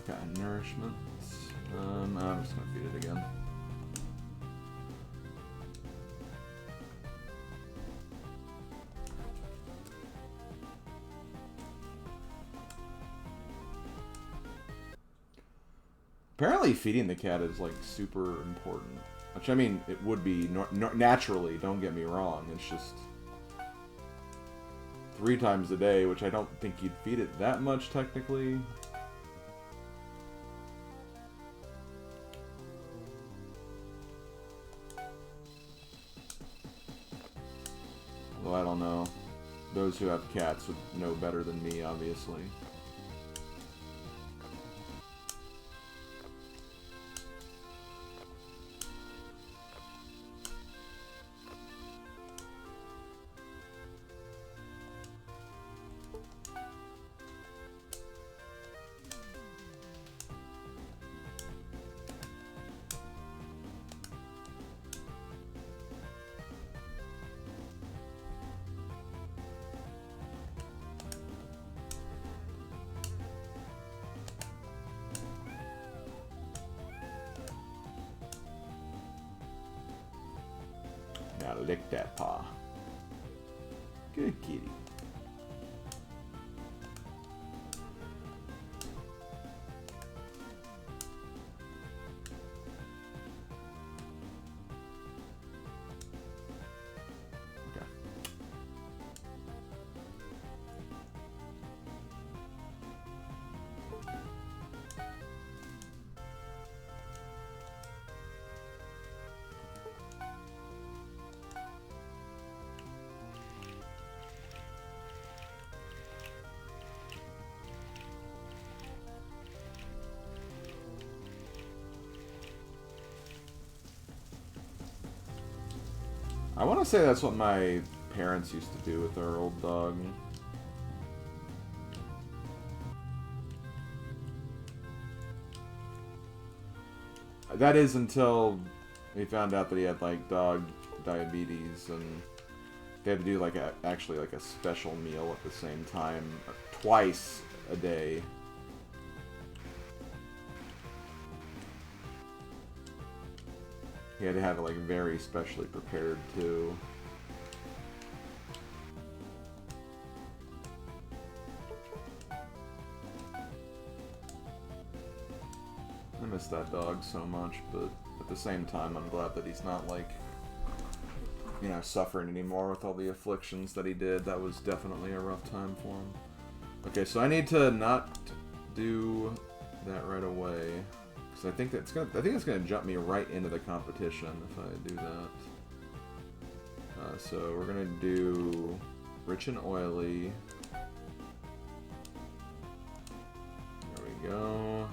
Okay, nourishment. I'm just gonna feed it again. Apparently feeding the cat is like super important. Which I mean, it would be naturally, don't get me wrong. It's just 3 times a day, which I don't think you'd feed it that much technically. Although I don't know. Those who have cats would know better than me, obviously. Now lick that paw. Good kitty. Okay. I want to say that's what my parents used to do with their old dog. That is until we found out that he had like dog diabetes, and They had to do like actually like a special meal at the same time, twice a day. He had to have it like very specially prepared too. I miss that dog so much, but at the same time, I'm glad that he's not like, you know, suffering anymore with all the afflictions that he did. That was definitely a rough time for him. Okay, so I need to not do that right away. I think it's gonna jump me right into the competition if I do that. So we're gonna do rich and oily. There we go.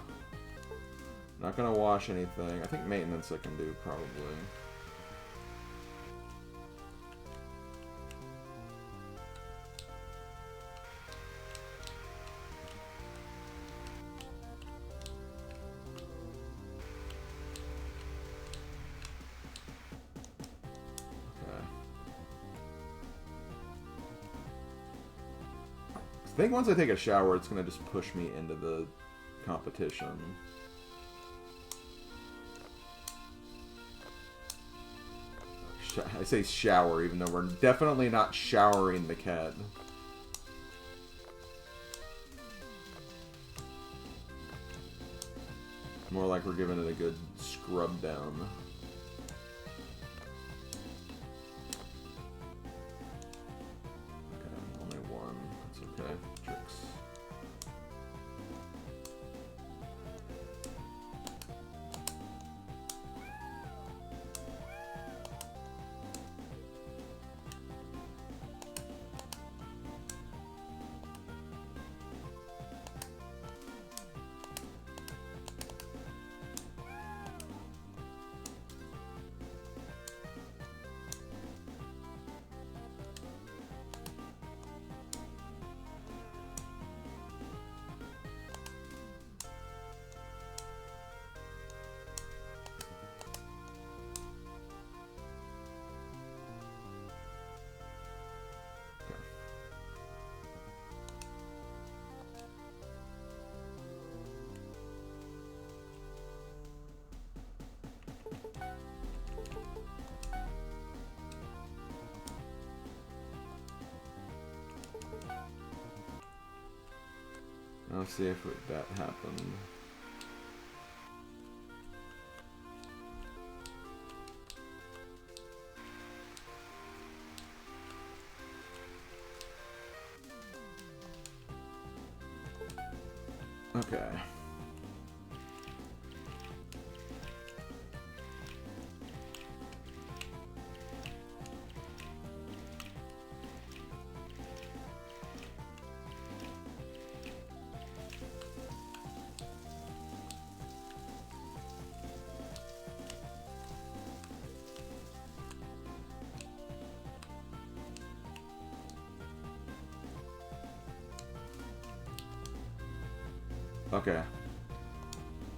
Not gonna wash anything. I think maintenance I can do probably. I think once I take a shower, it's going to just push me into the competition. I say shower, even though we're definitely not showering the cat. More like we're giving it a good scrub down. Let's see if that happened. Okay. Okay.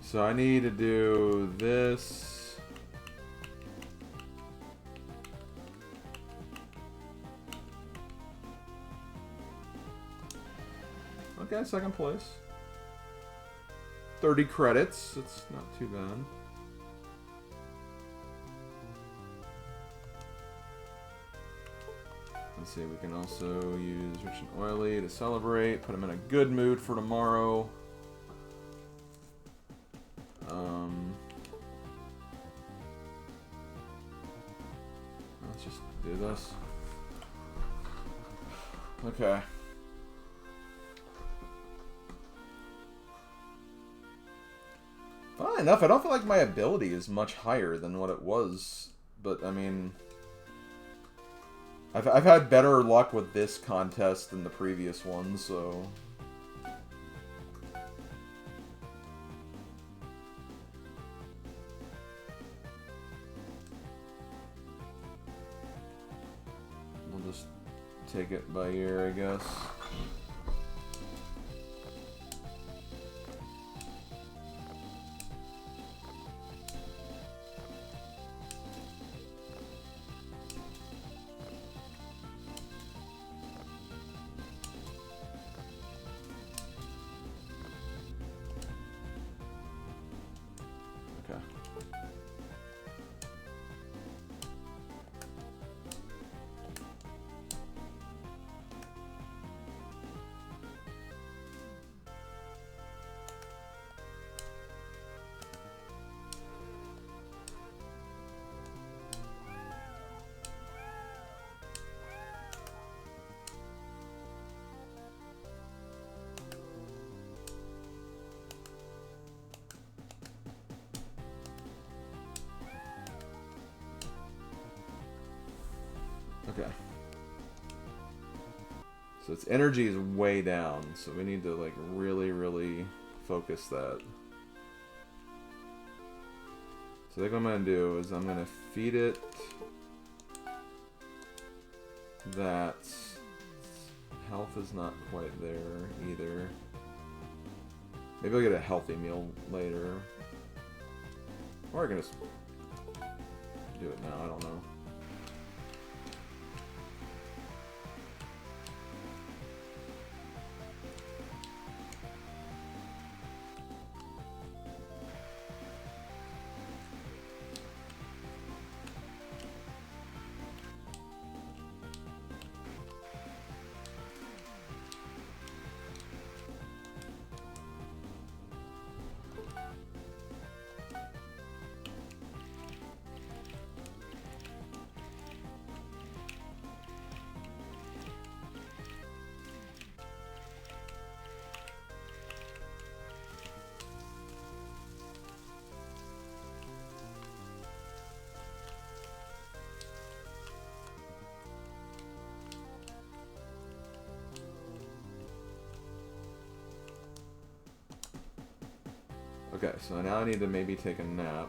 So I need to do this. Okay, second place. 30 credits. It's not too bad. Let's see, we can also use rich and oily to celebrate. Put him in a good mood for tomorrow. Let's just do this. Okay. Funnily enough, I don't feel like my ability is much higher than what it was, but I mean, I've had better luck with this contest than the previous one, so. We'll just take it by ear, I guess. Okay. Okay. So its energy is way down, so we need to like really, really focus that. So I think what I'm gonna do is I'm gonna feed it that. Health is not quite there either. Maybe I'll get a healthy meal later. Or I can just do it now, I don't know. Okay, so now I need to maybe take a nap.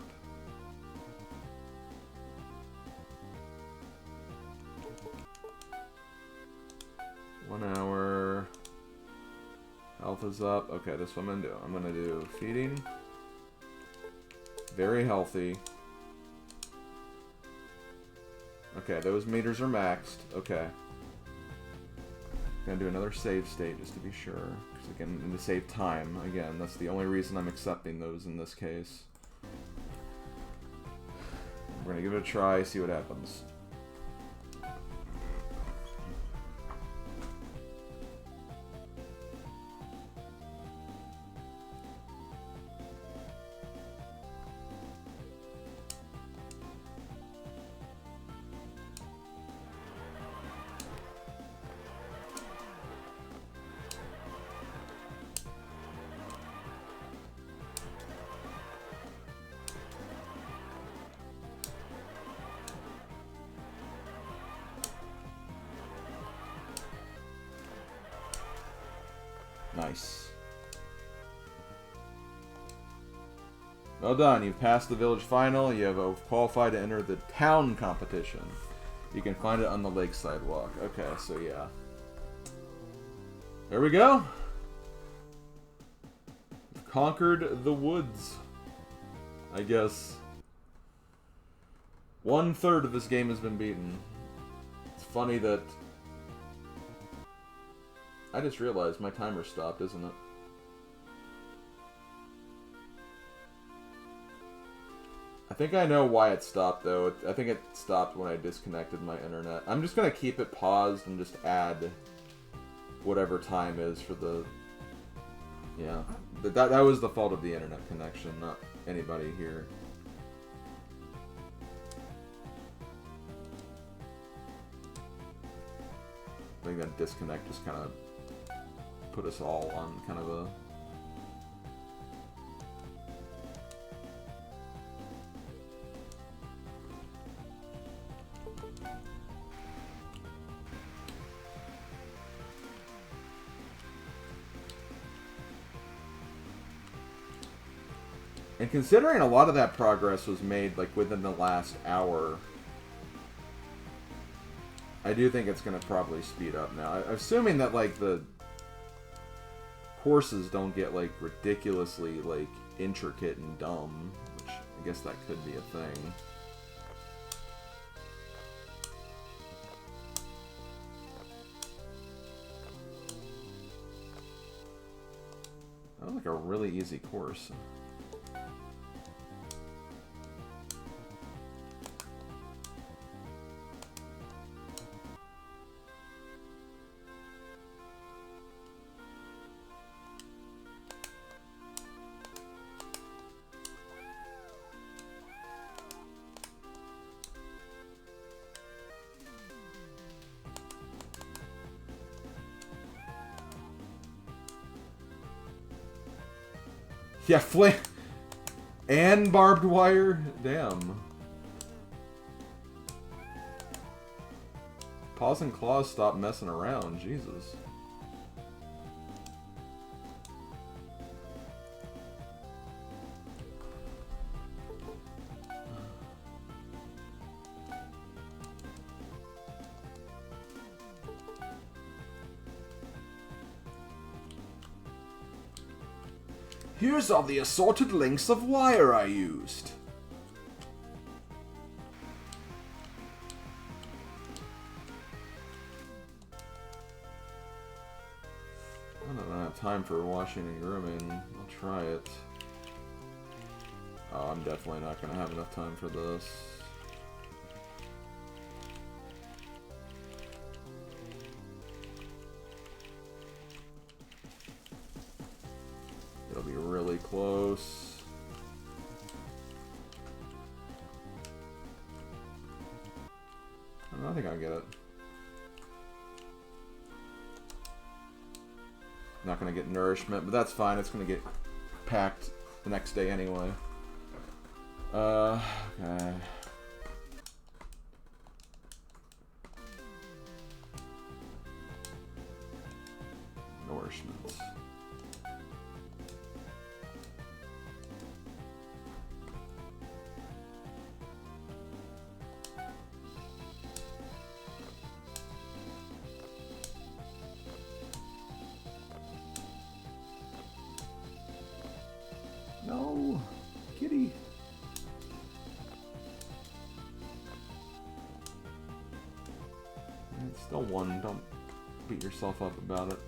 One hour. Health is up. Okay, this is what I'm gonna do. I'm gonna do feeding. Very healthy. Okay, those meters are maxed. Okay. Gonna do another save state just to be sure. Because again, and to save time. Again, that's the only reason I'm accepting those in this case. We're gonna give it a try, see what happens. Nice. Well done. You've passed the village final. You have qualified to enter the town competition. You can find it on the lake sidewalk. Okay, so yeah. There we go. We've conquered the woods. I guess 1/3 of this game has been beaten. It's funny that I just realized my timer stopped, isn't it? I think I know why it stopped, though. I think it stopped when I disconnected my internet. I'm just going to keep it paused and just add whatever time is for the... Yeah. That was the fault of the internet connection, not anybody here. I think that disconnect just kind of put us all on kind of a... And considering a lot of that progress was made like within the last hour, I do think it's going to probably speed up now. Assuming that like the courses don't get like ridiculously like intricate and dumb, which I guess that could be a thing. That was like a really easy course. Yeah, flame and barbed wire? Damn. Paws and Claws, stop messing around. Jesus. Here's all the assorted lengths of wire I used. I don't have time for washing and grooming. I'll try it. Oh, I'm definitely not going to have enough time for this. It'll be really close. I think I'll get it. Not going to get nourishment, but that's fine. It's going to get packed the next day anyway. Okay. Nourishment. No, kitty. It's still one. Don't beat yourself up about it.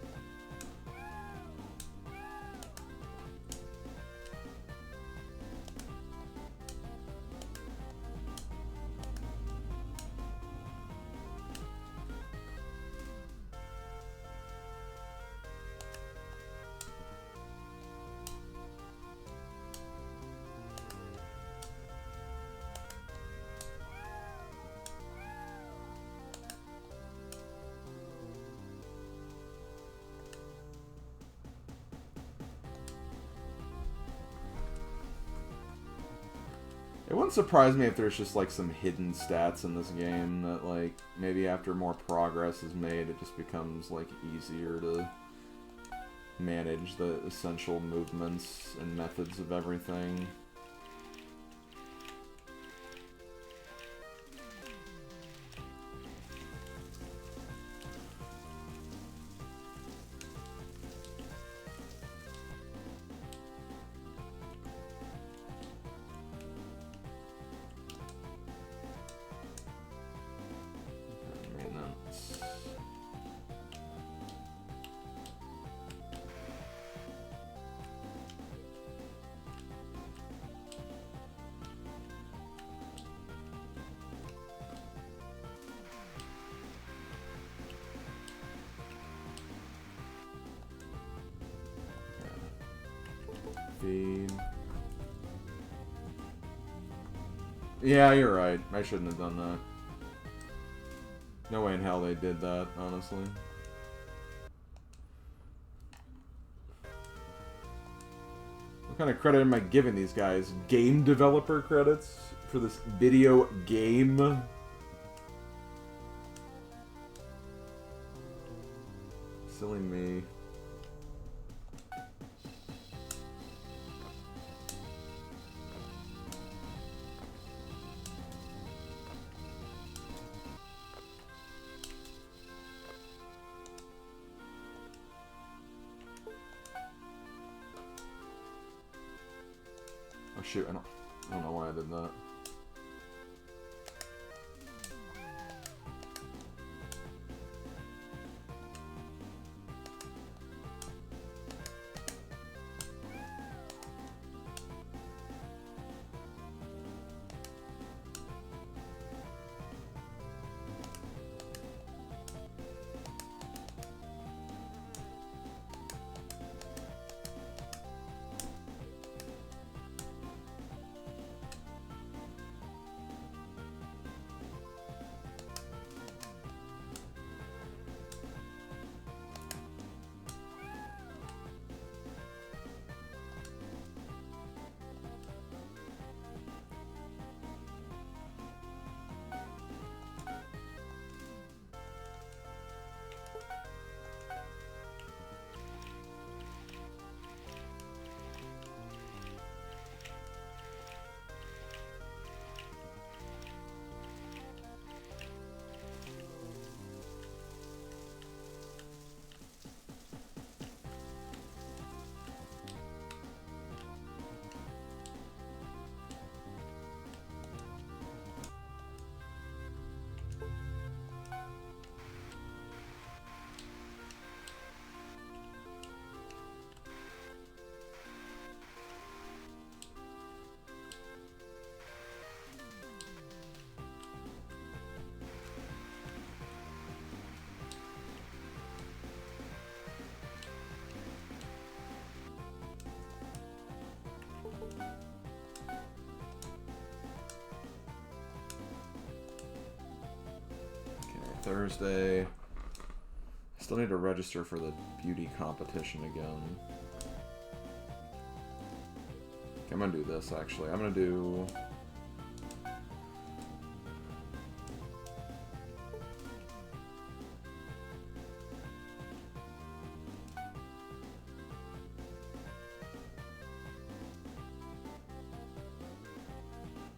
It wouldn't surprise me if there's just like some hidden stats in this game that like maybe after more progress is made it just becomes like easier to manage the essential movements and methods of everything. Feed. Yeah, you're right. I shouldn't have done that. No way in hell they did that, honestly. What kind of credit am I giving these guys? Game developer credits for this video game? Silly me. Oh shoot, I don't know why I did that. Thursday. Still need to register for the beauty competition again. Okay, I'm gonna do this actually. I'm gonna do...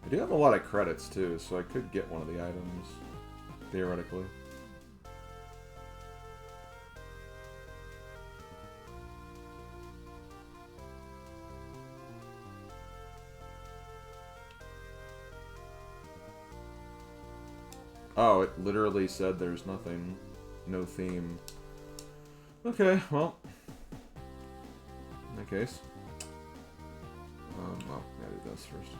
I do have a lot of credits too, so I could get one of the items, theoretically. Oh, it literally said there's nothing, no theme. Okay, well, in that case, well, I gotta do this first.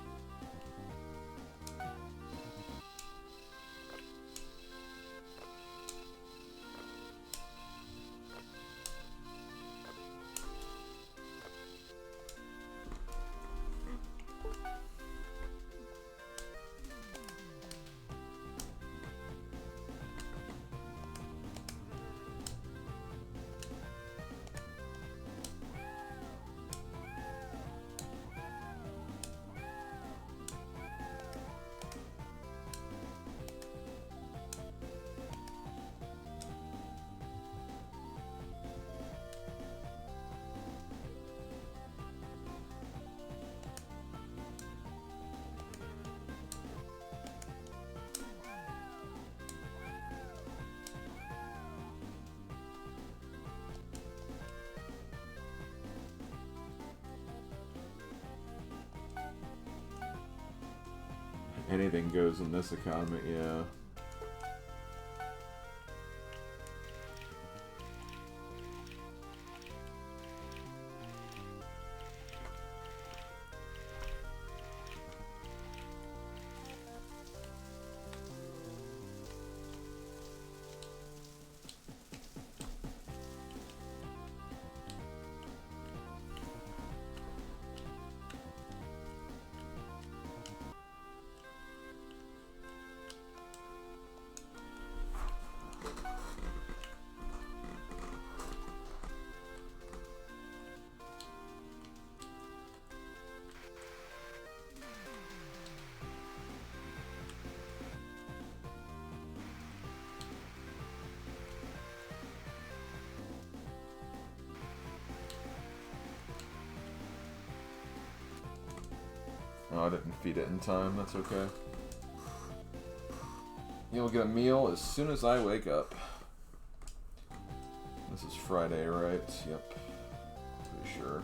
Anything goes in this economy, yeah. Oh, I didn't feed it in time. That's okay. You'll get a meal as soon as I wake up. This is Friday, right? Yep. Pretty sure.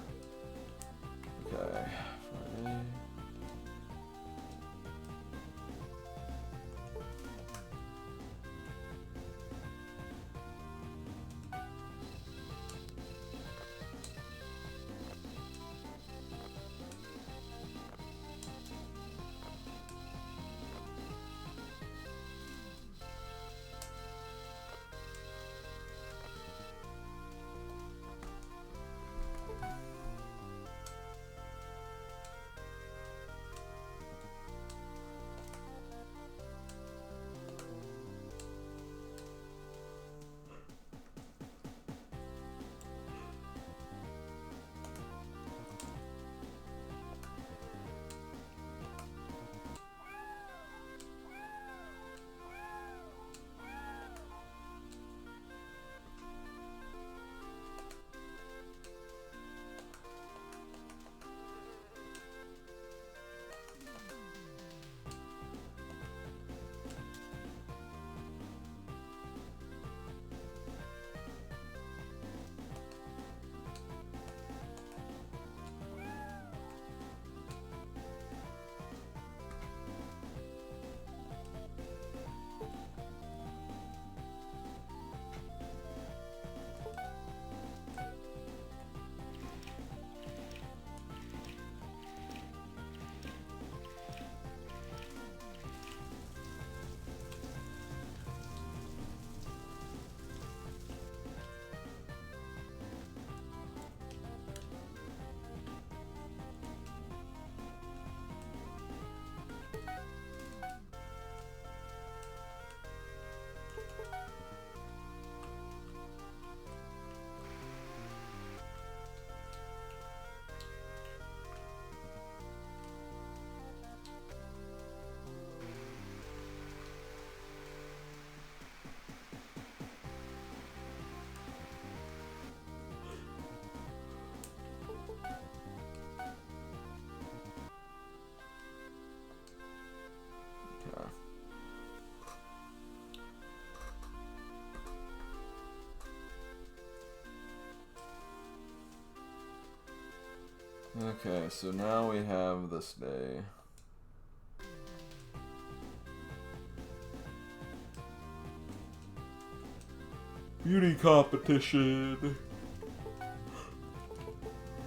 Okay. Friday. Okay, so now we have this day. Beauty competition.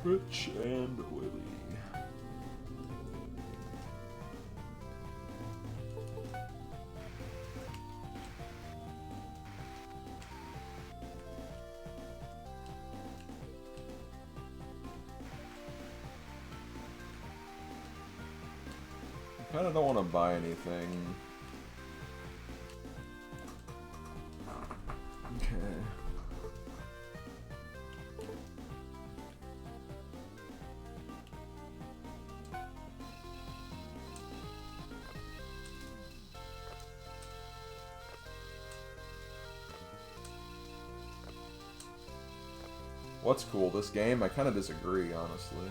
Rich and witty. I kinda don't want to buy anything. Okay. What's cool, this game? I kind of disagree, honestly.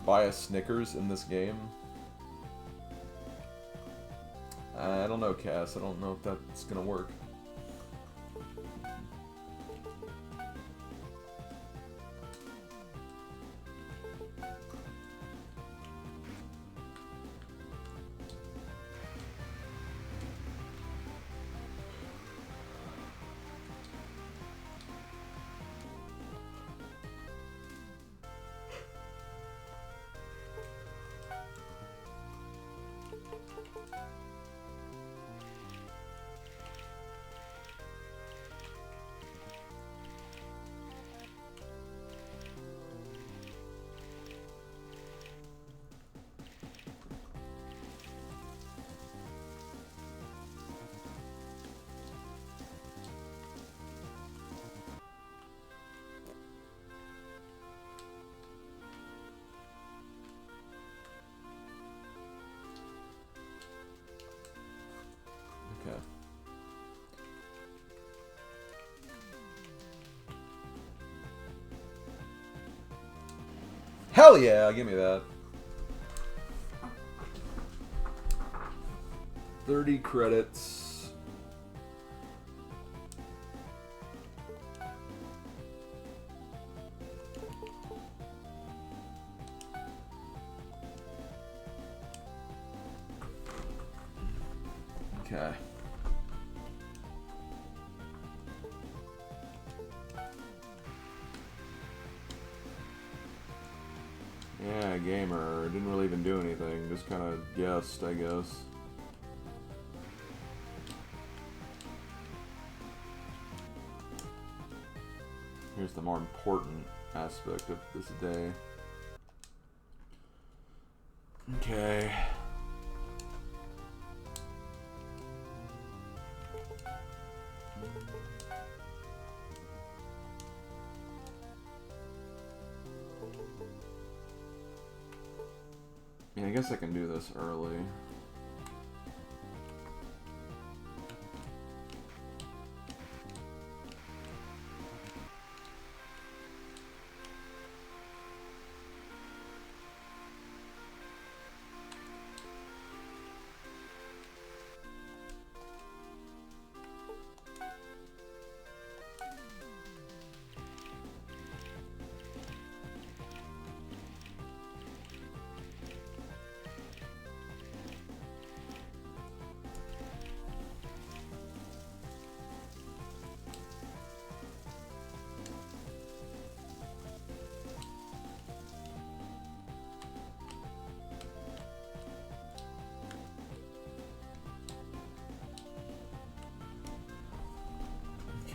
Buy a Snickers in this game? I don't know, Cass. I don't know if that's gonna work. Okay. Hell yeah, give me that. 30 credits. Okay. Yeah, gamer. Didn't really even do anything. Just kind of guessed, I guess. Here's the more important aspect of this day. Okay. Yeah, I guess I can do this early.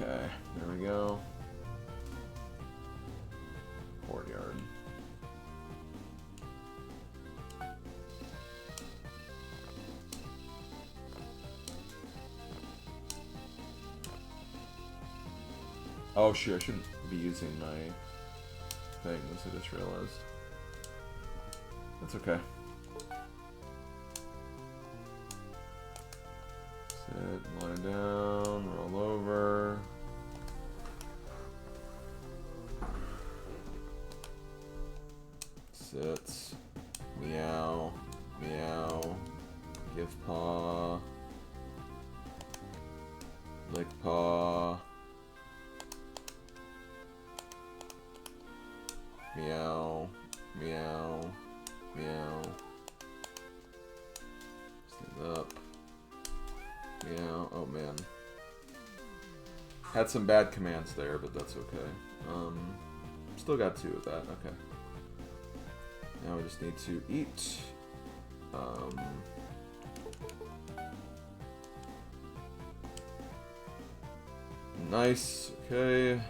Okay, there we go. Courtyard. Oh shoot, I shouldn't be using my things, I just realized. That's okay. Sit, lie down, roll over. Sits, meow, meow, give paw, lick paw, meow, meow, meow, stand up, meow, oh man. Had some bad commands there, but that's okay. Still got 2 of that, okay. Now we just need to eat. Nice, okay.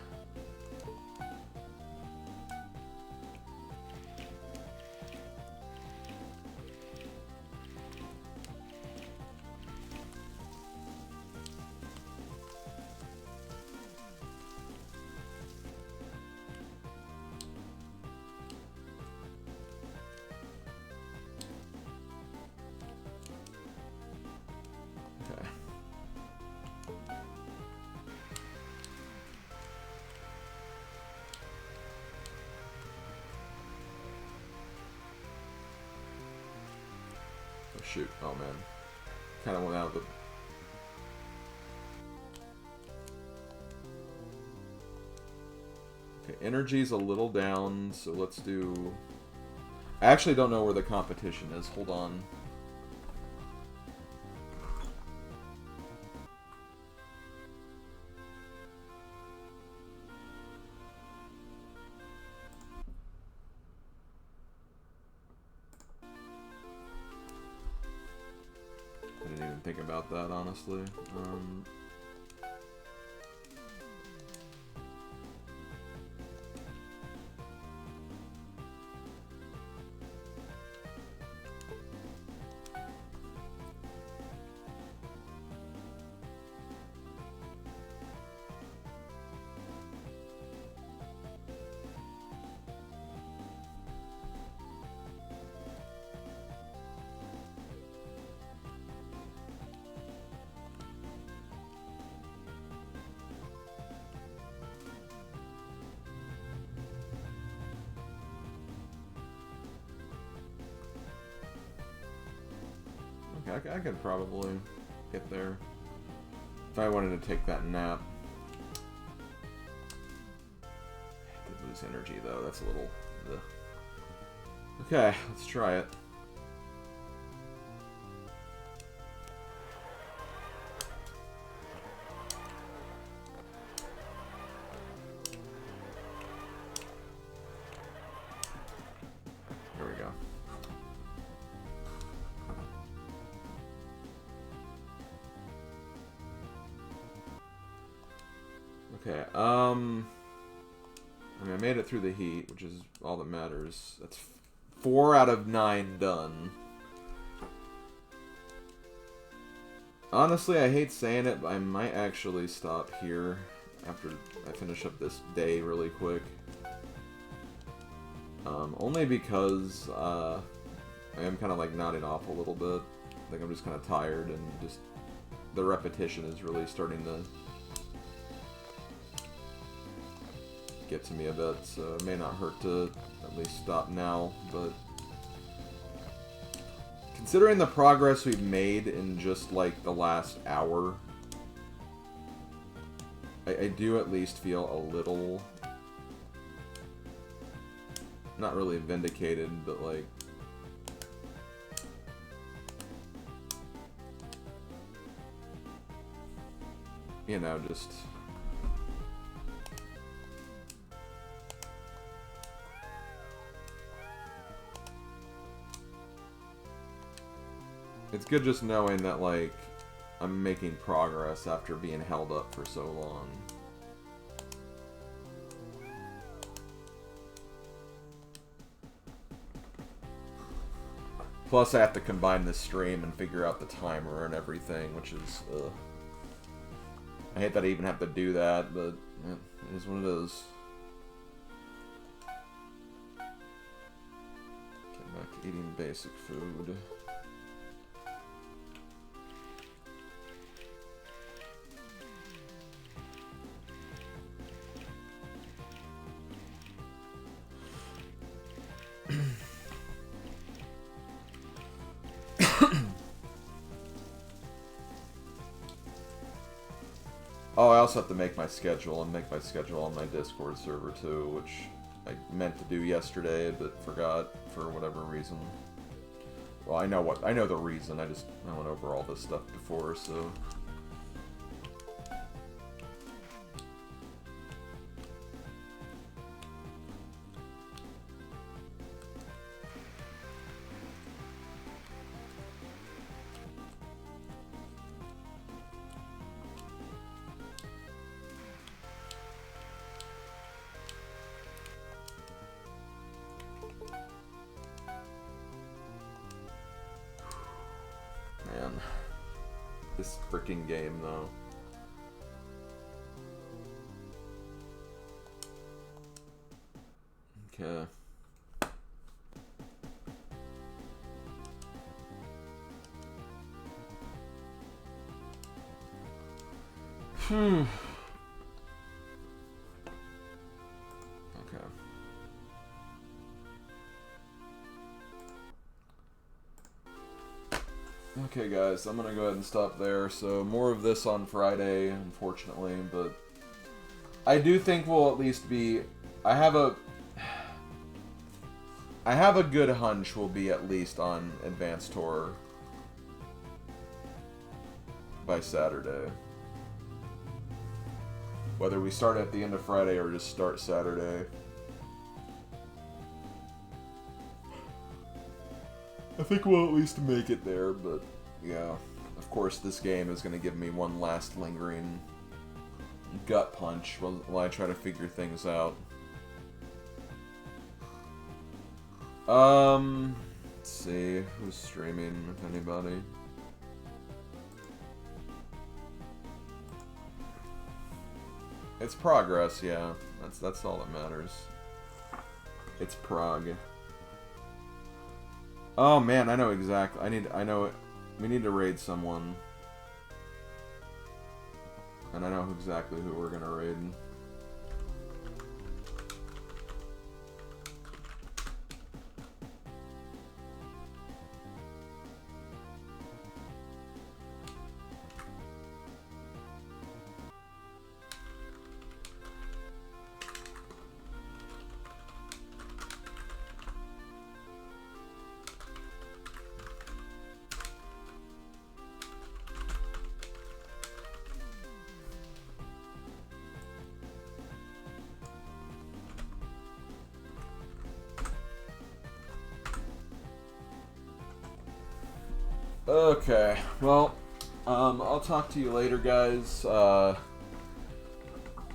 Shoot, oh man. Kind of went out of the... Okay, energy's a little down, so let's do... I actually don't know where the competition is, hold on. Think about that honestly. I could probably get there if I wanted to take that nap. I did lose energy though, that's a little... Ugh. Okay, let's try it. Here we go. Okay, I mean, I made it through the heat, which is all that matters. That's 4 out of 9 done. Honestly, I hate saying it, but I might actually stop here after I finish up this day really quick. Only because I am kind of like nodding off a little bit. I think I'm just kind of tired and just the repetition is really starting to get to me a bit, so it may not hurt to at least stop now, but considering the progress we've made in just like the last hour, I do at least feel a little, not really vindicated, but like, you know, just it's good just knowing that, like, I'm making progress after being held up for so long. Plus, I have to combine this stream and figure out the timer and everything, which is, I hate that I even have to do that, but it is what it is. Get back to eating basic food. Oh, I also have to make my schedule, and make my schedule on my Discord server too, which I meant to do yesterday, but forgot for whatever reason. Well, I know the reason, I went over all this stuff before, so... Man, this freaking game, though. Okay. Okay. Okay guys, I'm gonna go ahead and stop there. So more of this on Friday, unfortunately, but I do think we'll at least be... I have a good hunch we'll be at least on Advanced Tour by Saturday. Whether we start at the end of Friday or just start Saturday. I think we'll at least make it there, but yeah. Of course, this game is going to give me one last lingering gut punch while I try to figure things out. Let's see, who's streaming, if anybody. It's progress, yeah. That's all that matters. It's prog. Oh man, I know exactly. I know it. We need to raid someone. And I know exactly who we're gonna raid. Okay, well, I'll talk to you later, guys.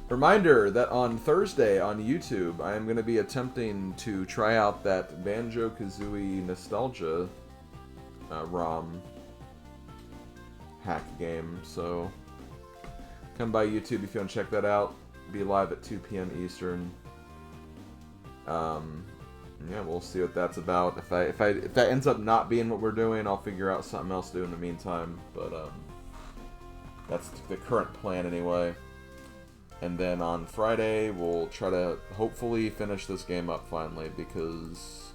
Reminder that on Thursday on YouTube, I am going to be attempting to try out that Banjo-Kazooie Nostalgia ROM hack game, so come by YouTube if you want to check that out. Be live at 2 p.m. Eastern. Yeah, we'll see what that's about. If that ends up not being what we're doing, I'll figure out something else to do in the meantime. But that's the current plan anyway. And then on Friday, we'll try to hopefully finish this game up finally, because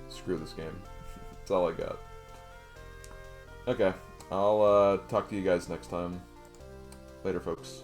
screw this game. That's all I got. Okay, I'll talk to you guys next time. Later, folks.